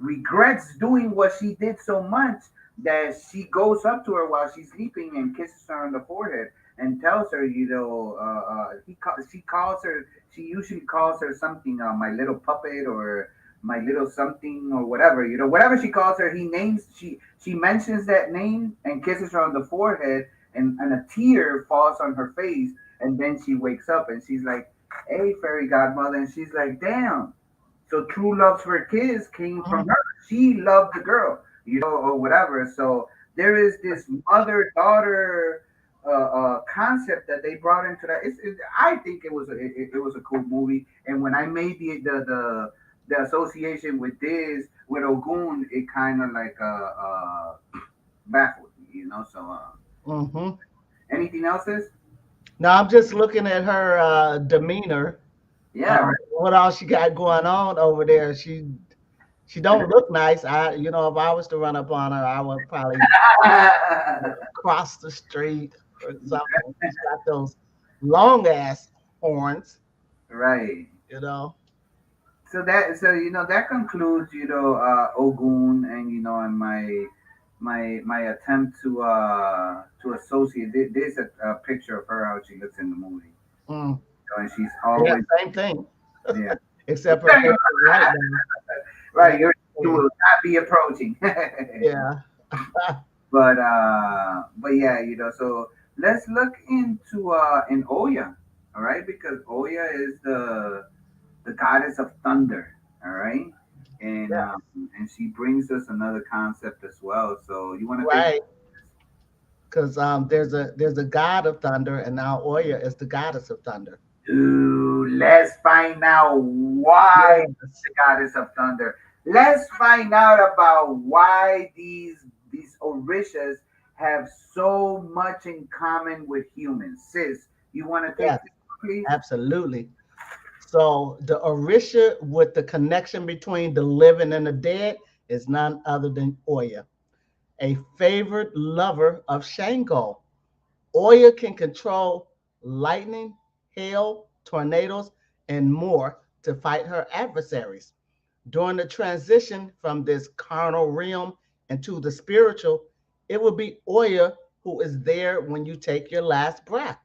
regrets doing what she did so much that she goes up to her while she's sleeping and kisses her on the forehead and tells her, she calls her, she usually calls her something, my little puppet or my little something or whatever, whatever she calls her, she mentions that name and kisses her on the forehead, and a tear falls on her face, and then she wakes up and she's like, "Hey, fairy godmother," and she's like, "Damn." So true love's for kids came from Mhm. her. She loved the girl, or whatever. So there is this mother-daughter concept that they brought into that. I think it was a cool movie. And when I made the association with this with Ogun, it kind of like baffled me. So Mhm. anything else is Now I'm just looking at her demeanor. yeah, right. What all she got going on over there? She don't look nice. If I was to run up on her, I would probably cross the street or something. She's got those long ass horns. Right. You know. That concludes Ogun, and my attempt to associate. There's a picture of her how she looks in the movie, Mm. and she's Yeah, always same thing. yeah. Except her face is right now. Right, you will not be approaching. Yeah. But yeah, so let's look into in Oya, all right, because Oya is the goddess of thunder, all right, and Yeah. um, and she brings us another concept as well. So you want to take? Right. because there's a god of thunder, and now Oya is the goddess of thunder. Ooh, let's find out why Yes. the goddess of thunder. Let's find out about why these Orishas have so much in common with humans. Sis, you want to take Yes, this, please? absolutely. So the Orisha with the connection between the living and the dead is none other than Oya, a favored lover of Shango. Oya can control lightning, hail, tornadoes, and more to fight her adversaries. During the transition from this carnal realm into the spiritual, it will be Oya who is there when you take your last breath.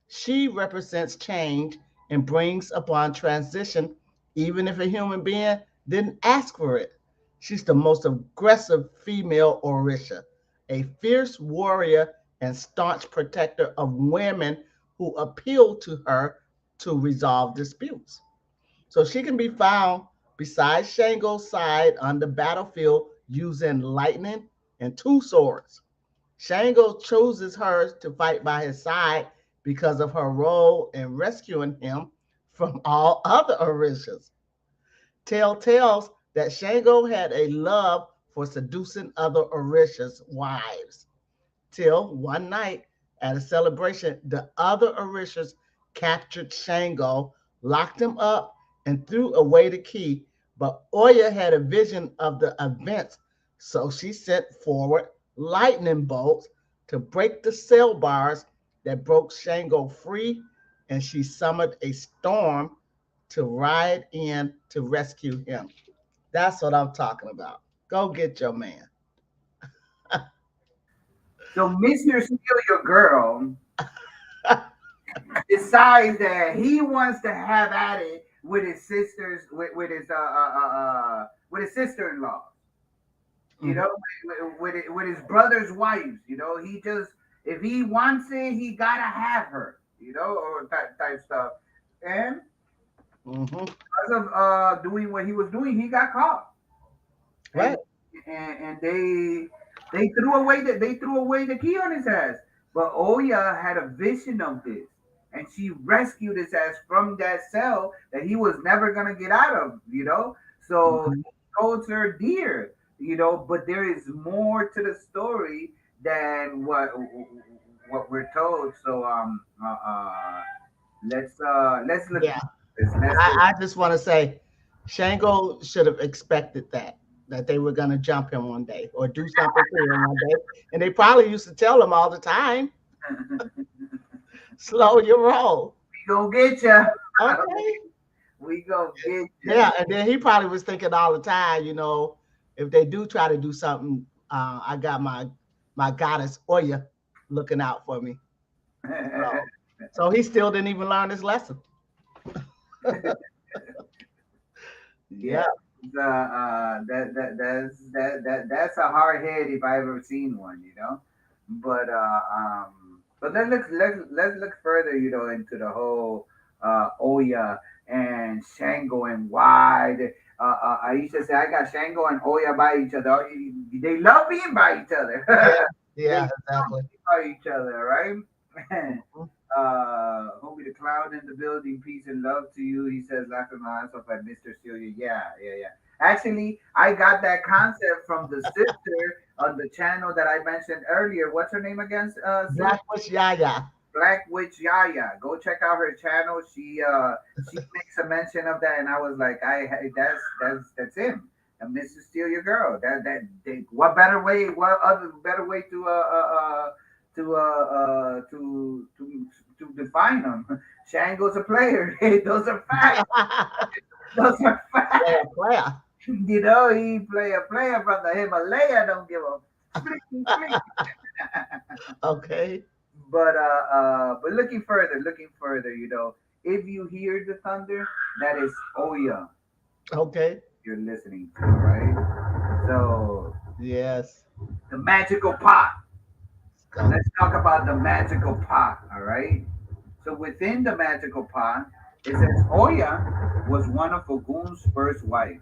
She represents change and brings upon transition, even if a human being didn't ask for it. She's the most aggressive female Orisha, a fierce warrior and staunch protector of women who appeal to her to resolve disputes. So she can be found beside Shango's side on the battlefield using lightning and two swords. Shango chooses her to fight by his side because of her role in rescuing him from all other Orishas. Tale tells that Shango had a love for seducing other Orishas' wives till one night at a celebration, the other Orishas captured Shango, locked him up, and threw away the key. But Oya had a vision of the events, so she sent forward lightning bolts to break the cell bars that broke Shango free, and she summoned a storm to ride in to rescue him. That's what I'm talking about. Go get your man. So Mr. Steal Your Girl decides that he wants to have at it with his sisters, with his sister-in-law. You Mhm. know, with his brother's wives. You know, he just if he wants it, he gotta have her. You know, or type stuff. And Mhm. because of doing what he was doing, he got caught. And Right. and they threw away the key on his ass. But Oya had a vision of this, and she rescued his ass from that cell that he was never gonna get out of. You know, so Mhm. he holds her dear. You know, but there is more to the story than what we're told. So let's look Yeah. deep. Let's go. I just want to say Shango should have expected that they were going to jump him one day or do something to him one day. And they probably used to tell him all the time, slow your roll. We gonna get you. Okay. We gonna get you. Yeah. And then he probably was thinking all the time, if they do try to do something, I got my goddess Oya looking out for me. So he still didn't even learn his lesson. Yeah, Yeah. that's a hard head if I ever seen one, you know. But let's look further, you know, into the whole Oya and Shango and why Aisha said I got Shango and Oya by each other. They love being by each other. Yeah. They Yeah. love Exactly. being by each other, right? Mhm. Homie the clown in the building, peace and love to you. He says, laughing my ass off at Mr. Celia. Yeah, yeah, yeah. Actually, I got that concept from the sister on the channel that I mentioned earlier. What's her name again, Celia? Black was Yaya. Black Witch Yaya. Go check out her channel. She makes a mention of that, and I was like, that's him. And Mrs. Steal Your Girl. What better way? What other better way to to define them? Shango's a player. Those are facts. Those are Player, facts. player. You know, he play a player from the Himalaya. Don't give a flick, flick. Okay. But looking further, you know, if you hear the thunder, that is Oya Okay. you're listening to, right? So Yes. the magical pot. Let's go. Let's talk about the magical pot, all right? So within the magical pot, it says Oya was one of Ogun's first wives.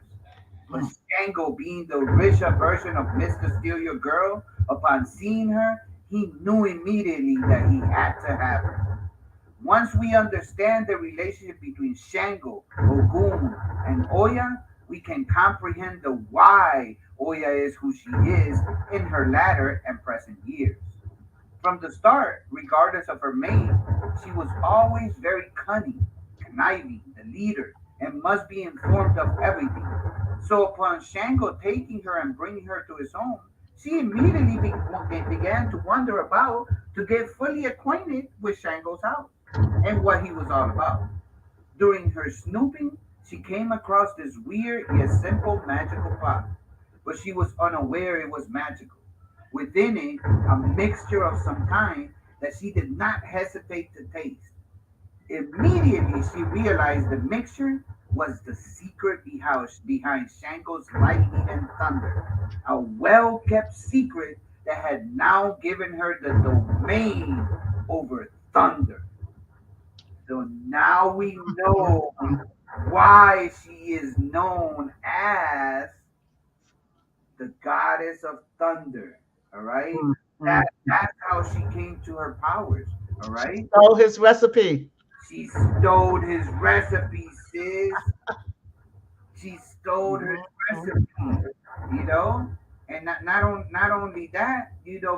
But Shango, being the richer version of Mr. Steal Your Girl, upon seeing her, he knew immediately that he had to have her. Once we understand the relationship between Shango, Ogun, and Oya, we can comprehend the why Oya is who she is in her latter and present years. From the start, regardless of her mate, she was always very cunning, conniving, the leader, and must be informed of everything. So upon Shango taking her and bringing her to his home, she immediately began to wander about to get fully acquainted with Shango's house and what he was all about. During her snooping, she came across this weird yet simple magical pot, but she was unaware it was magical. Within it, a mixture of some kind that she did not hesitate to taste. Immediately, she realized the mixture was the secret behind Shango's lightning and thunder, a well kept secret that had now given her the domain over thunder. So now we know why she is known as the goddess of thunder. All right. That's how she came to her powers. All She right. stole his recipe. She stole his recipe, sis. She stole his Mhm. recipe, you know, and not only that,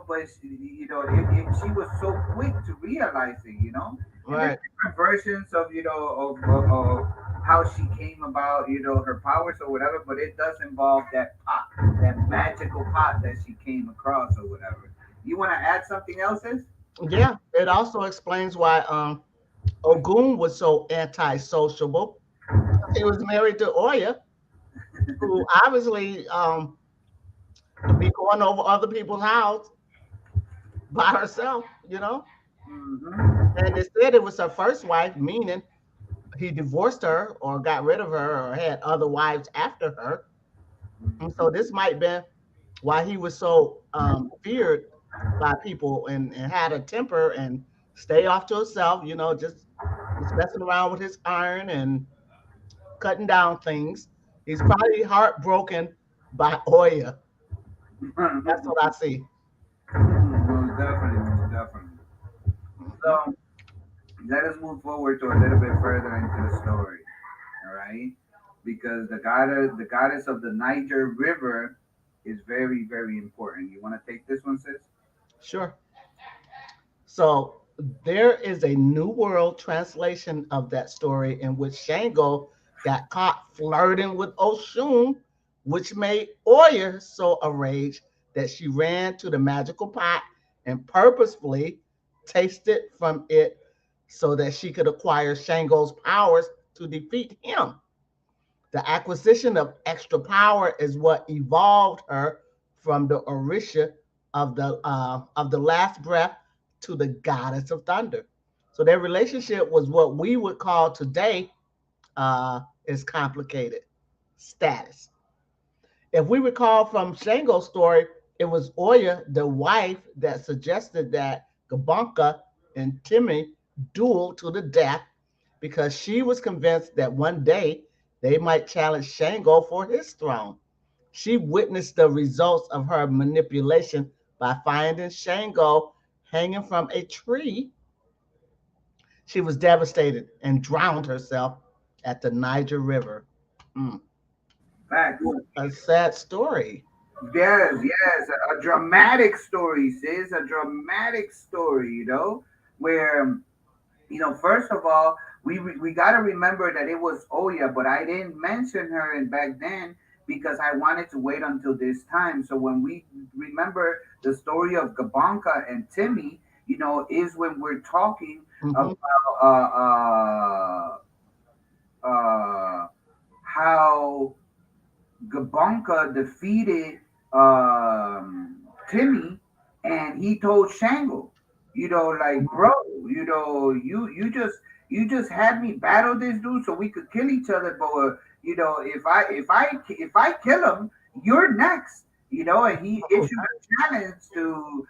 but she was so quick to realize it, and there's Right. different versions of of how she came about, her powers or whatever, but it does involve that pot, that magical pot that she came across or whatever. You want to add something else, sis? Yeah. It also explains why Ogun was so anti-sociable. He was married to Oya, who obviously be going over other people's house by herself. Mm-hmm. And they said it was her first wife, meaning he divorced her or got rid of her or had other wives after her. And so this might be why he was so feared by people and had a temper and stay off to himself, just messing around with his iron and cutting down things. He's probably heartbroken by Oya. That's what I see. Most definitely, most definitely. Mhm. So let us move forward to a little bit further into the story. All right, because the goddess of the Niger River is very, very important. You want to take this one, sis? Sure. So there is a New World translation of that story in which Shango got caught flirting with Oshun, which made Oya so enraged that she ran to the magical pot and purposefully tasted from it so that she could acquire Shango's powers to defeat him. The acquisition of extra power is what evolved her from the Orisha of the last breath to the goddess of thunder. So their relationship was what we would call today is complicated status. If we recall from Shango's story, it was Oya, the wife, that suggested that Gabonka and Timmy duel to the death because she was convinced that one day they might challenge Shango for his throne. She witnessed the results of her manipulation by finding Shango hanging from a tree. She was devastated and drowned herself at the Niger River. Mm. Facts. What a sad story. Yes, yes, a dramatic story, sis. A dramatic story. Where first of all, we got to remember that it was Oya, but I didn't mention her in back then because I wanted to wait until this time. So when we remember the story of Gabanka and Timmy, is when we're talking Mhm. about how Gabonka defeated Timmy, and he told Shango, like, bro, you just had me battle this dude so we could kill each other, but if I kill him, you're next, and he Oh, issued a challenge to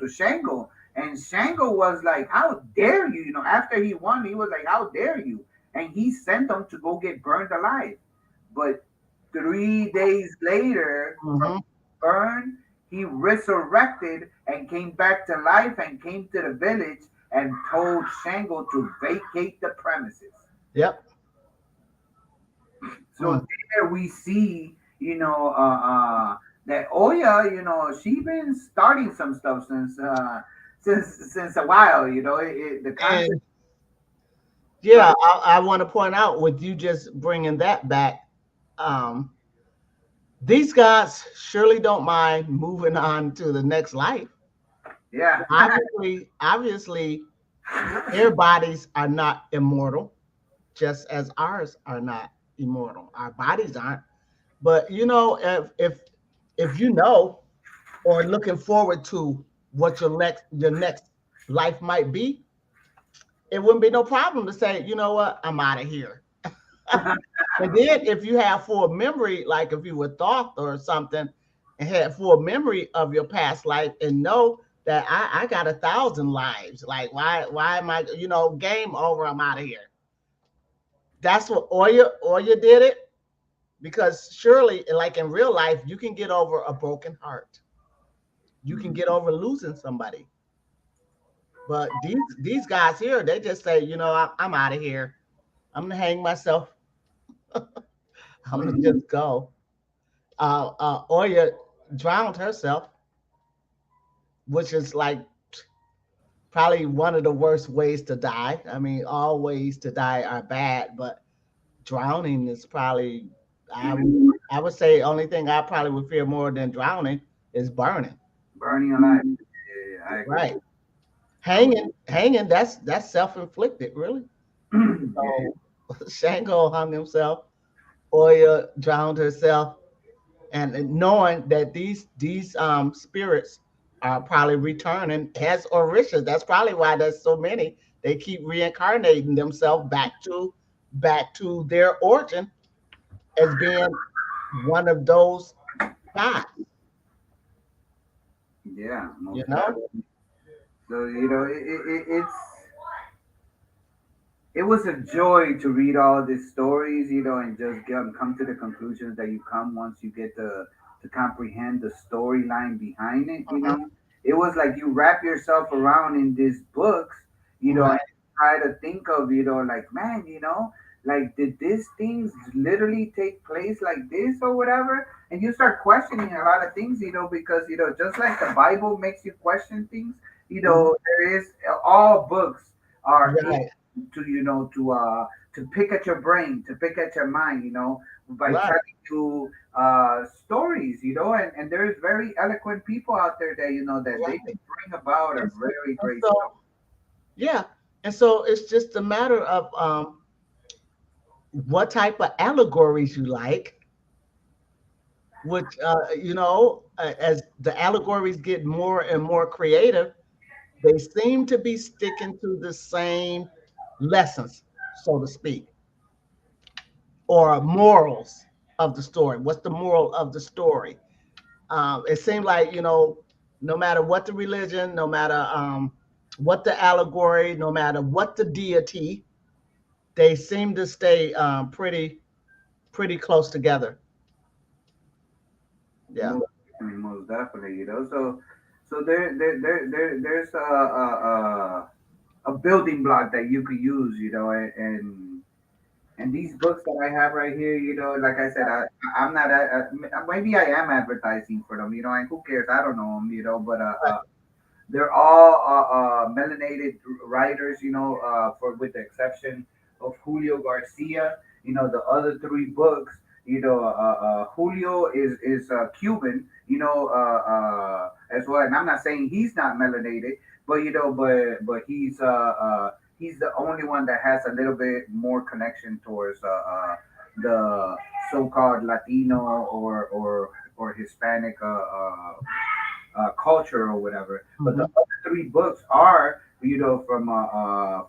Shango, and Shango was like, how dare you, after he won, he was like, how dare you, and he sent him to go get burned alive. But 3 days later, from mhm. burn, he resurrected and came back to life and came to the village and told Shango to vacate the premises. Yep. So Mm. there we see, that Oya, she been starting some stuff since a while. The concept. And yeah, I want to point out with you just bringing that back. Um, these guys surely don't mind moving on to the next life. Yeah. Obviously, their bodies are not immortal, just as ours are not immortal. Our bodies aren't. But if you know or looking forward to what your next life might be, it wouldn't be no problem to say, you know what, I'm out of here. And then if you have full memory, like if you were thought or something, and had full memory of your past life, and know that I got 1,000 lives. Like why am I, game over, I'm out of here. That's what Oya did it, because surely, like in real life, you can get over a broken heart. You can get over losing somebody. But these guys here, they just say, I'm out of here. I'm gonna hang myself. I'm gonna Mhm. just go. Oya drowned herself, which is like probably one of the worst ways to die. I mean, all ways to die are bad, but drowning is probably, I would say, only thing I probably would fear more than drowning is burning. Burning alive. Yeah, I agree. Right. I would. Hanging, that's self-inflicted, really. Yeah. So Shango hung himself, Oya drowned herself, and knowing that these spirits are probably returning as Orishas. That's probably why there's so many. They keep reincarnating themselves back to their origin as being one of those gods. Yeah, You most know, definitely. So it was a joy to read all these stories, and just come to the conclusions that you come once you get to comprehend the storyline behind it. mhm, It was like you wrap yourself around in these books, and right? try to think of, like, man, like, did these things literally take place like this or whatever? And you start questioning a lot of things, because just like the Bible makes you question things, Mhm, there is all books are right, to pick at your brain, to pick at your mind, by right, telling you stories, and there's very eloquent people out there that that they right. can bring about a And, very and great so, story. yeah, and so it's just a matter of what type of allegories you like, which as the allegories get more and more creative, they seem to be sticking to the same lessons, so to speak, or morals of the story. What's the moral of the story? It seemed like, no matter what the religion, no matter what the allegory, no matter what the deity, they seem to stay pretty close together. Yeah. Most definitely, so there's a building block that you could use, and these books that I have right here, like I said, I'm not maybe I am advertising for them, and who cares? I don't know them, but they're all melanated writers, for with the exception of Julio Garcia. The other three books, Julio is Cuban, as well. And I'm not saying he's not melanated, but he's the only one that has a little bit more connection towards the so-called Latino or Hispanic culture or whatever. But the Mhm. other three books are,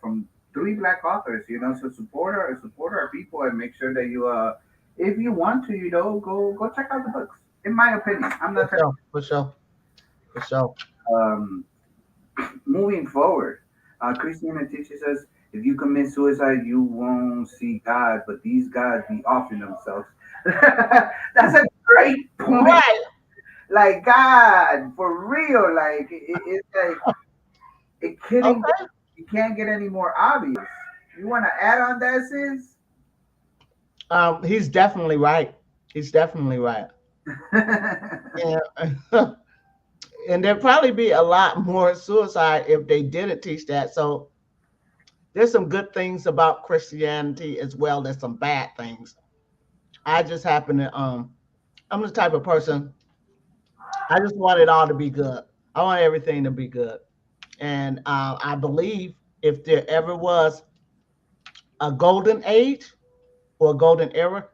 from three black authors. So support our people and make sure that you if you want to, go check out the books. In my opinion, I'm For not telling. sure, for sure, for sure. Um, moving forward, Christina teaches us if you commit suicide, you won't see God, but these gods be offering themselves. That's a great point. Right. Like God, for real. Like it's like it couldn't get, Okay. it can't get any more obvious. You want to add on that, sis? He's definitely right. He's definitely right. And and there'd probably be a lot more suicide if they didn't teach that. So there's some good things about Christianity as well as some bad things. I just happen to I'm the type of person I just want it all to be good. I want everything to be good. And I believe if there ever was a golden age or a golden era,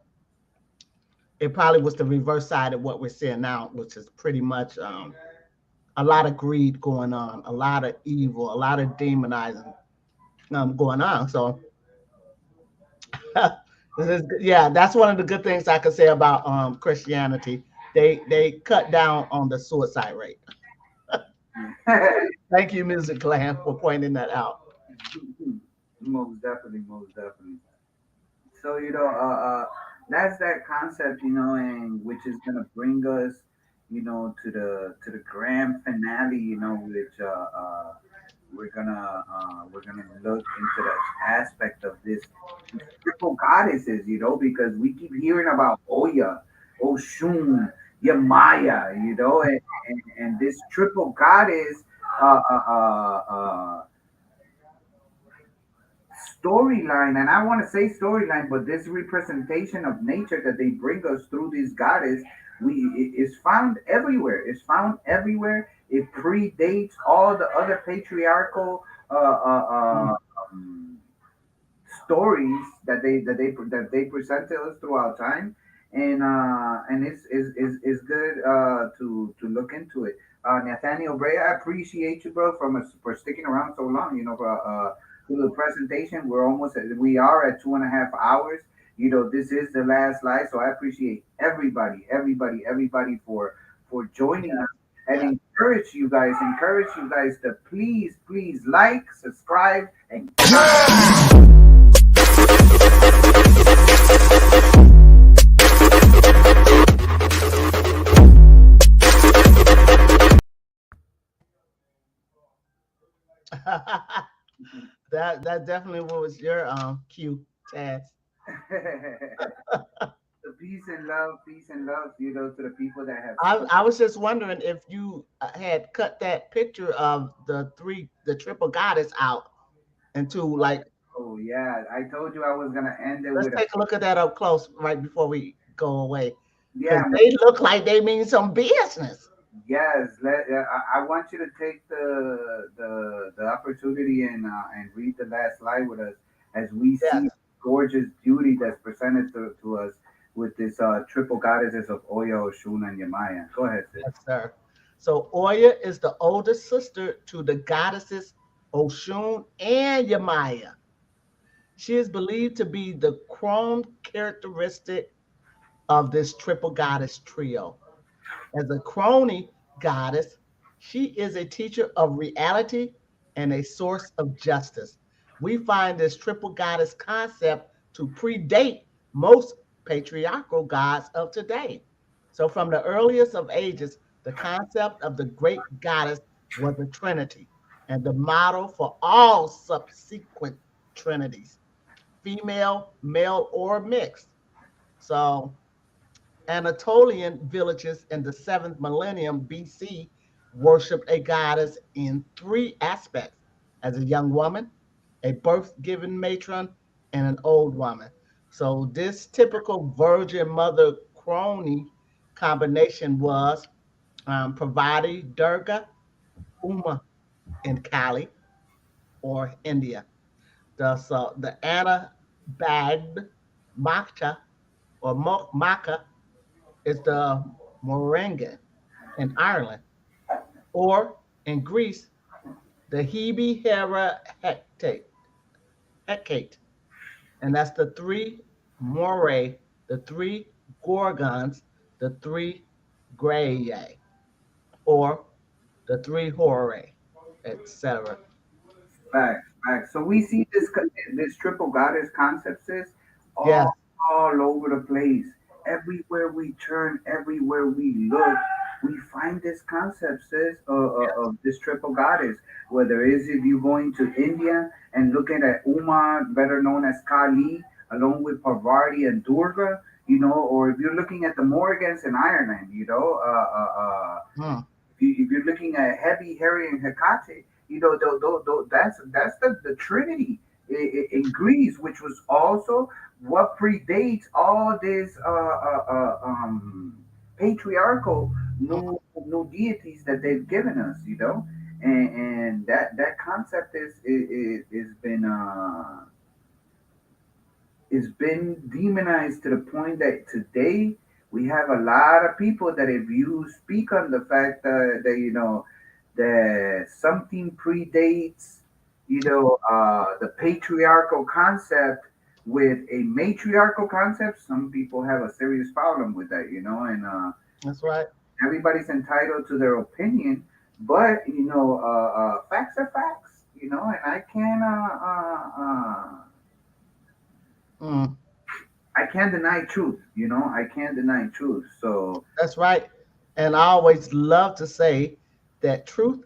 it probably was the reverse side of what we're seeing now, which is pretty much a lot of greed going on, a lot of evil, a lot of demonizing going on. So, yeah, that's one of the good things I could say about Christianity. They cut down on the suicide rate. Thank you, Music Glam, for pointing that out. Most definitely, most definitely. So that's that concept, and which is gonna bring us, to the grand finale, which we're gonna look into the aspect of these triple goddesses, because we keep hearing about Oya, Oshun, Yamaya, and this triple goddess uh, uh, uh, uh, storyline, and I want to say storyline, but this representation of nature that they bring us through this goddess, is found everywhere. It's found everywhere. It predates all the other patriarchal Mm. um, stories that they present to us throughout time, and it's good to look into it. Nathaniel Bray, I appreciate you, bro, for sticking around so long. To the presentation, we are at 2.5 hours. This is the last live, so I appreciate everybody for joining us, and Yeah. encourage you guys to please like, subscribe, and That definitely was your cue, Taz. the peace and love, to the people that have I was just wondering if you had cut that picture of the triple goddess out into like, Oh yeah, I told you I was gonna end it let's with a take a look at that up close right before we go away. Because yeah. they look like they mean some business. Yes, I want you to take the opportunity and read the last slide with us as we Yes, see gorgeous beauty that's presented to us with this triple goddesses of Oyo, Oshun, and Yamaya. Go ahead, sis. yes, sir. So Oya is the oldest sister to the goddesses Oshun and Yamaya. She is believed to be the crown characteristic of this triple goddess trio. As a crony goddess, she is a teacher of reality and a source of justice. We find this triple goddess concept to predate most patriarchal gods of today. So, from the earliest of ages, the concept of the great goddess was a trinity and the model for all subsequent trinities, female, male, or mixed. So, Anatolian villages in the 7th millennium BC worshiped a goddess in three aspects: as a young woman, a birth given matron, and an old woman. So, this typical virgin mother crony combination was Parvati, Durga, Uma, and Kali, or India. The Anna Bagged Macha or Macha is the Moringa in Ireland, or in Greece, the Hebe Hera Hecate, and that's the three Moirae, the three Gorgons, the three Graeae, or the three Horae, etc. Facts. So we see this triple goddess concept, sis, Yes, all over the place. Everywhere we turn, everywhere we look, we find this concept, sis, of this triple goddess. Whether is if you going to India and looking at Uma, better known as Kali, along with Parvati and Durga, or if you're looking at the Morgans in Ireland, Hmm. if you're looking at Heavy, Harry, and Hecate, that's the Trinity in Greece, which was also what predates all this patriarchal new deities that they've given us, and that concept is been it's been demonized to the point that today we have a lot of people that if you speak on the fact that that something predates the patriarchal concept with a matriarchal concept, some people have a serious problem with that, and That's right. everybody's entitled to their opinion, but facts are facts, and Mm. I can't deny truth. I can't deny truth. So That's right. And I always love to say that truth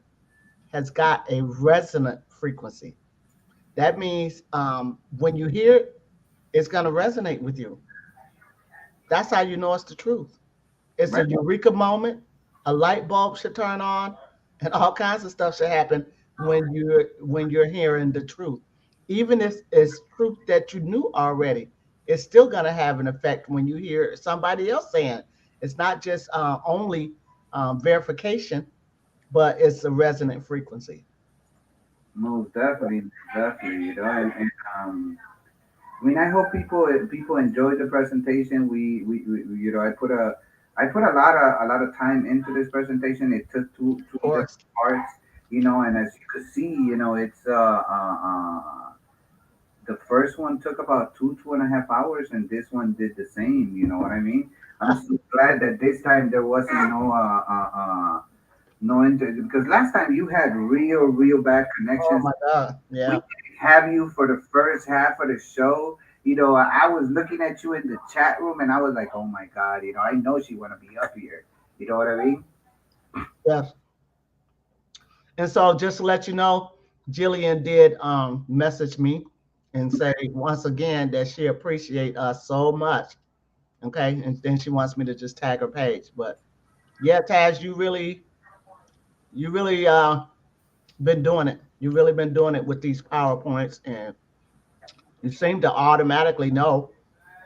has got a resonant frequency. That means when you hear it, it's going to resonate with you. That's how you know it's the truth. It's a right, eureka moment. A light bulb should turn on, and all kinds of stuff should happen when you're hearing the truth. Even if it's truth that you knew already, it's still going to have an effect when you hear somebody else saying it. It's not just only verification, but it's a resonant frequency. most definitely, definitely. And I mean, I hope people enjoyed the presentation. I put a lot of time into this presentation. It took two Of different course. parts, and as you could see, it's the first one took about 2.5 hours, and this one did the same. You know what I mean? I'm so glad that this time there wasn't no because last time you had real bad Oh connections. my God. We Yeah. didn't have you for the first half of the show. I was looking at you in the chat room, and I was like, oh my god, I know she want to be up here. You know what I mean? Yes. And so just to let you know, Jillian did message me and say once again that she appreciate us so much. Okay. And then she wants me to just tag her page. But yeah, Taz, you really been doing it. You really been doing it with these PowerPoints, and you seem to automatically know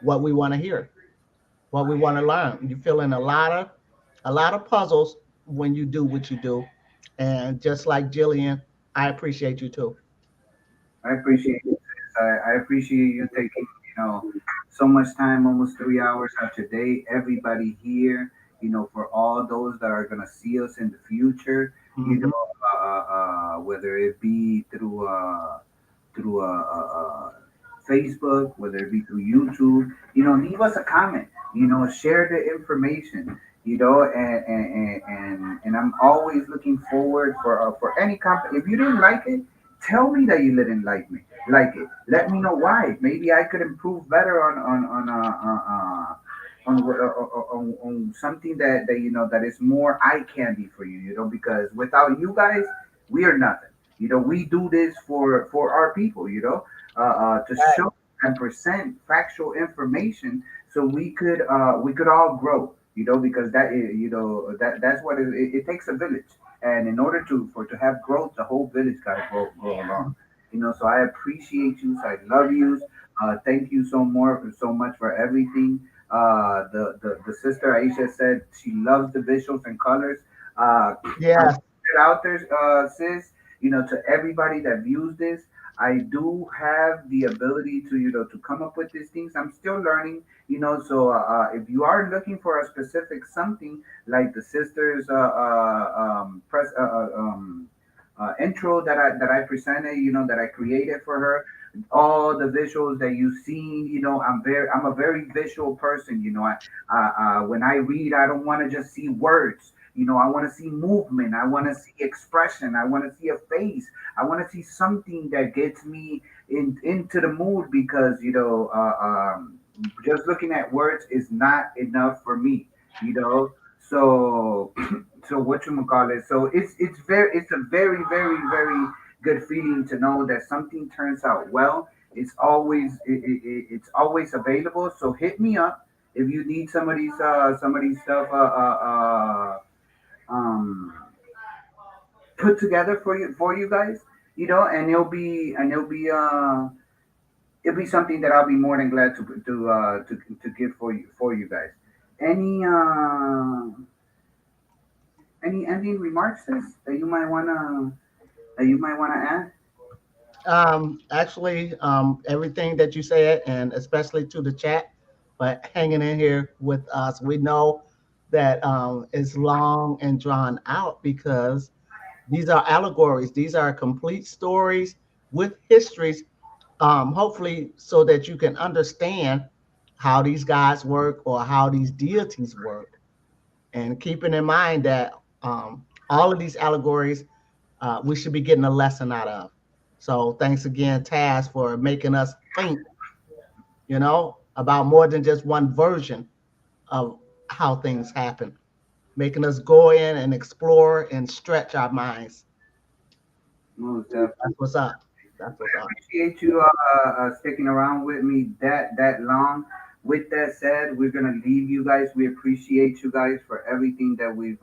what we want to hear, what we want to learn. You fill in a lot of puzzles when you do what you do. And just like Jillian, I appreciate you too. I appreciate you. Sis. I appreciate you taking so much time, almost 3 hours out your day. Everybody here, for all those that are gonna see us in the future, Hmm. whether it be through Facebook, whether it be through YouTube, leave us a comment, share the information, and I'm always looking forward for any company. If you didn't like it, tell me that you didn't like it. Let me know why. Maybe I could improve better on something that that is more eye candy for you. Because without you guys, we are nothing. We do this for our people. To Right. show and present factual information so we could all grow. Because that is that's what it takes a village, and in order to have growth, the whole village got to grow along. So I appreciate you. So I love you. Thank you so much for everything. The sister Aisha said she loves the visuals and colors. I'm Yes. putting it out there, sis. To everybody that views this, I do have the ability to come up with these things. I'm still learning. So if you are looking for a specific something like the sisters intro that I presented, that I created for her, all the visuals that you've seen, I'm a very visual person. When I read, I don't want to just see words. I want to see movement. I want to see expression. I want to see a face. I want to see something that gets me into the mood, because just looking at words is not enough for me. You know, So so what you call it? So it's a very good feeling to know that something turns out well. It's always available. So hit me up if you need somebody's stuff um put together for you guys. And it'll be something that I'll be more than glad to give for you guys. Any any ending remarks, sis, that you might wanna add? Actually, everything that you said, and especially to the chat, but hanging in here with us. We know that it's long and drawn out because these are allegories. These are complete stories with histories, hopefully, so that you can understand how these guys work or how these deities work. And keeping in mind that all of these allegories we should be getting a lesson out of. So thanks again, Taz, for making us think, about more than just one version of how things happen, making us go in and explore and stretch our minds. Most definitely. That's what's up. That's what's up. Appreciate you sticking around with me that long. With that said, we're gonna leave you guys. We appreciate you guys for everything that we've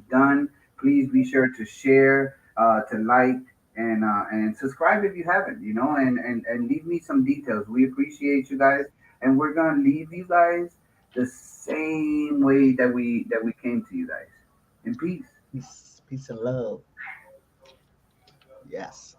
done. Please be sure to share, to like, and subscribe if you haven't. And leave me some details. We appreciate you guys, and we're gonna leave you guys the same way that we came to you guys. In peace. Peace and love. Yes.